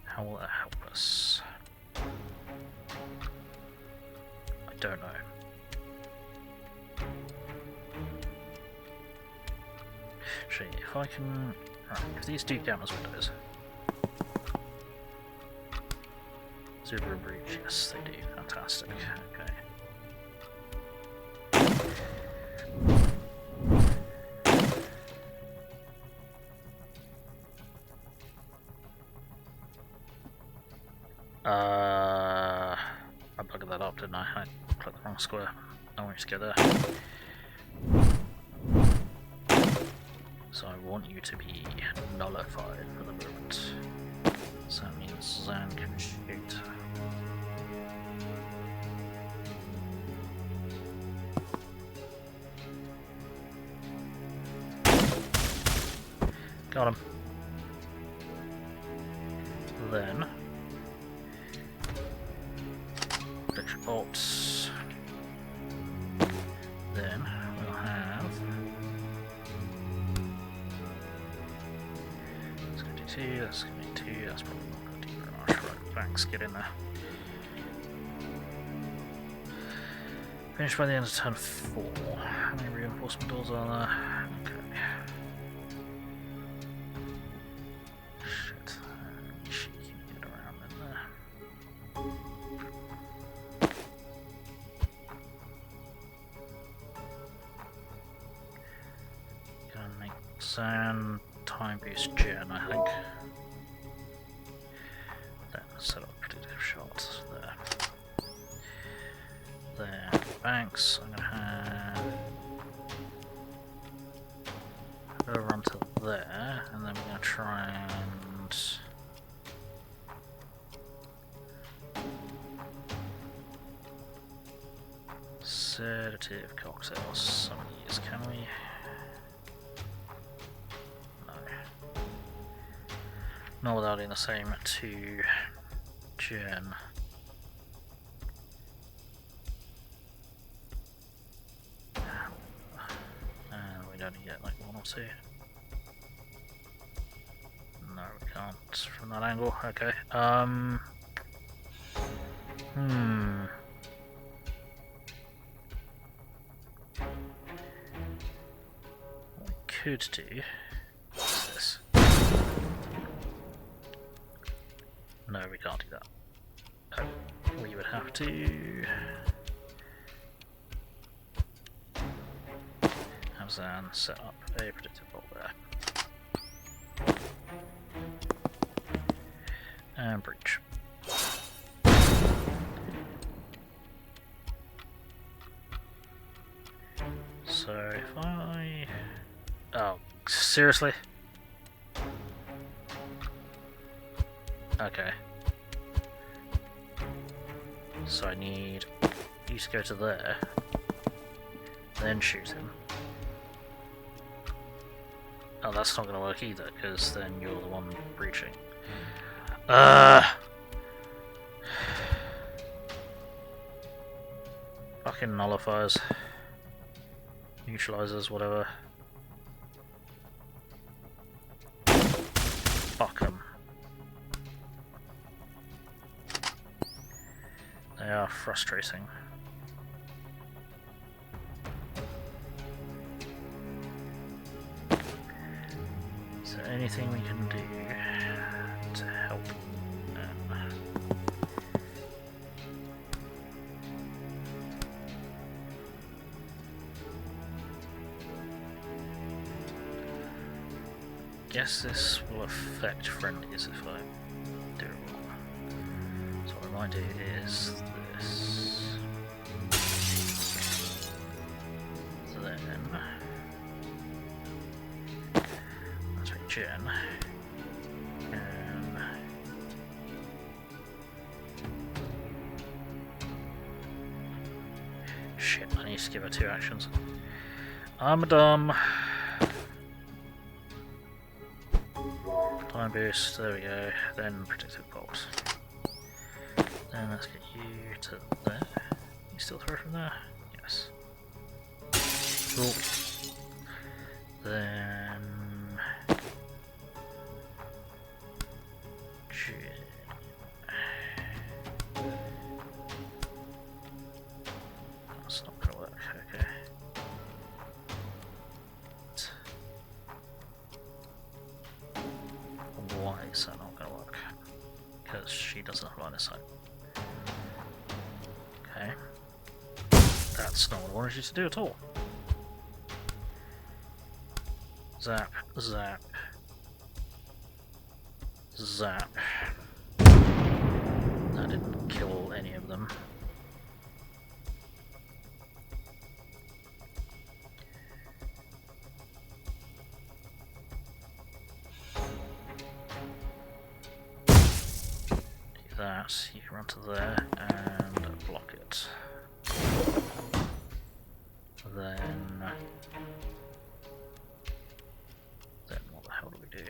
Speaker 1: How will that help us? I don't know. Actually, if I can... Right, if these do count as windows... Super breach, yes they do, fantastic, okay. I bugged that up, didn't I? I clicked the wrong square. I want you to go there. So I want you to be nullified for the moment. So that means Zan can shoot. Got him. Then protection bolts. Then we'll have. That's gonna do 2. That's gonna do 2. That's probably not gonna do very much. Right, thanks. Get in there. Finish by the end of turn 4. How many reinforcement doors are there? Okay. Shit. She can get around in there. Gonna make Zan time boost Jen, I think. Then set up predictive shots there. There, Banks, I'm gonna have her run to there, and then we're gonna try and Sedative cocktails. Some of these, can we? No. Not without doing the same to Jen. And we don't get like 1 or 2. No, we can't from that angle. Okay. What we could do is this. No, we can't do that. Oh, we would have to have Zan set up a predictive bolt there. And breach. So if I... Oh, seriously? Okay. So I need you to go to there, then shoot him. Oh, that's not going to work either, because then you're the one breaching. Fucking nullifiers. Neutralizers, whatever. Fuck 'em. They are frustrating. Is there anything we can do to help them? Guess this will affect friendlies if I do it wrong. So what I might do is this. Then let's make Jen. And shit, I need to give her 2 actions. I'm dumb. Time boost, there we go, then predictive bolt. Then let's get you to there. You still throw from there? Yes. Cool. Then... That's not gonna work, okay. Why is that not going to work? Because she doesn't have line of sight. Okay. That's not what I wanted you to do at all. Zap, zap, zap. That didn't kill any of them. That, you can run to there and block it. Then what the hell do we do?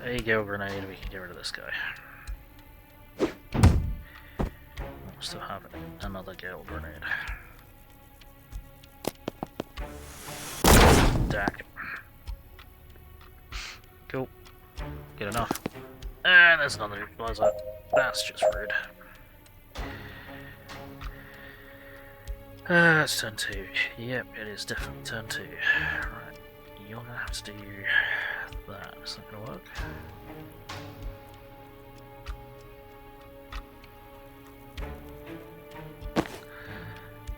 Speaker 1: A gale grenade, we can get rid of this guy. We'll still have another gale grenade. Dack. Cool. Good enough. And there's another neutralizer. That's just rude. It's turn 2. Yep, it is definitely turn 2. Right, you're gonna have to do that. It's not gonna work.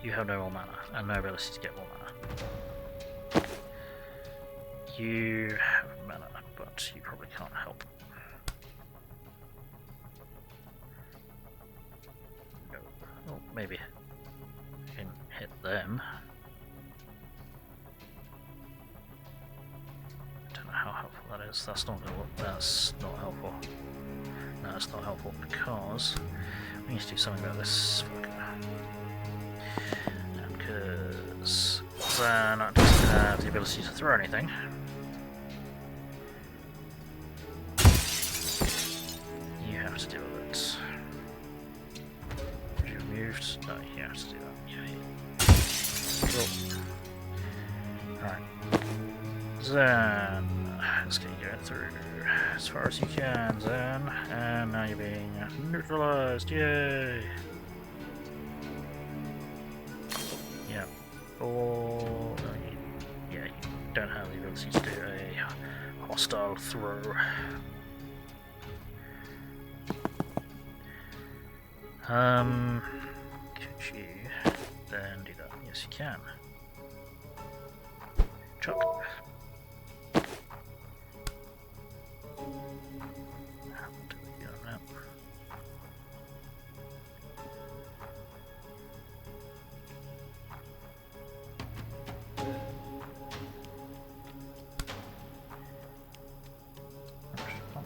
Speaker 1: You have no more mana, and no ability to get more mana. You have mana, but you probably can't help. No. Oh, maybe. You can hit them. I don't know how helpful that is. That's not gonna work. That's not helpful. No, That's not helpful because we need to do something about this fucker. Because then doesn't have the ability to throw anything. You have to deal with it. Have you moved? No, you have to do that. Yeah. Cool. Alright. Then let's get you going through as far as you can, Zen. And now you're being neutralized. Yay! Yeah. Or yeah, you don't have the ability to do a hostile throw. Could you then do that? Yes, you can. Chop.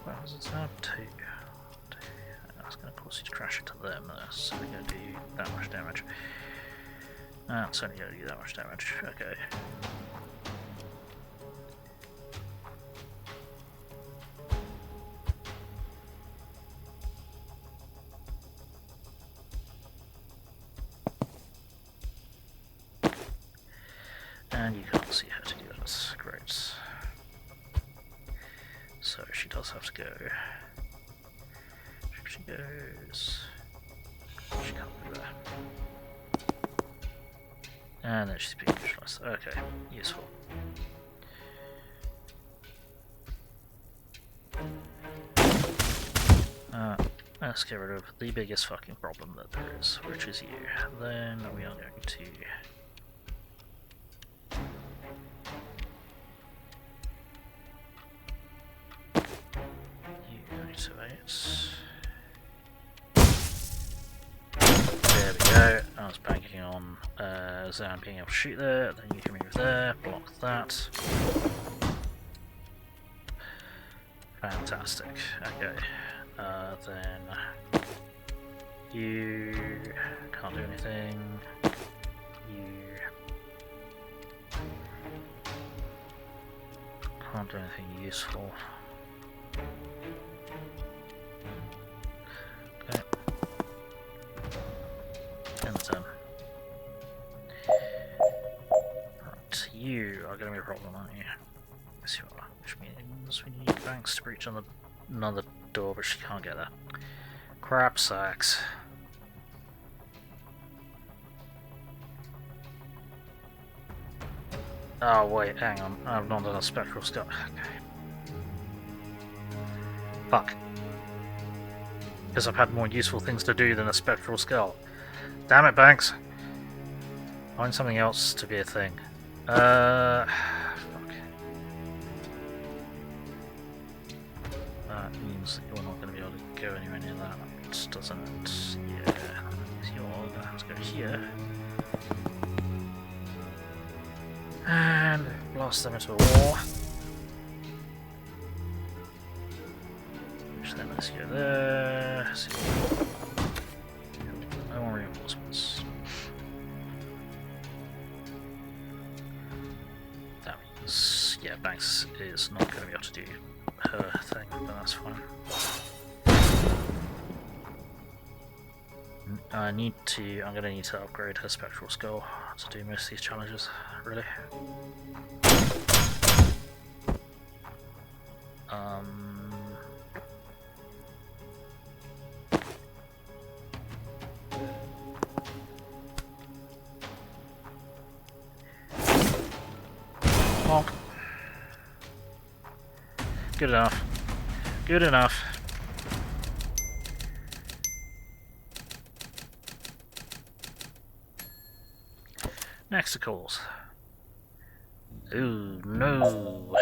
Speaker 1: What does it have? Two. That's going to cause you to crash into them. That's only going to do that much damage. That's only going to do that much damage. Okay. And you can't see her to do that. Great. So she does have to go. She goes. She can't do that. And then she's being neutralized. Okay, useful. Let's get rid of the biggest fucking problem that there is, which is you. Then we are going to activate. There we go. I was banking on Zan being able to shoot there, then you can move there, block that. Fantastic. Okay. Then you can't do anything. You can't do anything useful. Okay. End turn. Right, you are going to be a problem, aren't you? Yes, you are. Which means we need Banks to breach on another door, but she can't get there. Crap sacks. Oh wait, hang on. I've not done a spectral skull. Okay. Fuck. Because I've had more useful things to do than a spectral skull. Damn it, Banks! Find something else to be a thing. Fuck. That means that you're not going to be able to go anywhere near that, doesn't it? Yeah. You're going to have to go here. And blast them into a wall. Which then lets you go there. So no more reinforcements. That means, yeah, Banks is not going to be able to do her thing, but that's fine. I'm going to need to upgrade her spectral skull to do most of these challenges, really. Bonk. Good enough. Good enough. Nexicals. Ooh, no.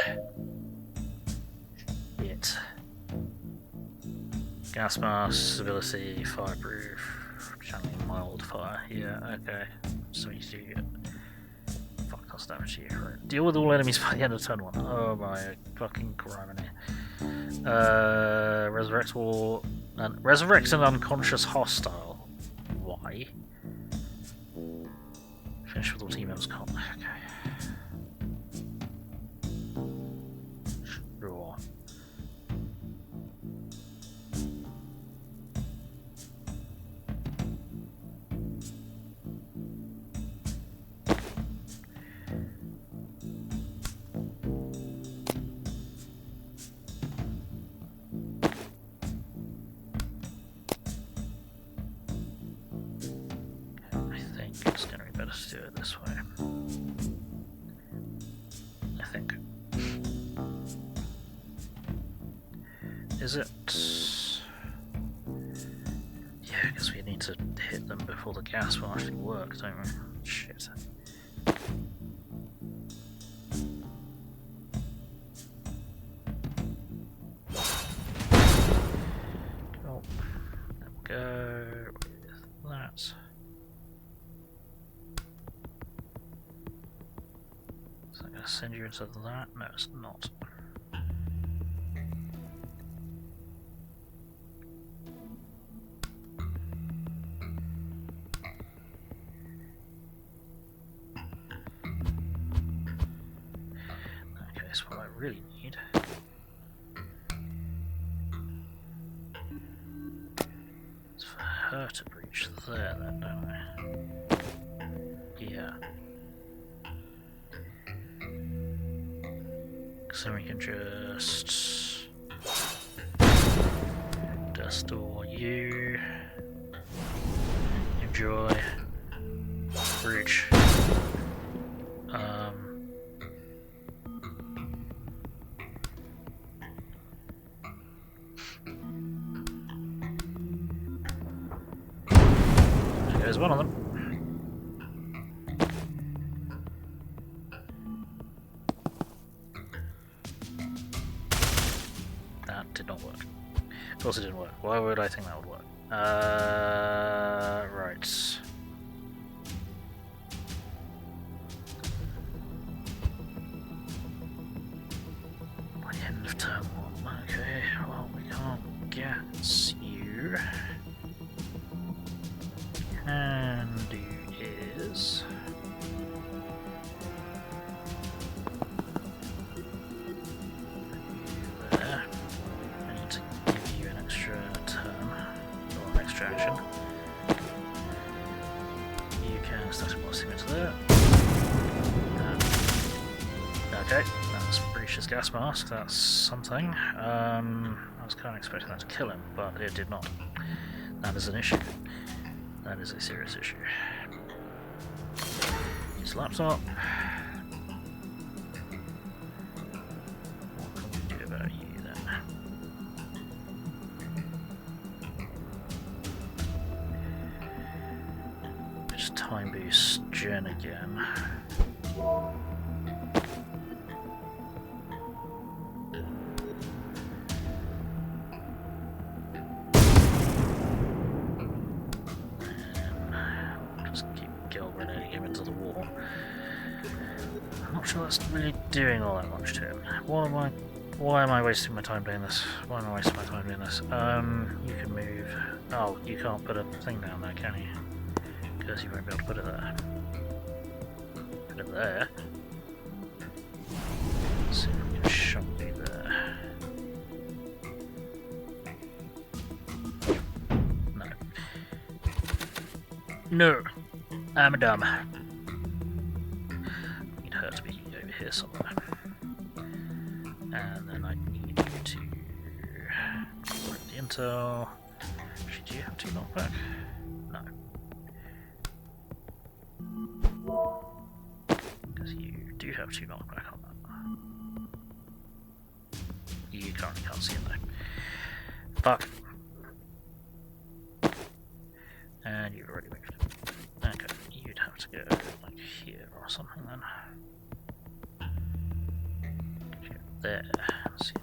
Speaker 1: Shit. Gas mask, ability, fireproof, channeling mild fire. Yeah, okay. So you do get. Fuck, that's damage to you. Right. Deal with all enemies by the end of turn 1. Oh my fucking criminy. Resurrect all And resurrect an unconscious hostile. Why? Finish with all team members. Okay. Sure. It's going to be better to do it this way. I think. Is it? Yeah, because we need to hit them before the gas will actually work, don't we? Shit. Cool. There we go with that. Is that going to send you into that? No, it's not. Okay, so what I really need is for her to breach there, then, don't I? Yeah. So we can just store you. Enjoy. Bridge. There goes one of them. That did not work. Of course it didn't work. Why would I think that would work? Right. By the end of turn 1. Okay, well, we can't get you. Can do is... there. I need to give you an extra turn, or an extra action. You can start bossing into there. Okay, that's Breach's gas mask, that's something. I was kind of expecting that to kill him, but it did not. That is an issue. That is a serious issue. Use laptop. What can we do about you then? Just time boost Jen again. That's really doing all that much to him. Why am I wasting my time doing this? Why am I wasting my time doing this? You can move. Oh, you can't put a thing down there, can you? Because you won't be able to put it there. Put it there. Let's see if we can shove you there. No. No! I'm dumb. To be over here somewhere. And then I need you to break the intel. Actually, do you have 2 knockback? No. Because you do have 2 knockback on that. You currently can't see it though. Fuck. And you've already moved. Okay, you'd have to go like here or something then. There, let's see.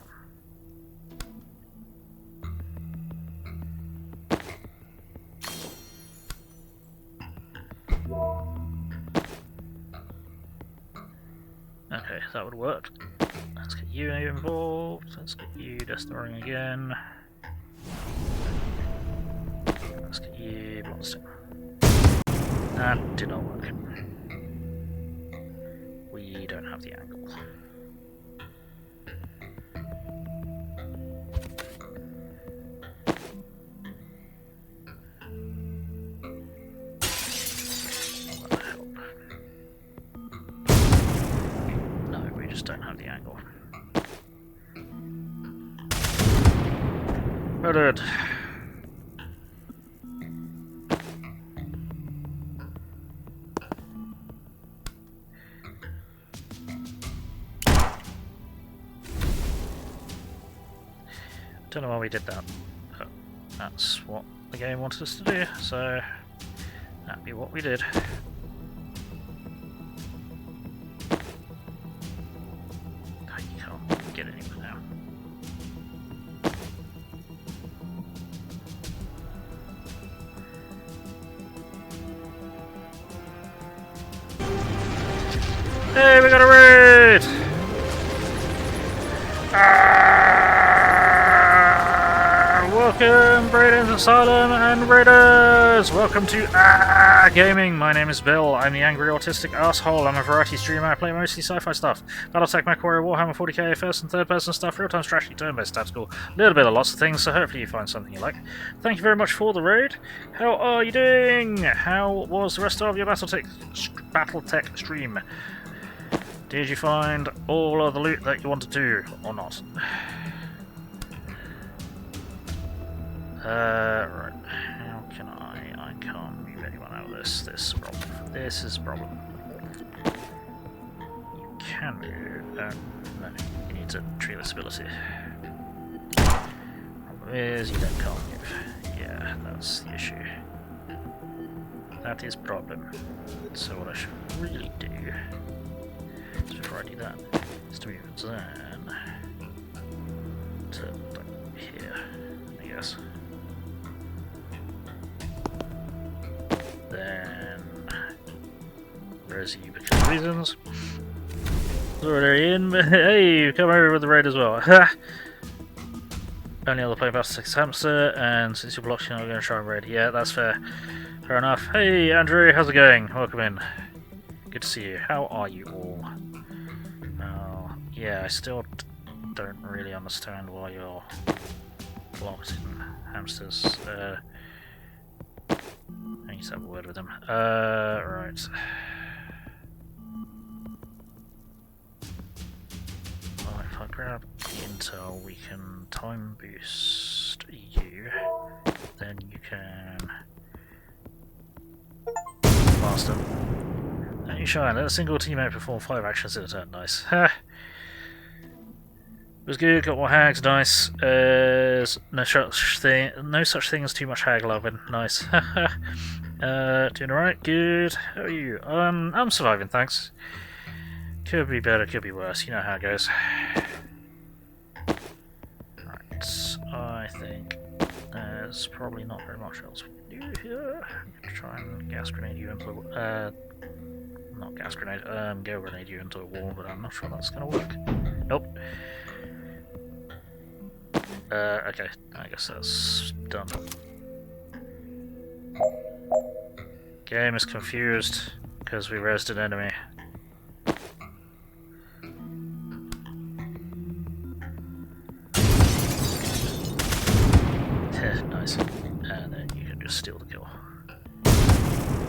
Speaker 1: Okay, that would work. Let's get you involved. Let's get you destroying again. let's get you blasting. That did not work. We don't have the angle. That'll help. No, we just don't have the angle. Murdered! Don't know why we did that, but that's what the game wanted us to do, so that'd be what we did. Oh, you can't get anywhere now. Hey, we got a raid! Welcome, Braden's Asylum and Raiders! Welcome to ChoppAAAH Gaming. My name is Bill. I'm the angry autistic asshole. I'm a variety streamer. I play mostly sci-fi stuff. Battletech, MechWarrior, Warhammer 40k, first and third person stuff, real-time strategy, turn-based tactical, a little bit of lots of things, so hopefully you find something you like. Thank you very much for the raid. How are you doing? How was the rest of your Battletech stream? Did you find all of the loot that you wanted to, or not? Right. How can I can't move anyone out of this. This is a problem. This is a problem. You can move. No, you need to trigger this ability. Problem is, you can't move. Yeah, that's the issue. That is problem. So what I should really do, is before I do that, is to move Zan to like here, I guess. Then where's you because of reasons? Already in, but hey, you come over with the raid as well. Only other play Battle 6 Hamster, and since you're blocked, you're not going to try and raid. Yeah, that's fair. Fair enough. Hey, Andrew, how's it going? Welcome in. Good to see you. How are you all? Yeah, I still don't really understand why you're blocked in Hamsters. I need to have a word with him. Right. Well, if I grab intel, we can time boost you. Then you can blast him. And you shine. Let a single teammate perform 5 actions in a turn. Nice. Ha! It was good, got more hags, nice. No such thing as too much hag loving, nice. Doing alright, good. How are you? I'm surviving, thanks. Could be better, could be worse, you know how it goes. Right, I think there's probably not very much else we can do here. Try and gas grenade you into not gas grenade, go grenade you into a wall, but I'm not sure that's gonna work. Nope. Okay, I guess that's done. Game is confused because we rezzed an enemy. Nice. And then you can just steal the kill.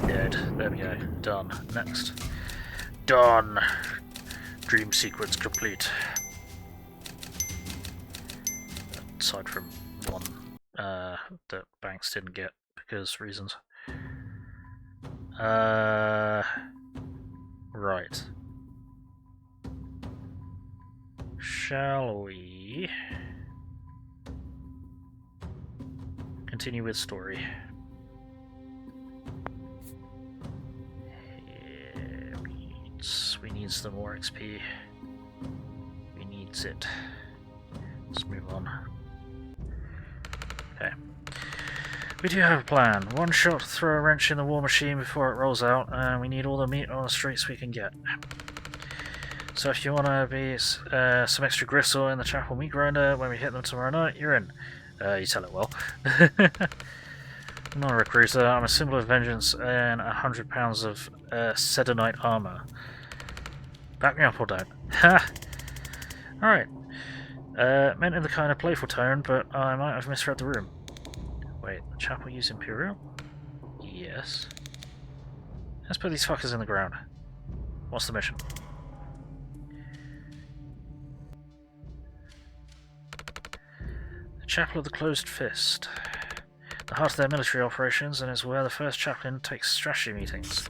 Speaker 1: Dead. There we go. Done. Next. Done! Dream sequence complete. Aside from one that Banks didn't get because reasons. Right. Shall we continue with story? Yeah, we need some more XP. We need it. Let's move on. Okay. We do have a plan. One shot to throw a wrench in the war machine before it rolls out, and we need all the meat on the streets we can get. So if you want to be some extra gristle in the chapel meat grinder when we hit them tomorrow night, you're in. You tell it well. I'm not a recruiter, I'm a symbol of vengeance and 100 pounds of sedonite armor. Back me up or don't. Ha! Alright. Meant in the kind of playful tone, but I might have misread the room. Wait, the chap will use Imperial? Yes. Let's put these fuckers in the ground. What's the mission? The Chapel of the Closed Fist. The heart of their military operations, and is where the first chaplain takes strategy meetings.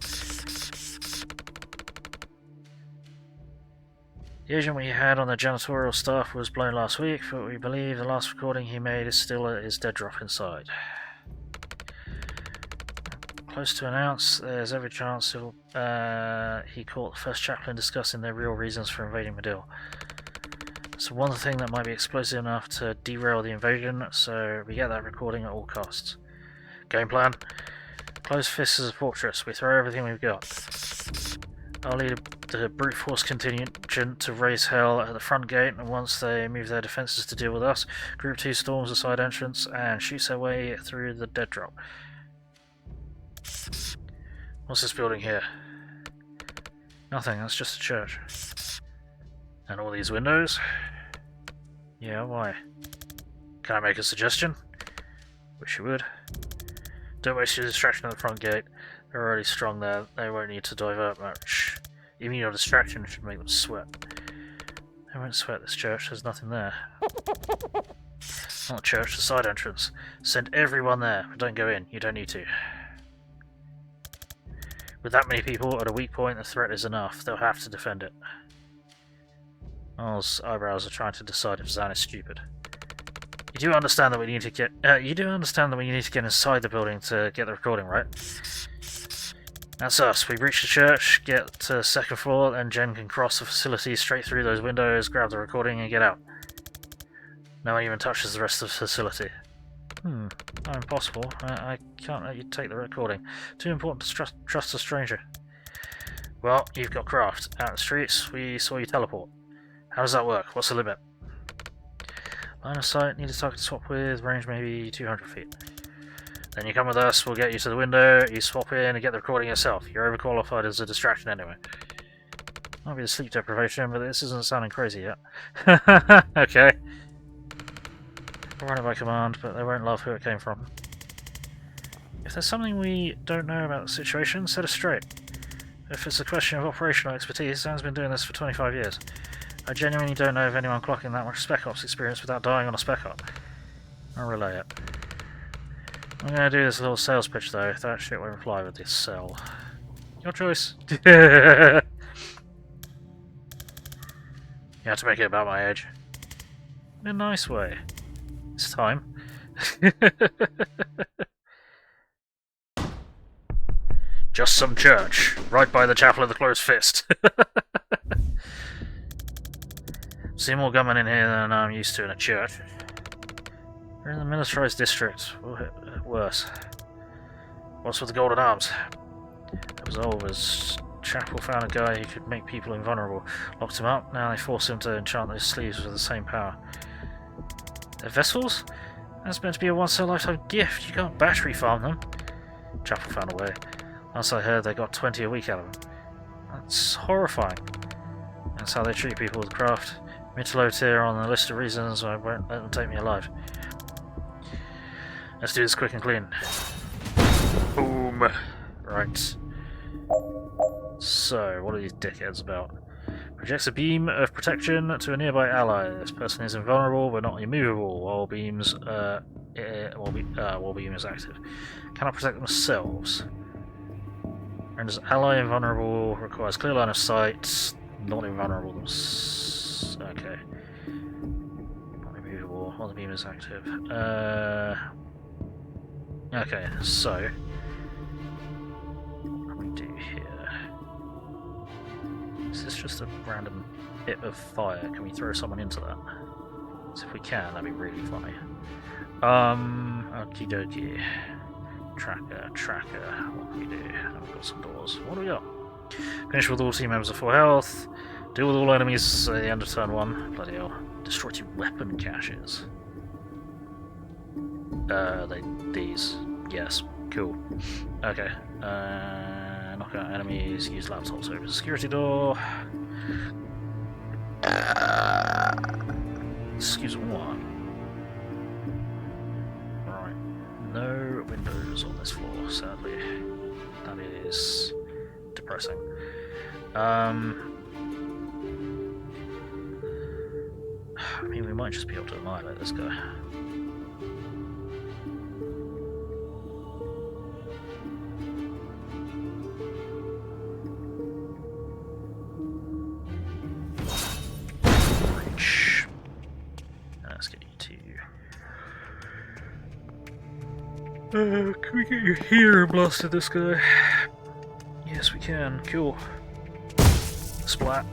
Speaker 1: The agent we had on the janitorial staff was blown last week, but we believe the last recording he made is still at his dead drop inside. Close to announce, there's every chance he caught the first chaplain discussing their real reasons for invading Madil. It's one thing that might be explosive enough to derail the invasion, so we get that recording at all costs. Game plan? Closed Fist is a fortress, we throw everything we've got. I'll lead the brute force contingent to raise hell at the front gate, and once they move their defences to deal with us, Group 2 storms the side entrance and shoots their way through the dead drop. What's this building here? Nothing, that's just a church. And all these windows? Yeah, why? Can I make a suggestion? Wish you would. Don't waste your distraction at the front gate. They're already strong there, they won't need to divert much. Even your distraction should make them sweat. They won't sweat this church, there's nothing there. Not a church, the side entrance. Send everyone there, but don't go in, you don't need to. With that many people at a weak point, the threat is enough, they'll have to defend it. Miles' eyebrows are trying to decide if Zan is stupid. You do understand that we need to get inside the building to get the recording, right? That's us. We reach the church, get to the second floor, and Jen can cross the facility straight through those windows, grab the recording, and get out. No one even touches the rest of the facility. Not impossible. I can't let you take the recording. Too important to trust a stranger. Well, you've got craft. Out in the streets, we saw you teleport. How does that work? What's the limit? Line of sight, need a target to swap with, range maybe 200 feet. Then you come with us, we'll get you to the window, you swap in and get the recording yourself. You're overqualified as a distraction anyway. Might be the sleep deprivation, but this isn't sounding crazy yet. Okay. I'll run it by command, but they won't love who it came from. If there's something we don't know about the situation, set us straight. If it's a question of operational expertise, Zan's been doing this for 25 years. I genuinely don't know of anyone clocking that much Spec Ops experience without dying on a Spec Op. I'll relay it. I'm going to do this little sales pitch though, that shit won't fly with this cell. Your choice. You have to make it about my age. In a nice way. It's time. Just some church, right by the Chapel of the Closed Fist. See more gunmen in here than I'm used to in a church. We're in the militarized district. Worse. What's with the golden arms? It was Oliver's. Chapel found a guy who could make people invulnerable. Locked him up, now they force him to enchant those sleeves with the same power. They're vessels? That's meant to be a once-in-a-lifetime gift. You can't battery farm them. Chapel found a way. Last I heard, they got 20 a week out of them. That's horrifying. That's how they treat people with craft. Mid to low tier on the list of reasons I won't let them take me alive. Let's do this quick and clean. Boom. Right. So, what are these dickheads about? Projects a beam of protection to a nearby ally. This person is invulnerable but not immovable while beam is active. Cannot protect themselves. Renders ally invulnerable. Requires clear line of sight. Not invulnerable. Okay. Not immovable while the beam is active. Okay, so what do we do here? Is this just a random bit of fire? Can we throw someone into that? So if we can, that'd be really funny. Okie dokie. Tracker. What can we do? Oh, we've got some doors. What do we got? Finish with all team members at full health. Deal with all enemies at the end of turn 1. Bloody hell. Destroy 2 weapon caches. These. Yes. Cool. Okay. Knock out enemies, use laptops to open the security door. Excuse me, what? Right. No windows on this floor, sadly. That is depressing. I mean, we might just be able to annihilate this guy. Reach. Let's get you to... can we get you here and blasted this guy? Yes, we can. Cool. Splat.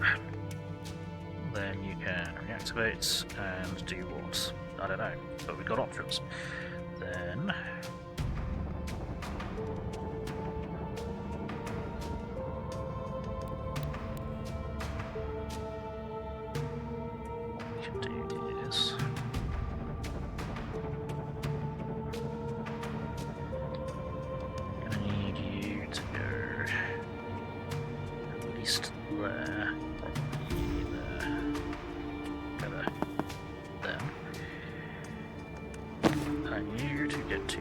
Speaker 1: Then you can reactivate and do what? I don't know, but we've got options. Then... what we can do is... I'm gonna need you to go at least there. Probably there. Go there. Then. And you to get to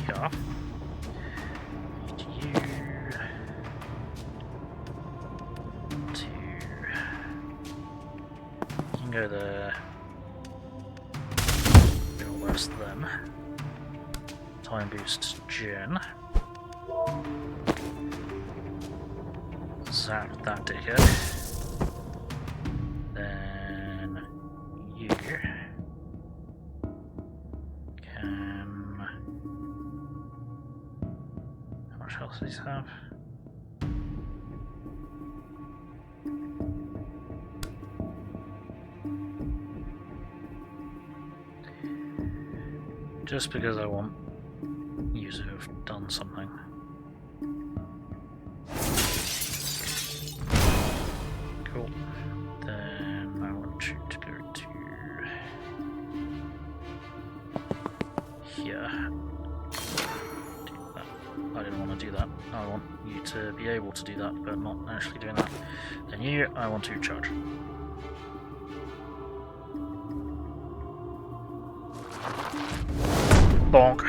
Speaker 1: here. Need you to... You can go there. Go worse than. Time boost Jen. Zap that dickhead. Then you can... How much health does he have? Just because I want you to have done something. Cool. Then I want you to go to here. Do that. I didn't want to do that. I want you to be able to do that, but not actually doing that. Then you, I want to charge. Bonk.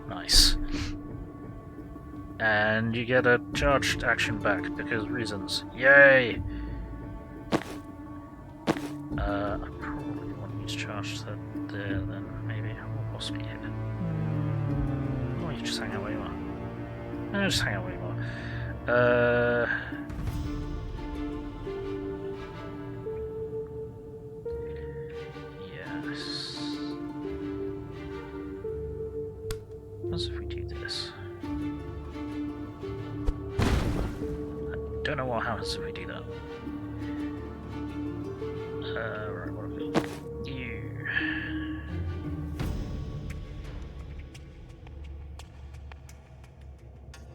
Speaker 1: Nice. And you get a charged action back because reasons. Yay! I probably want you to charge that there then, maybe. Or possibly here. Or you just hang out where you are. No, just hang out where you are. Yes. What if we do this? I don't know what happens if we do that. Right, what have we got? You.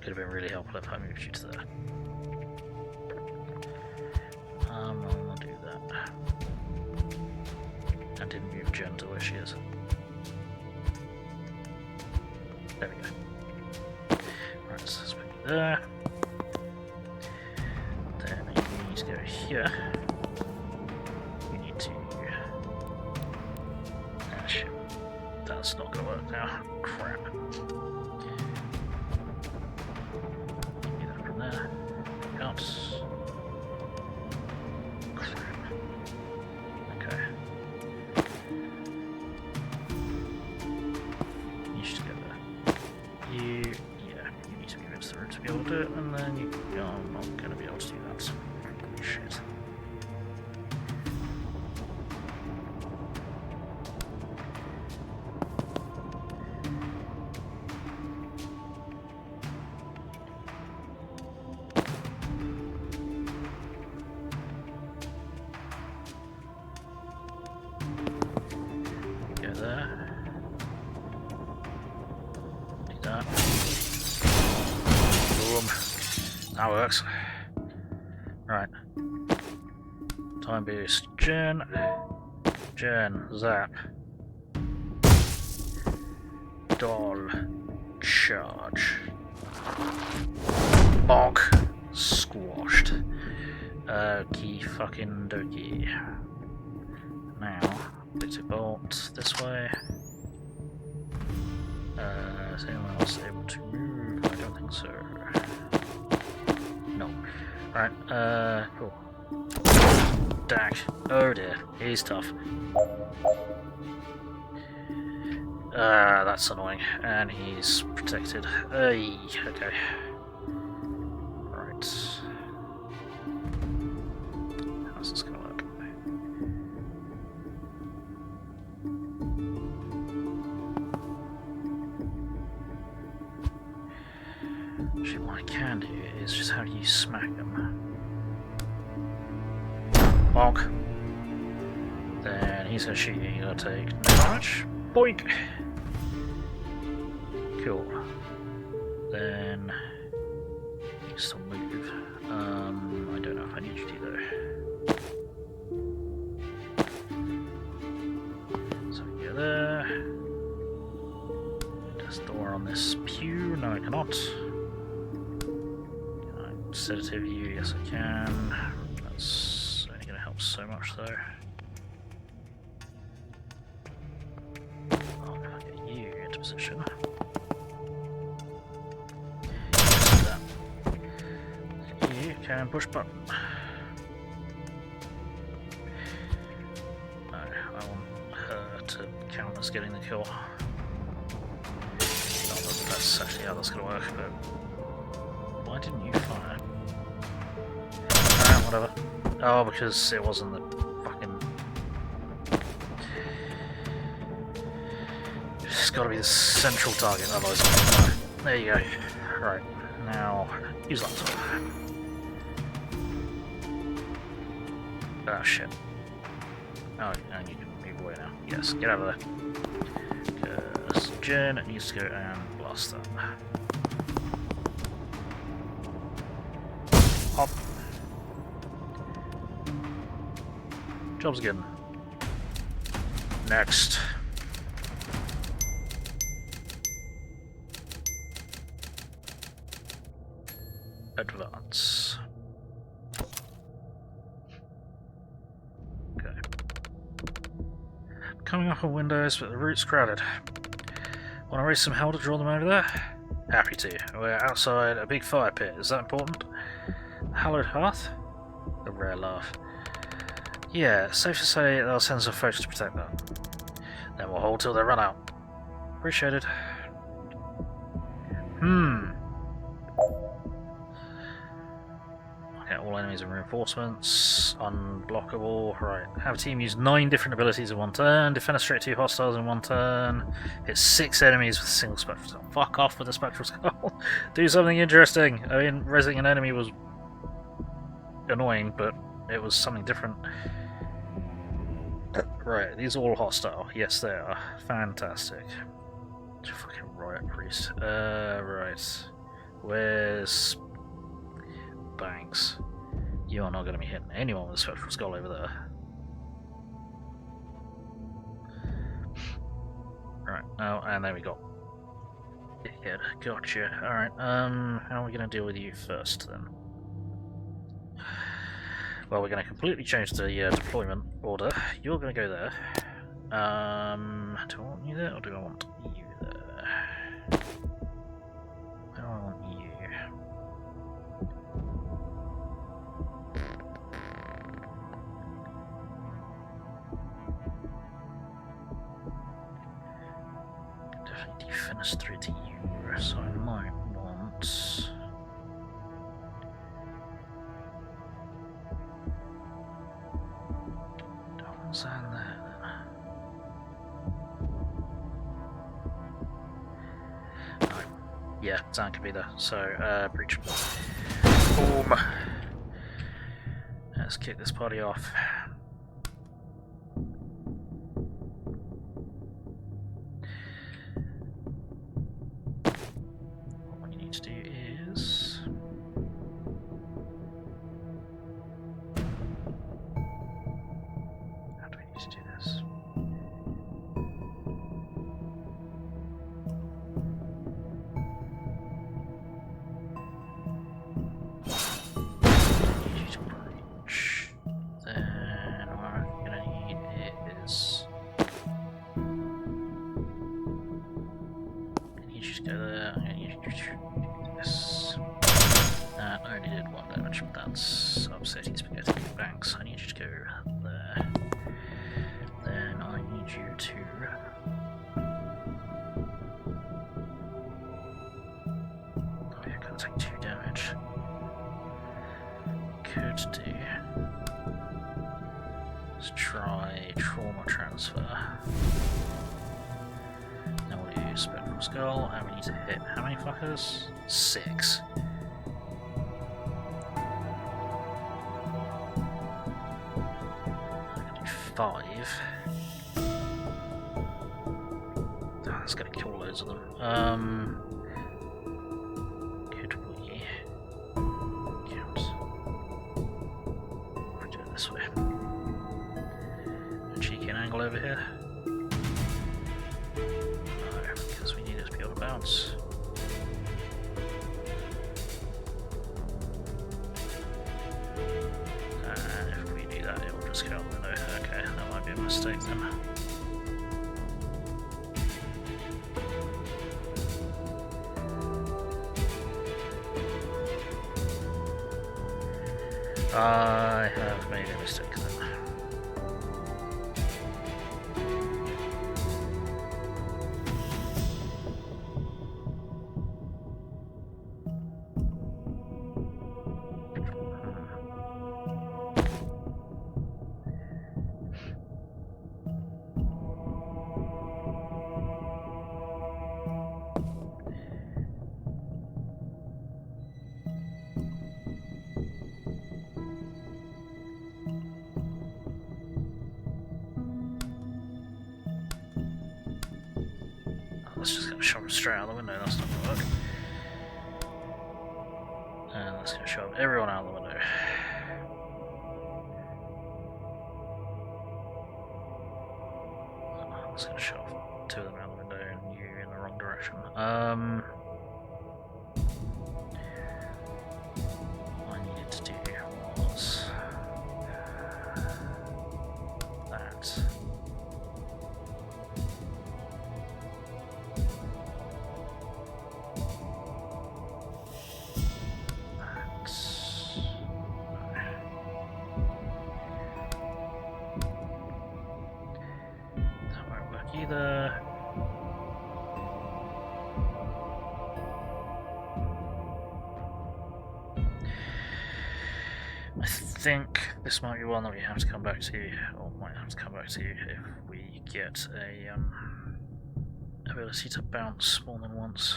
Speaker 1: Could have been really helpful if I moved you to there. I'm not gonna do that. I didn't move Jen to where she is. There we go. Right, so let's put you there. Then you need to go here. You need to... Ah, shit. That's not going to work now. Crap. Give me that from there. Can't. Crap. Okay. You should go there. You need to be rid of the room to be able to do it, and then you are not going to be able to do that. Shit. Go there. Do that. Boom. That works. Right. Time boost. Jen, zap. Doll. Charge. Bonk. Squashed. Okie fucking dokie. Now, Bitsy bolt this way. Is anyone else able to move? I don't think so. No. Alright, cool. Dak. Oh dear, he's tough. That's annoying. And he's protected. Hey, okay. Right. How's this gonna work? Actually, what I can do is just have you smack them. Bonk. Then he's gonna shoot you, you're gonna take no damage. Boink! Cool. Then you still move. I don't know if I need you to though. So we go there. There's a door on this pew. No, I cannot. Can I sedative you? Yes, I can. That's only going to help so much though. Oh, if I get you into position. You can push button. No, I want her to count as getting the kill. Not that that's actually how that's going to work, but why didn't you fire? Whatever. Oh, because it wasn't the fucking... It's got to be the central target, otherwise... There you go. Right, now use laptop. Oh shit. Oh, and you can move away now. Yes, get over there. Because Jen needs to go and blast that. Hop. Jobs again. Next. Advance. Okay. Coming up on Windows, but the route's crowded. Want to raise some hell to draw them over there? Happy to. We're outside a big fire pit. Is that important? Hallowed hearth? A rare laugh. Yeah, safe to say they'll send some folks to protect that. Then we'll hold till they run out. Appreciated. Okay, all enemies and reinforcements. Unblockable. Right. Have a team use 9 different abilities in one turn. Defenestrate 2 hostiles in one turn. Hit 6 enemies with a single spectral skull. Fuck off with the spectral skull. Do something interesting. I mean, resing an enemy was annoying, but it was something different. Right, these are all hostile. Yes, they are. Fantastic. Fucking Riot Priest. Right. Where's Banks? You are not going to be hitting anyone with a spectral skull over there. Right. Oh, and there we go. Yeah, gotcha. Alright, how are we going to deal with you first, then? Well, we're going to completely change the deployment order. You're going to go there. Do I want you there, or do I want you there? Where do I want you? Definitely defenestrate to you, so I might want... Zan there then. Oh, yeah, Zan can be there. So, breach. Boom. Let's kick this party off. What we need to do is... to do this. need you to go there. I'm going to need you to do this. That only did 1 damage, but that's upsetting spaghetti banks. I need you to go there. Then I need you to... Oh, you're going to take 2 damage. Could do... Let's try trauma transfer. Then we'll use Spectral Skull, and we need to hit how many fuckers? 6. 5. Oh, that's gonna kill loads of them. Could we count? If we do it this way. A cheeky angle over here. No, because we need it to be able to bounce. And if we do that, it will just go out the window. Okay, that might be a mistake then. I have made a mistake then. Let's just get a shove it straight out the window, that's not gonna work. And let's go shove everyone out the window. Let's go shove 2 of them out the window and you in the wrong direction. All I needed to do was that. Either. I think this might be one that we have to come back to, or might have to come back to if we get a ability to bounce more than once.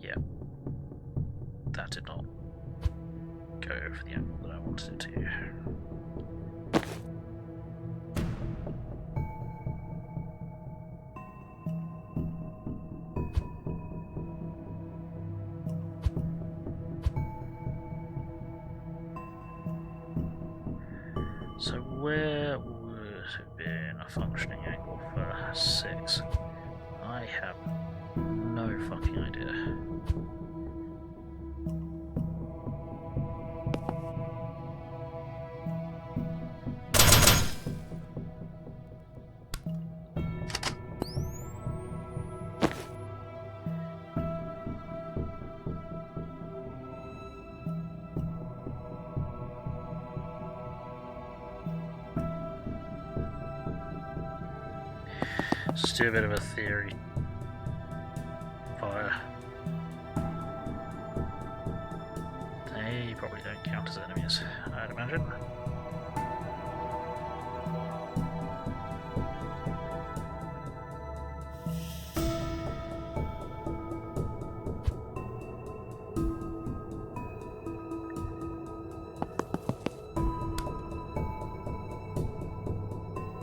Speaker 1: Yeah, that did not go for the angle that I wanted it to. So where would have been a functioning angle for 6? I have no fucking idea. Let's do a bit of a theory. Fire. They probably don't count as enemies, I'd imagine.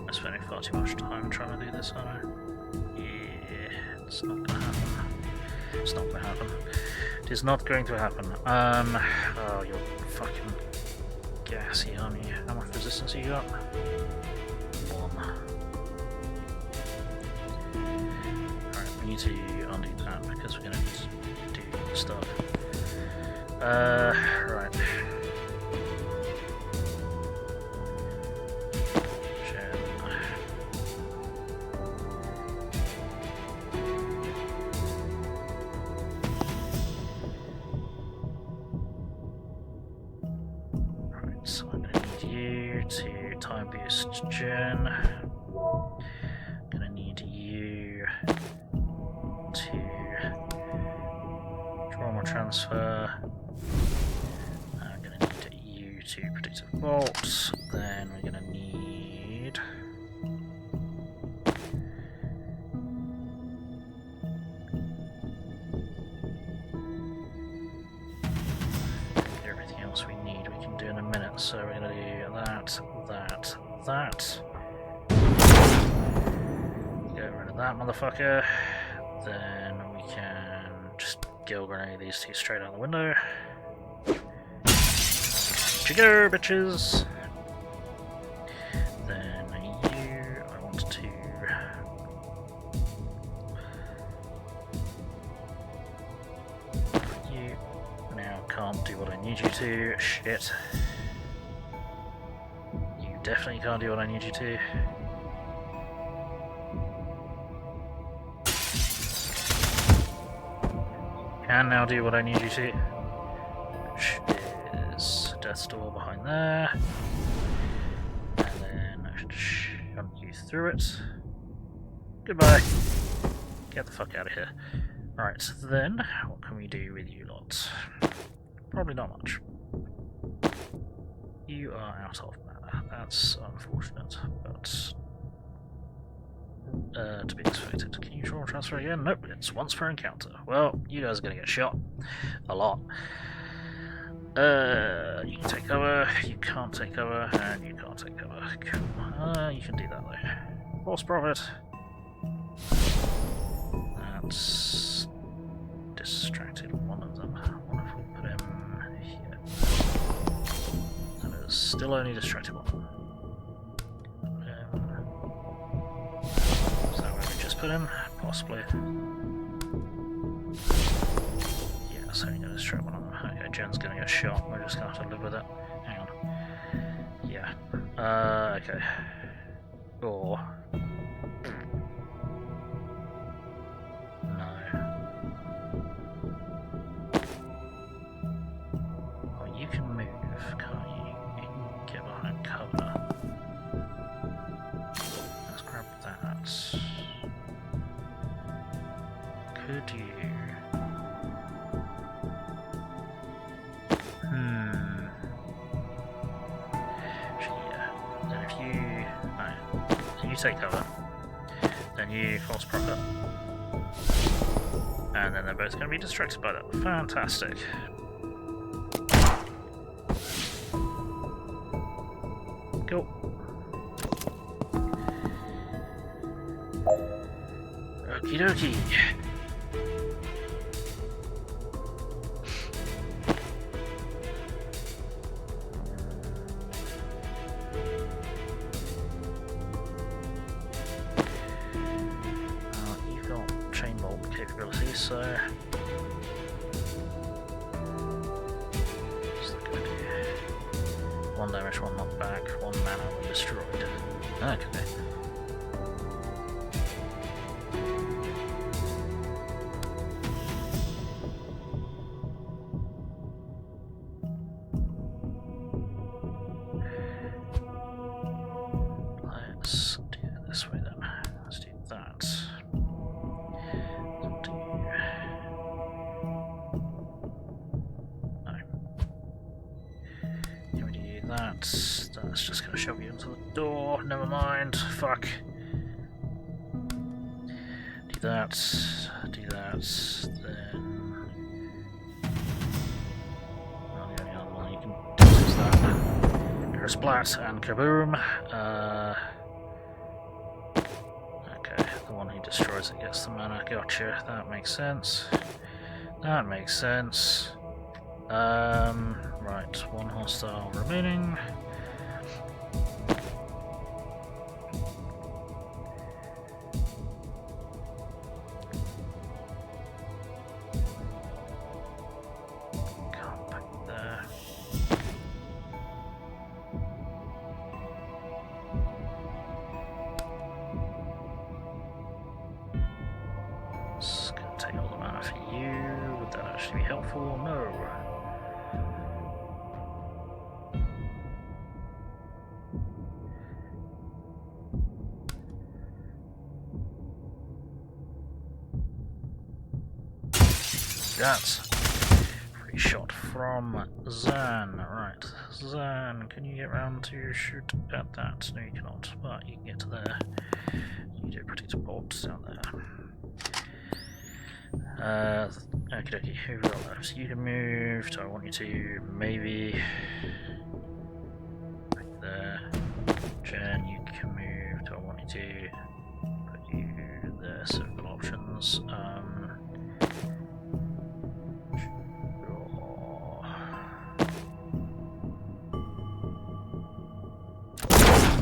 Speaker 1: I'm spending far too much time trying to do this, aren't I? Yeah, it's not gonna happen. It's not gonna happen. It is not going to happen. Oh, you're fucking gassy, aren't you? How much resistance you got? 1. Alright, we need to undo that because we're gonna need to do stuff. Right. Right, so I'm gonna need you to time boost Jen. Gonna need you to trauma transfer. I'm gonna need you to predictive bolt. Then we're gonna need everything else we need. We can do in a minute. So we're gonna do that. Get rid of that motherfucker. Then we can just gill grenade these two straight out the window. Jigger, bitches! Then you, I want to... You now can't do what I need you to. Shit. You definitely can't do what I need you to. Can now do what I need you to. Which is death's door behind there. And then I should shunt you through it. Goodbye. Get the fuck out of here. Right, then, what can we do with you lot? Probably not much. You are out of mana. That's unfortunate, but to be expected. Can you trauma transfer again? Nope, it's once per encounter. Well, you guys are gonna get shot. A lot. You can take cover, you can't take cover, and you can't take cover. Cool. You can do that though. False Prophet. That's distracted one of them. I wonder if we put him here. That is still only distracted one. Is that where we just put him? Possibly. Yeah, so I'm gonna distract one of them. Okay, Jen's gonna get shot. We're just gonna have to live with it. Hang on. Yeah. Okay. Or... Could you? Yeah. Then if you... No. Then you take cover. Then you false prophet. And then they're both going to be distracted by that. Fantastic. Cool. Okie dokie. You've got chain bolt capabilities, so just not gonna do one damage, one knockback, one mana, one destroyed. Okay. Let's do it this way then. Let's do that. No. Can we do that? That's just going to shove you into the door. Never mind. Fuck. Do that. Do that. Then... Well, the only other one you can do is that. There's Splat and Kaboom. Okay, the one who destroys it gets the mana. Gotcha. That makes sense. That makes sense. Right, one hostile remaining. Can't that. Free shot from Zan. Right, Zan, can you get round to shoot at that? No, you cannot, but you can get to there. You do pretty bolts down there. Okie dokie, who we got left? You can move, so I want you to maybe right there. Jen, you can move, so I want you to put you there, so we've got options.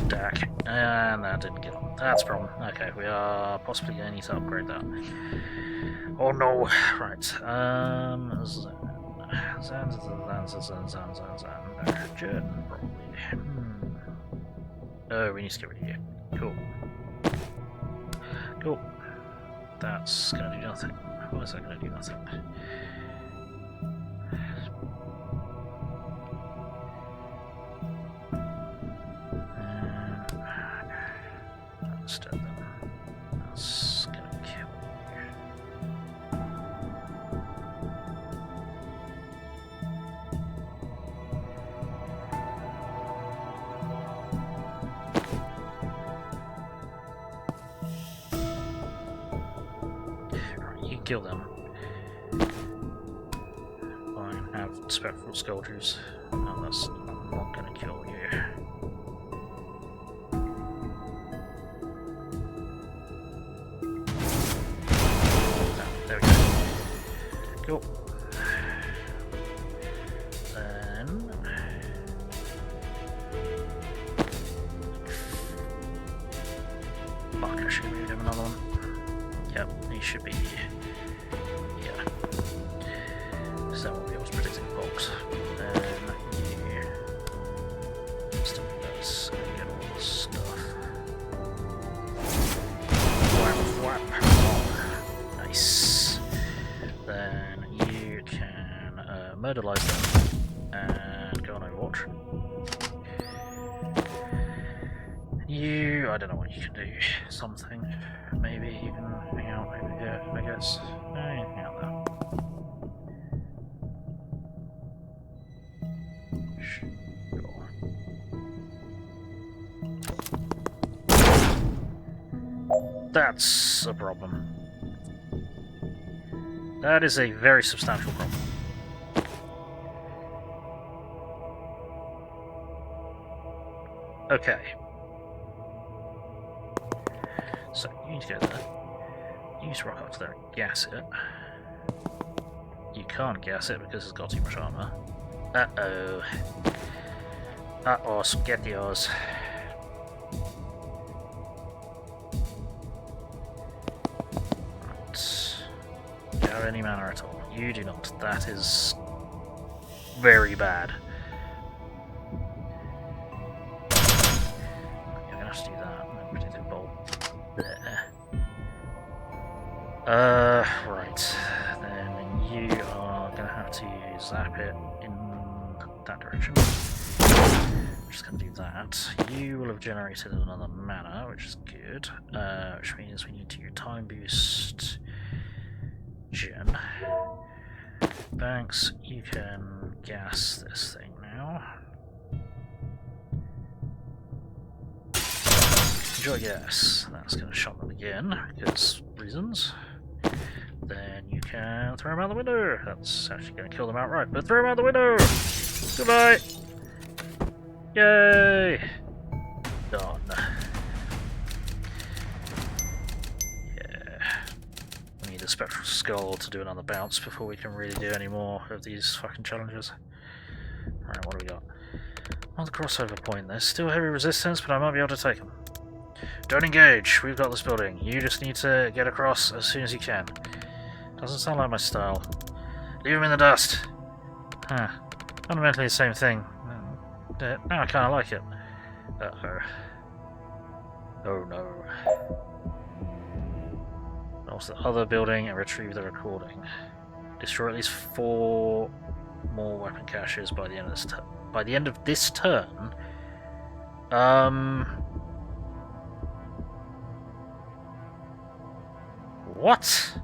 Speaker 1: Dak. And that didn't get on. That's a problem. Okay, we are possibly going to need to upgrade that. Oh no! Right. Zan. Jen, probably. Oh, we need to get rid of you. Cool. Cool. That's going to do nothing. What is that going to do? Nothing. Instead, then. That's going to kill you. Right, you can kill them. Fine, have spectral scourges. No, that's not going to kill you. Cool. Then fuck, I should have moved him another one. Yep, he should be yeah. So that what I was predicting box. Then you still let's get all this stuff. Whap whap. Oh, nice. Then you can murderize them and go on Overwatch. I don't know what you can do. Something. Maybe you can hang out over here, I guess. Hang out there. Sure. That's a problem. That is a very substantial problem. Okay. So, you need to go there. You need to rock up to there and gas it. You can't gas it because it's got too much armor. Uh-oh. Uh-oh, spaghettios. Do you have any mana at all? You do not. That is very bad. You're gonna have to do that and then predict a bolt there. Right. Then you are gonna have to zap it in that direction. I'm just gonna do that. You will have generated another mana, which is good. Which means we need to time boost Jen. Banks, you can gas this thing now. Enjoy gas. That's going to shot them again, because reasons. Then you can throw them out the window. That's actually going to kill them outright, but throw them out the window! Goodbye! Yay! Done. Spectral Skull to do another bounce before we can really do any more of these fucking challenges. Alright, what do we got? On the crossover point, there's still heavy resistance, but I might be able to take them. Don't engage, we've got this building. You just need to get across as soon as you can. Doesn't sound like my style. Leave him in the dust. Huh. Fundamentally the same thing. Now I kinda like it. Uh-oh. Oh no. The other building and retrieve the recording. Destroy at least 4 more weapon caches by the end of this turn. By the end of this turn, what?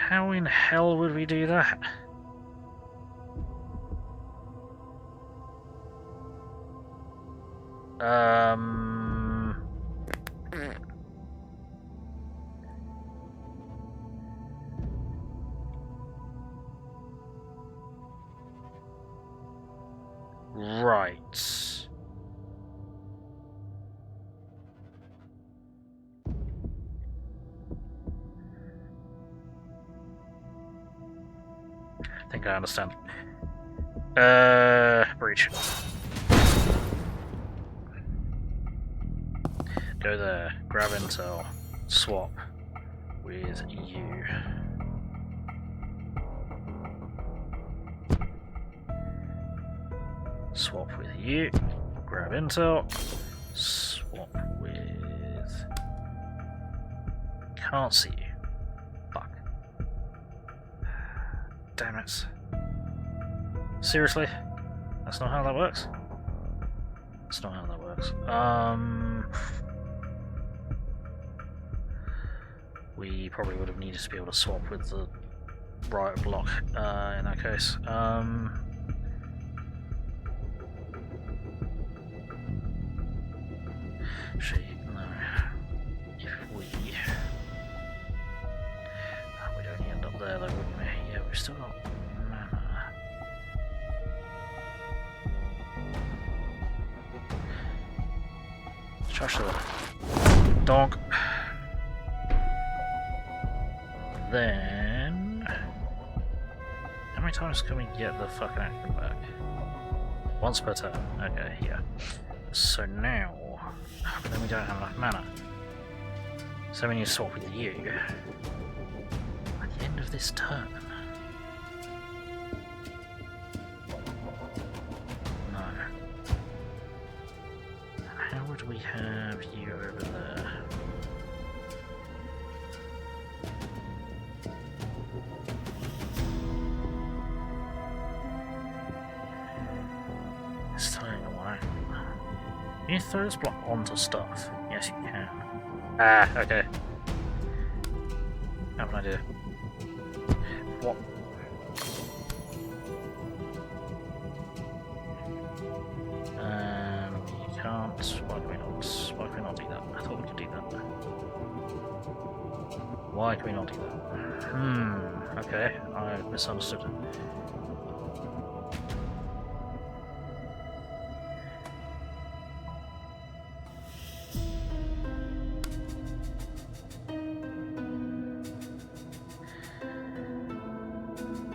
Speaker 1: How in hell would we do that? Right. I think I understand. Breach. Go there, grab intel, swap with you. Swap with you, grab intel, swap with... Can't see you. Fuck. Damn it. Seriously? That's not how that works? That's not how that works. We probably would have needed to be able to swap with the Riot block in that case. No. If we... we'd only end up there though, wouldn't we? Yeah, we've still got mana. Trash the dog. Then... How many times can we get the fucking action back? Once per turn. Okay, yeah. So now... But then we don't have enough mana. So we need to swap with you at the end of this turn. No. How would we have you over there? It's totally not one. Can you throw this block onto stuff? Yes, you can. Ah, okay. I have an idea. What? You can't. Why can we not? Why can we not do that? I thought we could do that. Why can we not do that? Okay, I misunderstood.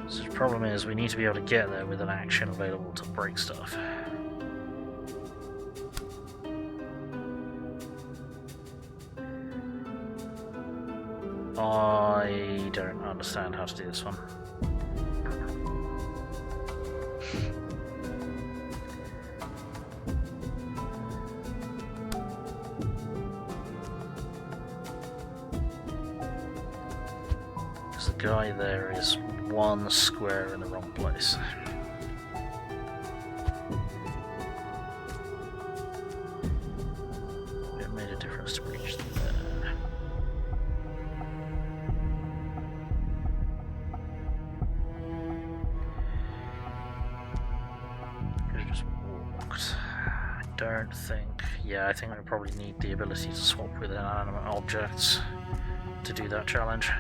Speaker 1: The problem is we need to be able to get there with an action available to break stuff. I don't understand how to do this one. Because the guy there is one square in the wrong place. It made a difference to reach there. Could have just walked. I don't think. Yeah, I think I probably need the ability to swap with inanimate objects to do that challenge.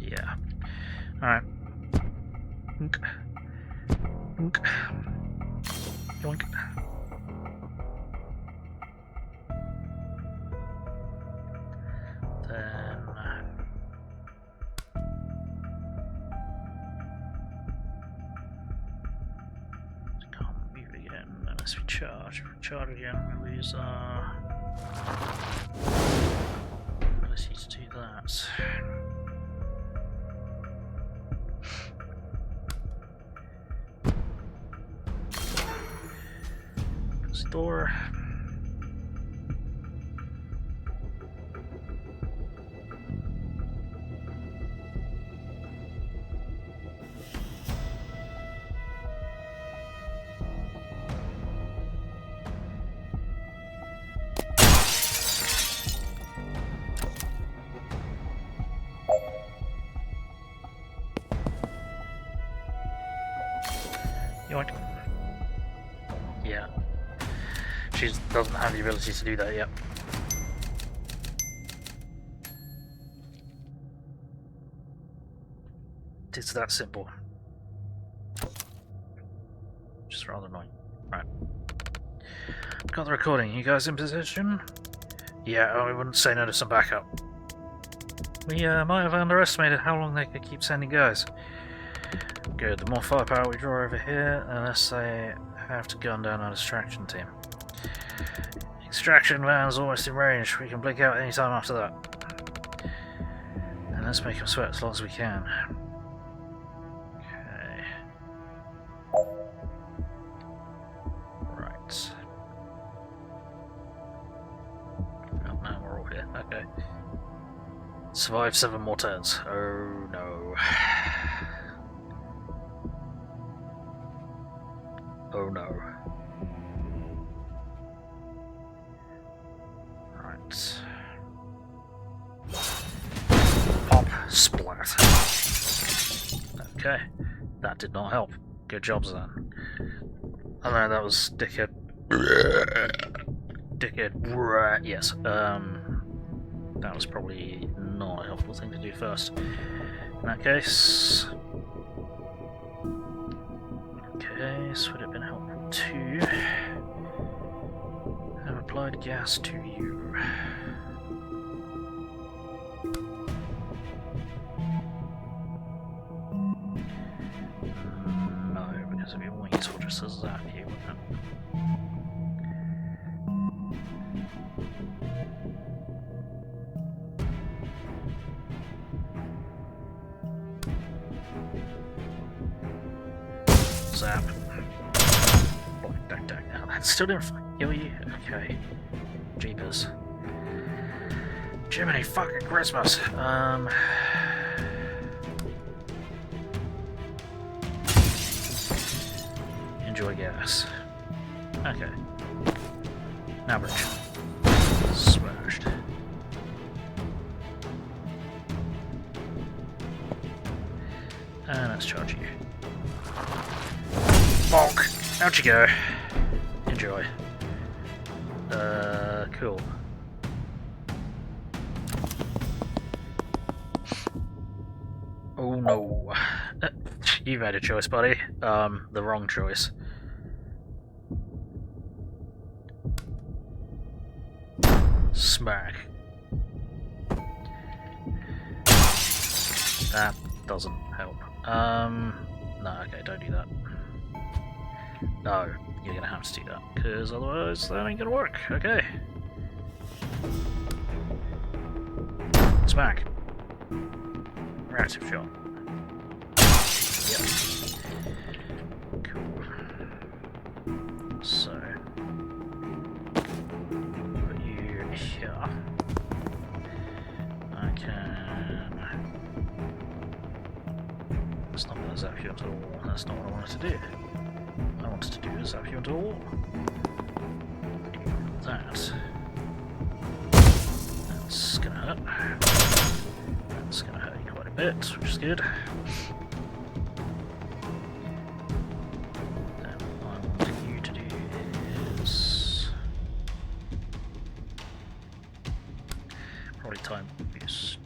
Speaker 1: Yeah. Alright. Yoink. Yoink. Yoink. Then... can't move again unless we charge. If we charge again, we lose our ability to do that. Door. Yoink. Yeah. She doesn't have the ability to do that yet. It's that simple. Just rather annoying. Right. Got the recording. You guys in position? Yeah, I wouldn't say no to some backup. We might have underestimated how long they could keep sending guys. Good, the more firepower we draw over here, the less they have to gun down our distraction team. Extraction van's almost in range. We can blink out any time after that. And let's make them sweat as long as we can. Okay. Right. Oh, now we're all here. Okay. Survive 7 more turns. Oh no. Oh no. Right. Pop, splat. Okay. That did not help. Good job, Zan. Oh no, that was dickhead. Dickhead. Yes. That was probably not a helpful thing to do first. In that case. Okay, this would have been helpful too. Have applied gas to you. No, because if your wings will just zap you, wouldn't it? Zap. Oh, duck. Oh, that still didn't kill you? Okay. Jeepers. Jiminy fucking Christmas. Enjoy gas. Okay. Now bridge. Smashed. And let's charge you. Bonk! Out you go. Enjoy. Cool. Oh no. You made a choice, buddy. The wrong choice. Smack. That doesn't help. No, okay, don't do that. No, you're gonna have to do that, because otherwise that ain't gonna work. Okay. Smack. Reactive shot. Yep. Cool. So, put you here. I can. That's not gonna zap you into the wall. That's not what I wanted to do. I wanted to do is zap you into a wall. That. That's gonna hurt. That's gonna hurt you quite a bit, which is good. Then what I want you to do is probably time boost.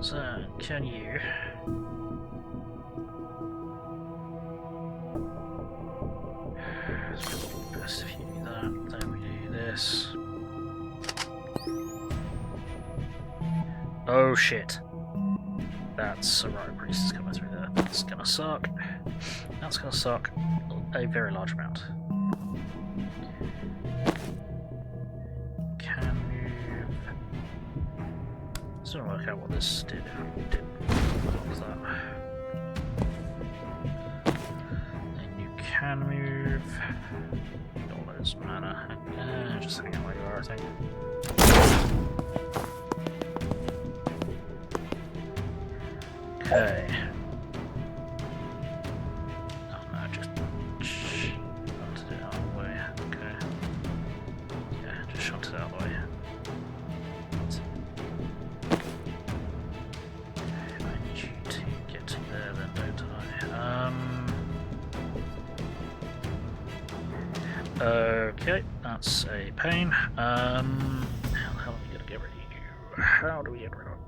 Speaker 1: So, can you... It's probably best if you do that, then we do this. Oh shit. That's a Riot Priest is coming through there. That's gonna suck. That's gonna suck a very large amount. Can move Still don't work out what this did if we did. What was that? Then you can move. All those mana. Just hang out where you are, I think. Okay. Oh no, just shunted it out of the way. Okay. Yeah, just shunted it out of the way. I need you to get to there then, don't I? Okay, that's a pain. How the hell are we gonna get rid of you? How do we get rid of you?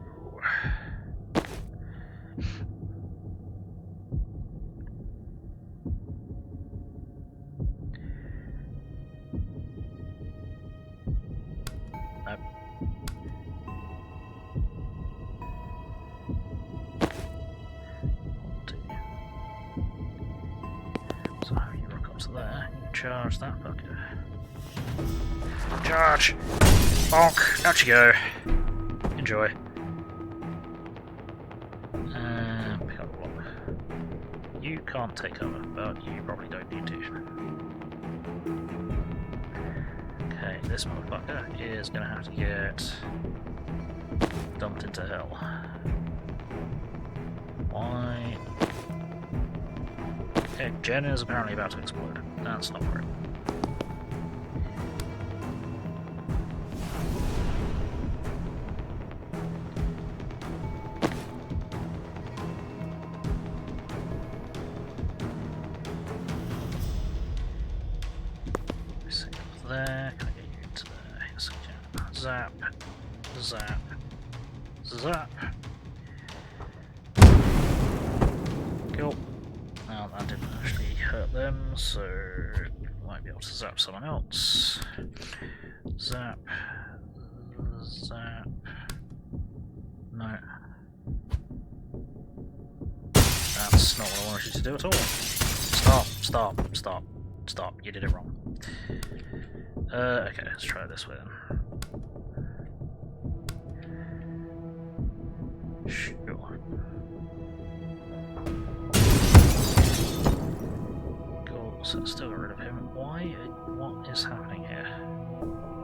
Speaker 1: So you rock up to there, you charge that fucker. Charge! Bonk! Out you go! Enjoy. Pick up a block. You can't take cover, but you probably don't need to. Okay, this motherfucker is gonna have to get dumped into hell. Why? Okay, Jen is apparently about to explode. That's not great. There, can I get you into there? Yes, I can. Zap, zap, zap. Cool. Now that didn't actually hurt them, so might be able to zap someone else. Zap, zap. No. That's not what I wanted you to do at all. Stop, stop, stop, stop. You did it wrong. Okay, let's try it this way then. Sure. Cool, so still got rid of him. Why? What is happening here?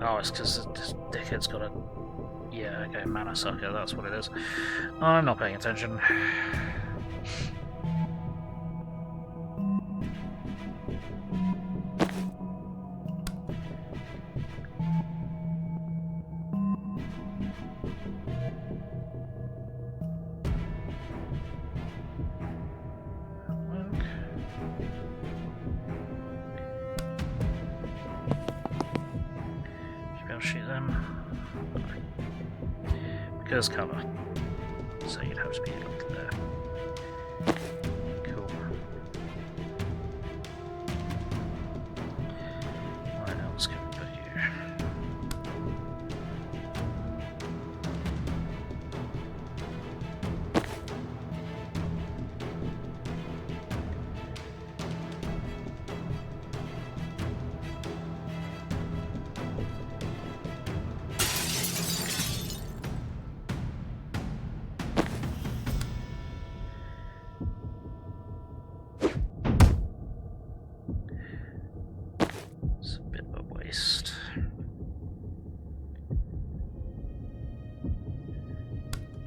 Speaker 1: Oh, it's because this dickhead's got a... Yeah, okay, mana sucker, that's what it is. I'm not paying attention. Shoot them. Because cover. So you'd have to be up there. Cool. What else can we put here?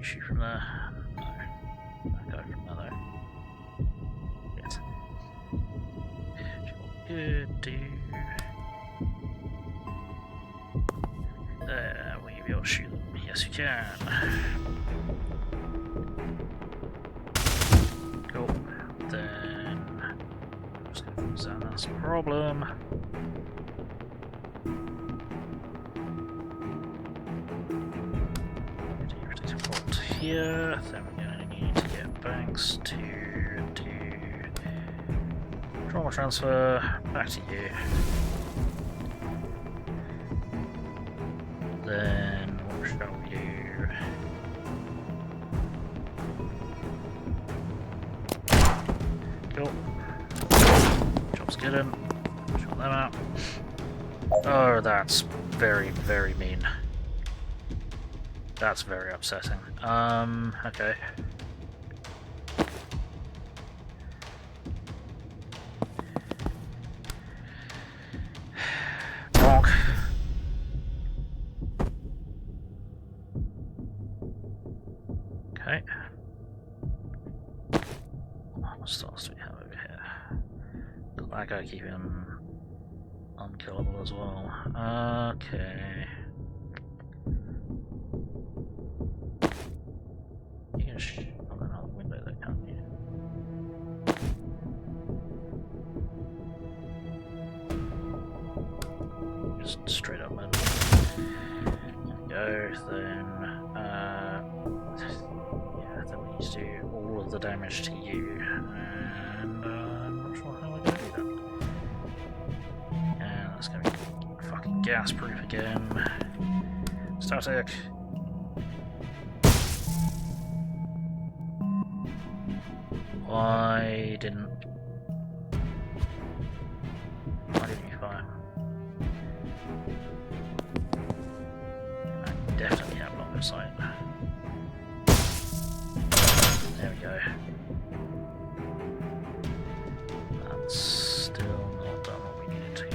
Speaker 1: Shoot from there. No. That guy from there though. Yes. Good do. There, will you be able to shoot them? Yes you can. Cool. Then I'm just gonna fix that, that's a problem. Here, then we're going to need to get banks to do trauma transfer back to you. Then what shall we do? Cool. Job's good in. Shut them out. Oh, that's very, very mean. That's very upsetting. Okay. Bonk. Okay. What stars do we have over here? That guy keep him unkillable as well. Okay. You can shoot on another window there, can't you? Just straight up murder. There we go, then yeah, then we need to do all of the damage to you, and I'm not sure how we're gonna do that. And that's gonna be fucking gas proof again. Static. Why didn't you fire? I definitely have longer sight. There we go. That's still not done what we needed to.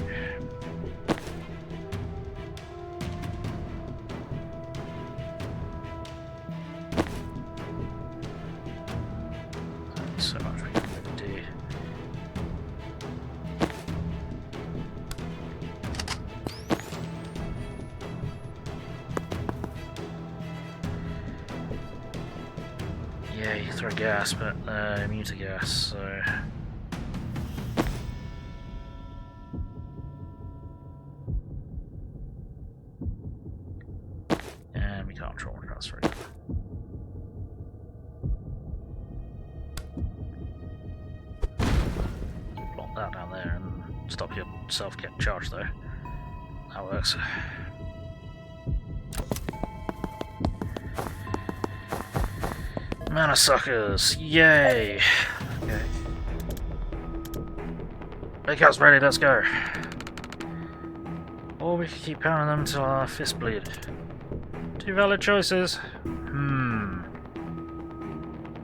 Speaker 1: There's so much we can really do. Yeah, you throw gas, but immune to gas, so... And we can't trauma transfer it. Block that down there and stop yourself getting charged though. That works. Mana suckers! Yay! Okay. Make us ready, let's go! Or we can keep pounding them till our fists bleed. Two valid choices.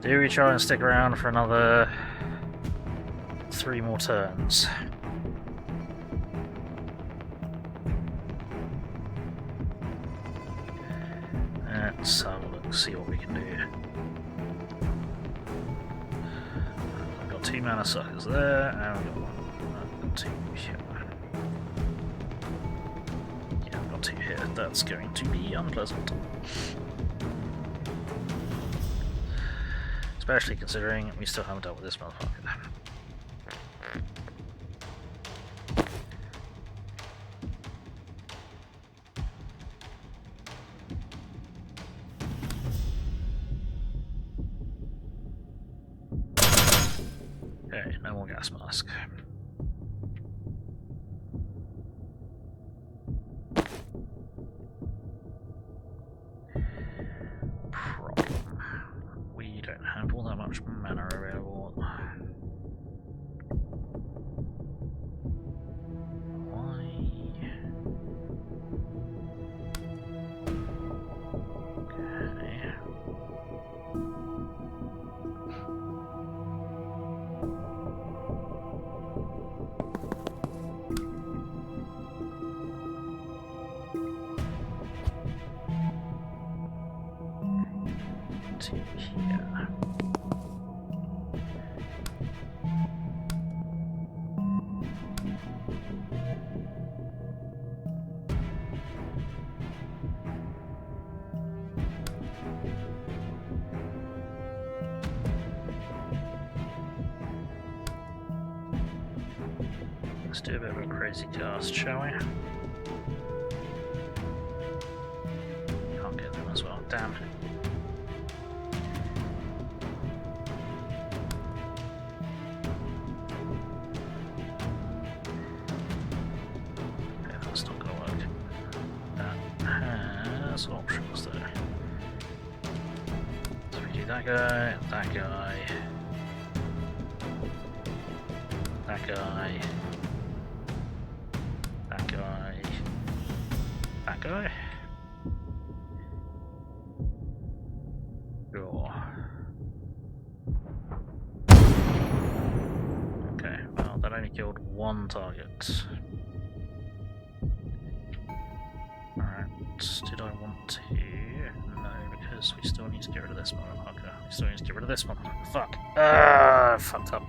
Speaker 1: Do we try and stick around for another 3 more turns? Let's have a look, see what we can do. I've got 2 mana suckers there, and I've got 2 here. Yeah, I've got 2 here. That's going to be unpleasant. Especially considering we still haven't dealt with this motherfucker. Okay, no more gas mask. Problem. We don't have all that much mana available. Why? Okay. To here. Let's do a bit of a crazy cast, shall we? Can't get them as well, damn. Okay, that's not gonna work. That has options there. So we do that guy, that guy, that guy, that guy, that guy. one target. Alright, did I want to? No, because we still need to get rid of this motherfucker. We still need to get rid of this motherfucker. Fuck. Fucked up.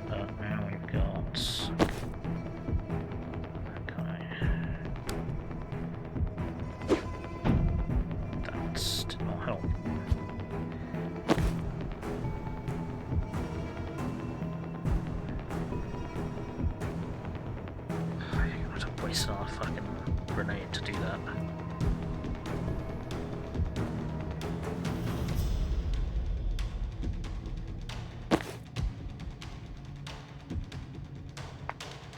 Speaker 1: But now we've got that guy. That did not help. You're gonna have to waste another fucking grenade to do that.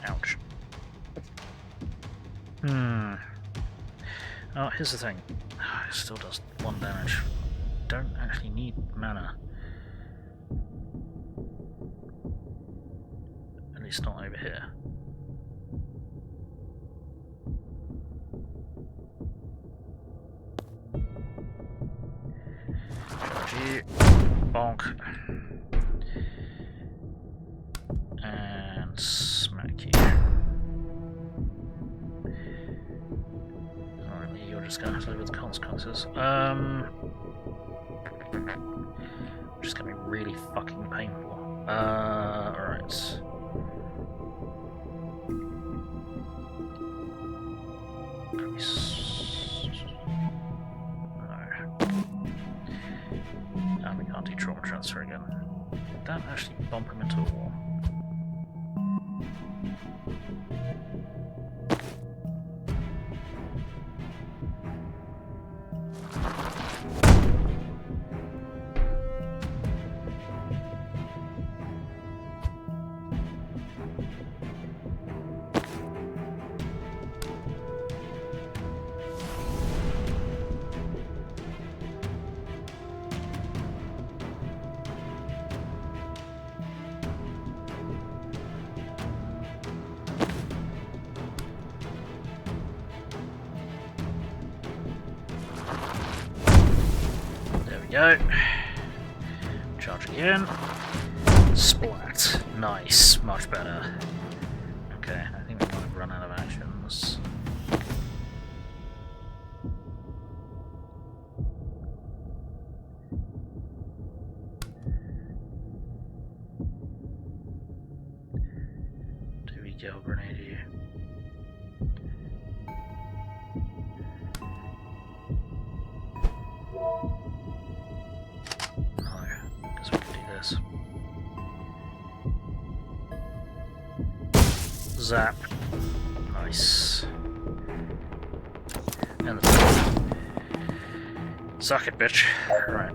Speaker 1: Ouch. Oh, here's the thing. It still does 1 damage. Don't actually need mana. At least not over here. Charge you. Bonk. And smack you. Alright, you're just gonna have to live with the consequences. Which is gonna be really fucking painful. Alright. No. And we can't do trauma transfer again. Did that actually bump him into a wall? Go. Charge again. Splat. Nice. Much better. Okay, I think we might have run out of actions. Do we go grenade you? Zap. Nice. And the suck it, bitch. Right.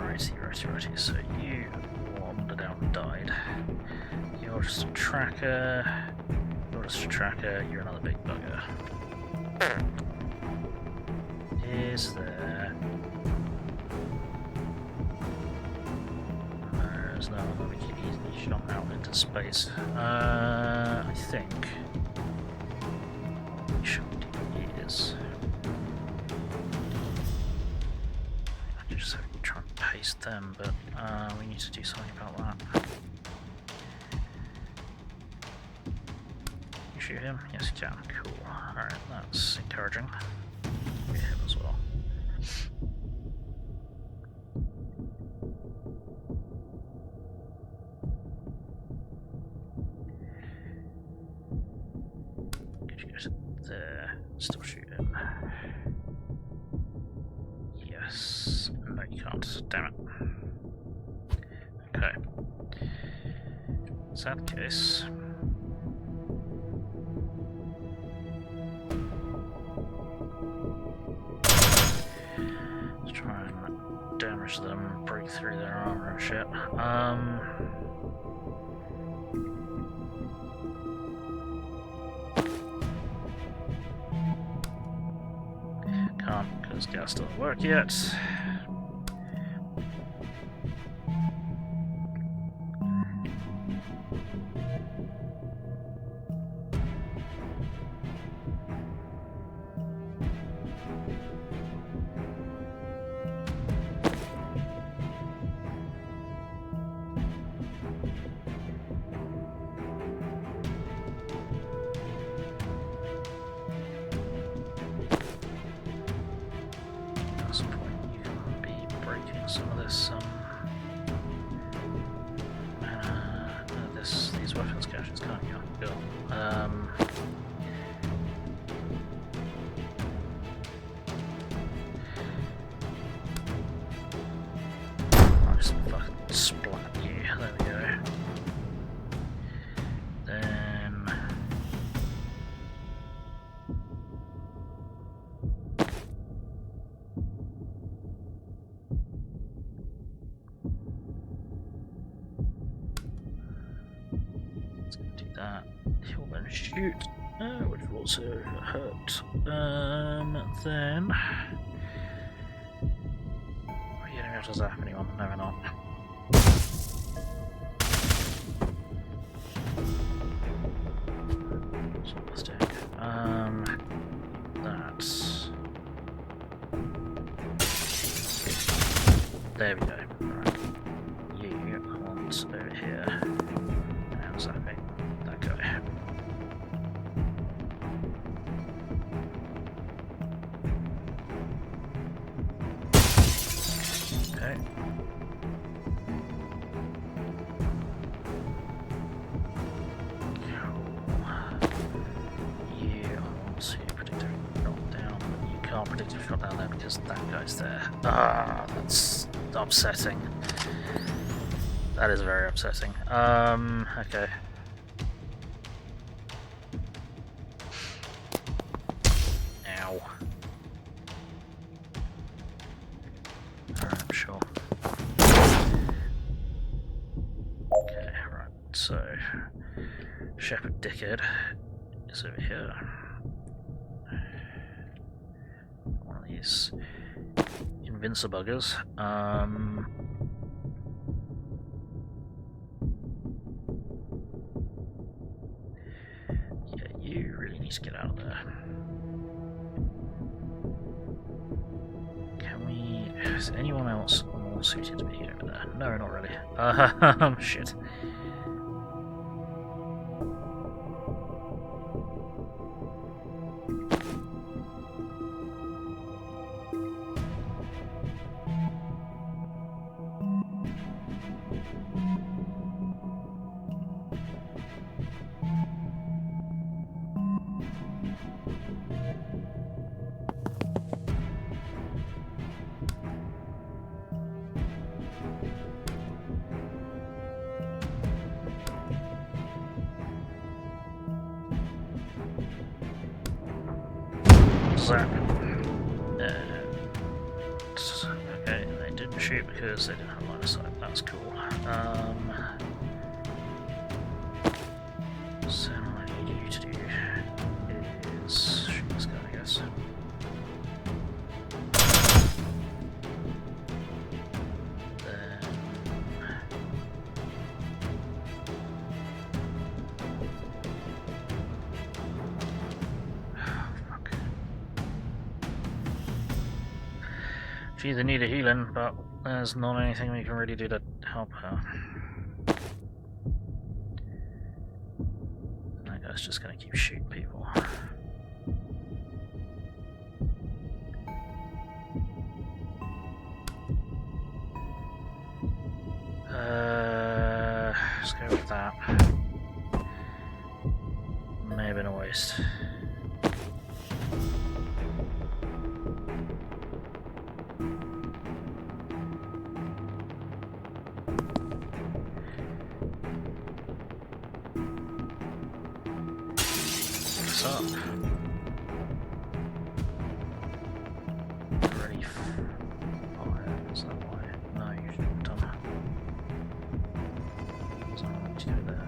Speaker 1: Righty. So you wandered out and died. You're just a tracker. You're just a tracker. You're another big bugger. Is there? There's no one we can easily jump out into space. I think what we should do is I could just try and paste them, but we need to do something about that. You shoot him? Yes, you can. Cool. Alright, that's encouraging. Shoot him as well. There, still shoot him. Yes. No, you can't. Damn it. Okay. Sad case. Let's try and damage them, break through their armor and shit. Can't, because gas doesn't work yet. At some point you can be breaking some of this these weapons caches, can't you? Cool. I'll just fucking splat you. There we go. Then let's do that. He'll then shoot, which will also hurt. Then are you gonna be able to zap anyone? No, we're not. So let's do that's there we go. Right. You want over here and zapping that guy. Okay. You want to predictive knockdown, but you can't predictive knockdown there because that guy's there. Ah, that's upsetting. That is very upsetting. Okay. Ow. Alright, sure. Okay, right, so Shepherd Dickhead is over here. One of these Invincibuggers. Yeah, you really need to get out of there. Can we... Is anyone else more suited to be over there? No, not really. Shit. Zap. Okay, they didn't shoot because they didn't have line of sight. That's cool. So what I need you to do is shoot this guy, I guess. Then fuck. She either need a healing, but there's not anything we can really do to help her. That guy's just gonna keep shooting people. Let's go with that. May have been a waste. What's up? Ready for fire, is that why? No, you should have done that. So I need to go there.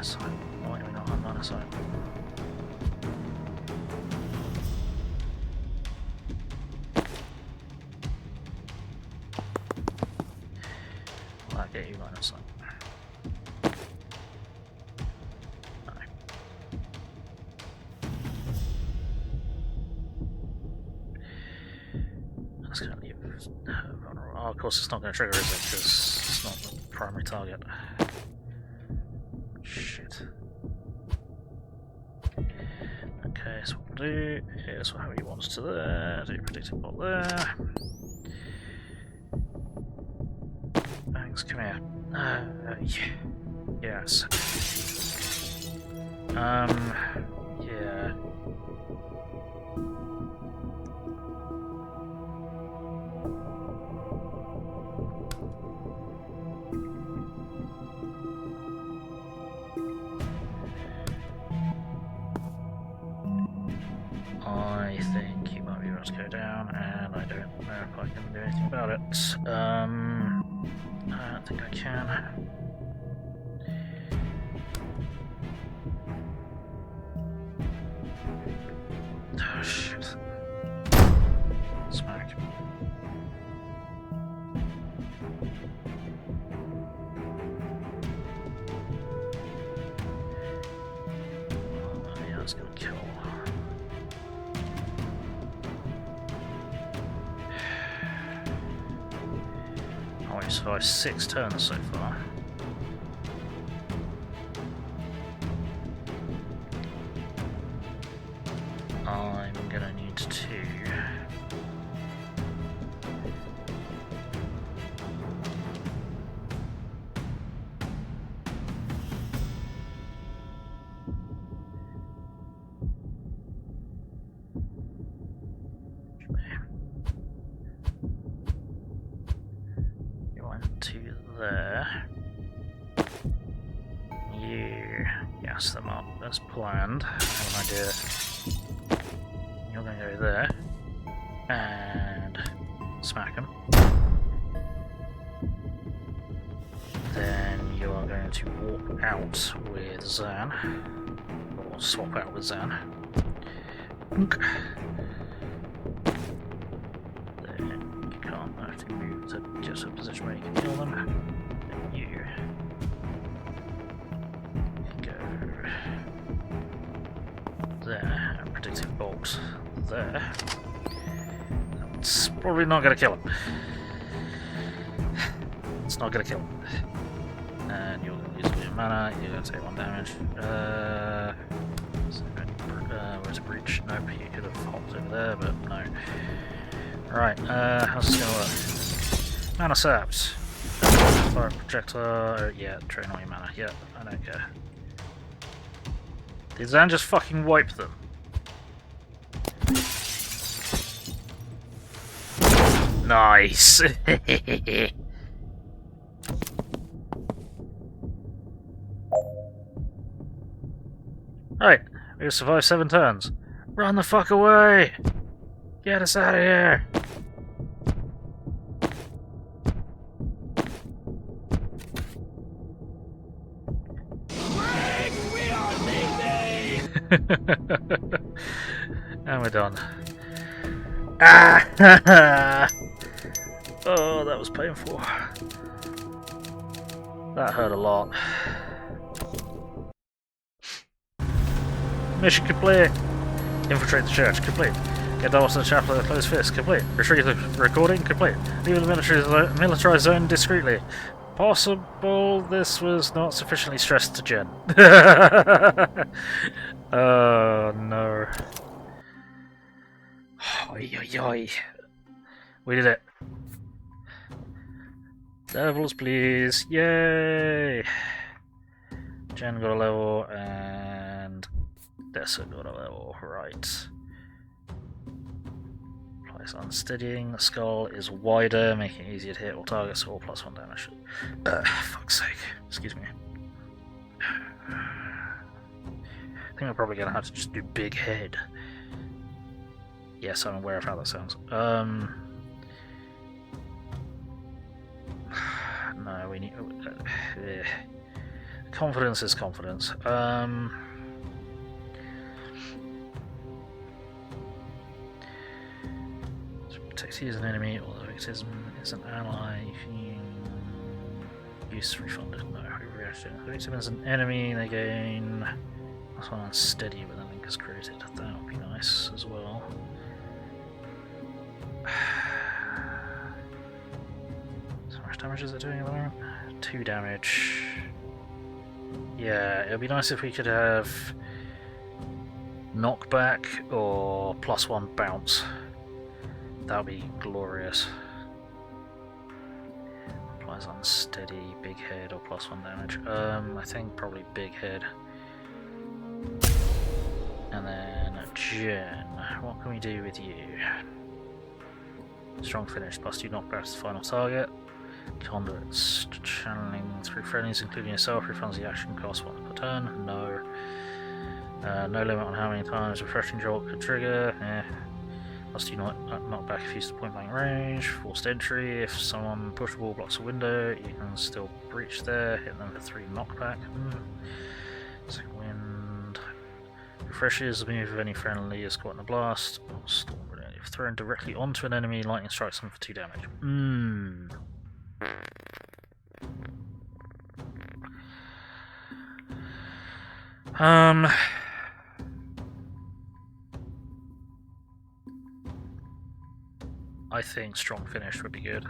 Speaker 1: sight? Why do we not have line of sight? Will that get you line of sight? No. That's going to leave vulnerable. Oh, of course it's not going to trigger, is it? Because it's not the primary target. Shit. Okay, so what we'll do is we'll have you once to there, do predictive bot there. Banks, come here. Yeah. Yes. Yeah. I think you might be able to go down, and I don't know if I can do anything about it. I don't think I can. Oh shit. Smack. Oh yeah, that's gonna kill. Oh, we survived 6 turns so far. I'm gonna need to... You went to there. You gas them up as planned. I have an idea. You're going to go there and smack him. Then you are going to warp out with Zan, or swap out with Zan. Then you can't actually move to just a position where you can kill them. Then you go there and predictive bolt there. It's probably not going to kill him. It's not going to kill him. And you're going to lose all your mana, you're going to take 1 damage. Where's a breach? Nope, you could have hopped over there, but no. Right, how's this going to work? Mana sapped. Fire projectile, yeah, drain all your mana. Yeah, I don't care. Did Zan just fucking wipe them? Nice! Right, we survived 7 turns. Run the fuck away! Get us out of here!
Speaker 2: We are leaving!
Speaker 1: And we're done. Ah! Oh, that was painful. That hurt a lot. Mission complete. Infiltrate the church. Complete. Get Dallas to the chapel with a closed fist. Complete. Retrieve the recording. Complete. Leave the militarized zone discreetly. Possible this was not sufficiently stressed to Jen. Oh no. Oi, oi, oi. We did it. Levels, please. Yay! Jen got a level and Dessa got a level. Right. Place unsteadying. The skull is wider, making it easier to hit all targets, all +1 damage. Fuck's sake. Excuse me. I think we're probably going to have to just do big head. Yes, I'm aware of how that sounds. No, we need... Confidence is confidence. Protect you as an enemy, or the victim is an ally. Use refunded. No, reaction. The victim is an enemy, they gain. That's one unsteady when the link is created. That would be nice as well. So much damage is it doing at the moment? 2 damage. Yeah, it would be nice if we could have knockback or +1 bounce. That would be glorious. Applies unsteady, big head or +1 damage. I think probably big head. And then Jen, what can we do with you? Strong finish, +2 knockback to the final target. Conduits, channeling through friendlies, including yourself, refunds the action cost once per turn. No. No limit on how many times refreshing jolt could trigger. +2 knockback if used to point blank range. Forced entry, if someone pushable blocks a window, you can still breach there. Hit them for 3 knockback. Second wind. Refreshes the move of any friendly is caught in a blast. Storm grenade. If thrown directly onto an enemy, lightning strikes them for 2 damage. I think strong finish would be good.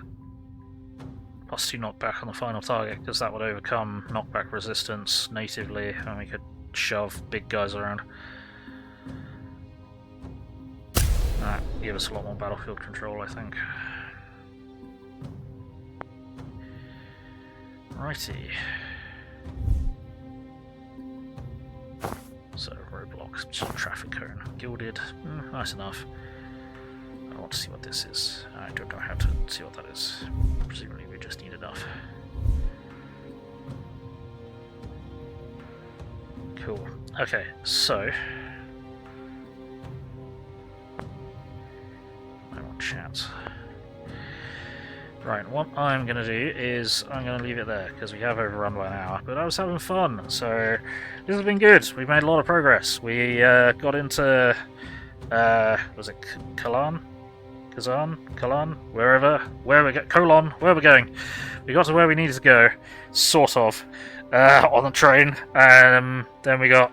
Speaker 1: +2 knockback on the final target, because that would overcome knockback resistance natively, and we could shove big guys around. That would give us a lot more battlefield control, I think. Righty. So, roadblocks, traffic cone, gilded, nice enough. I want to see what this is. I don't know how to see what that is. Presumably we just need enough. Cool. Okay, so... I want chat. Right, what I'm going to do is I'm going to leave it there, because we have overrun by an hour, but I was having fun, so this has been good. We've made a lot of progress. We got into, was it Kalan? Kalan? Wherever we're going. Where we're going. We got to where we needed to go, sort of, on the train, then we got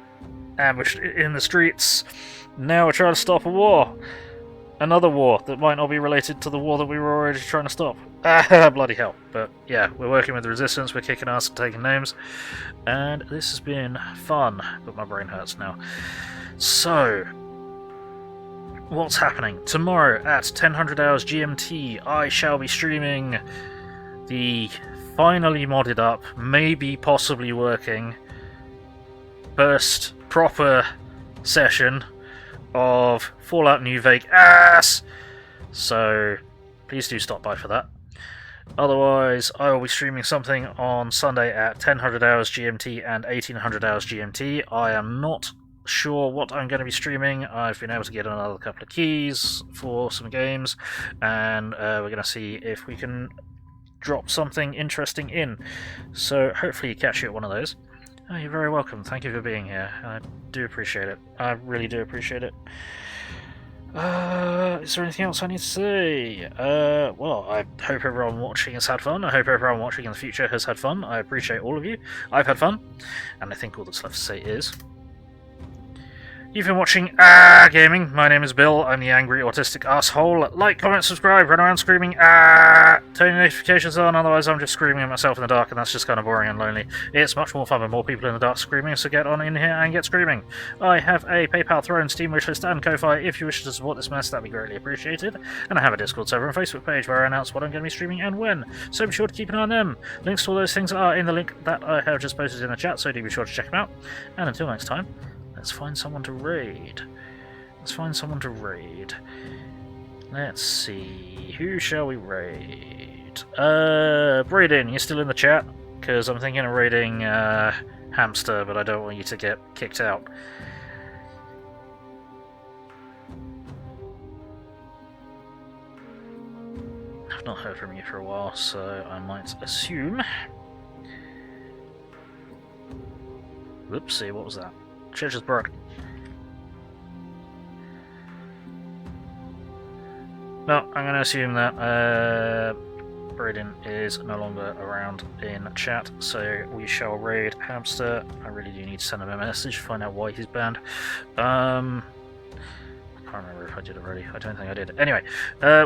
Speaker 1: ambushed in the streets. Now we're trying to stop a war. Another war that might not be related to the war that we were already trying to stop. Bloody hell. But yeah, we're working with the resistance, we're kicking ass and taking names, and this has been fun, but my brain hurts now. So, what's happening? Tomorrow at 10:00 hours GMT, I shall be streaming the finally modded up, maybe possibly working, first proper session of Fallout New Vegas. So please do stop by for that. Otherwise, I will be streaming something on Sunday at 10:00 hours GMT and 1800 hours GMT. I am not sure what I'm going to be streaming. I've been able to get another couple of keys for some games, and we're going to see if we can drop something interesting in. So hopefully catch you at one of those. Oh, you're very welcome. Thank you for being here. I do appreciate it. I really do appreciate it. Is there anything else I need to say? Well, I hope everyone watching has had fun. I hope everyone watching in the future has had fun. I appreciate all of you. I've had fun. And I think all that's left to say is... You've been watching Gaming. My name is Bill. I'm the angry autistic asshole. Like, comment, subscribe, run around screaming turn notifications on, otherwise I'm just screaming at myself in the dark, and that's just kind of boring and lonely. It's much more fun with more people in the dark screaming, so get on in here and get screaming. I have a PayPal, Throne, Steam wishlist, and Ko-Fi. If you wish to support this mess, that'd be greatly appreciated. And I have a Discord server and Facebook page where I announce what I'm going to be streaming and when, so be sure to keep an eye on them. Links to all those things are in the link that I have just posted in the chat, so do be sure to check them out. And until next time, let's find someone to raid. Let's see. Who shall we raid? Brayden, you're still in the chat? Because I'm thinking of raiding Hamster, but I don't want you to get kicked out. I've not heard from you for a while, so I might assume Whoopsie, what was that? Church is broke. No, I'm going to assume that Braden is no longer around in chat, so we shall raid Hamster. I really do need to send him a message, find out why he's banned. I can't remember if I did already. I don't think I did. Anyway,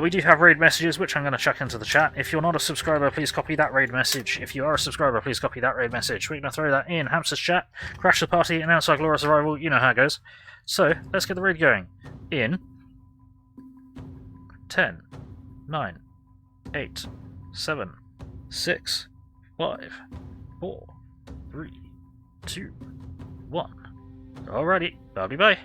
Speaker 1: we do have raid messages, which I'm going to chuck into the chat. If you're not a subscriber, please copy that raid message. If you are a subscriber, please copy that raid message. We're going to throw that in Hamster's chat, crash the party, announce our glorious arrival. You know how it goes. So, let's get the raid going. In 10, 9, 8, 7, 6, 5, 4, 3, 2, 1. Alrighty, bye bye.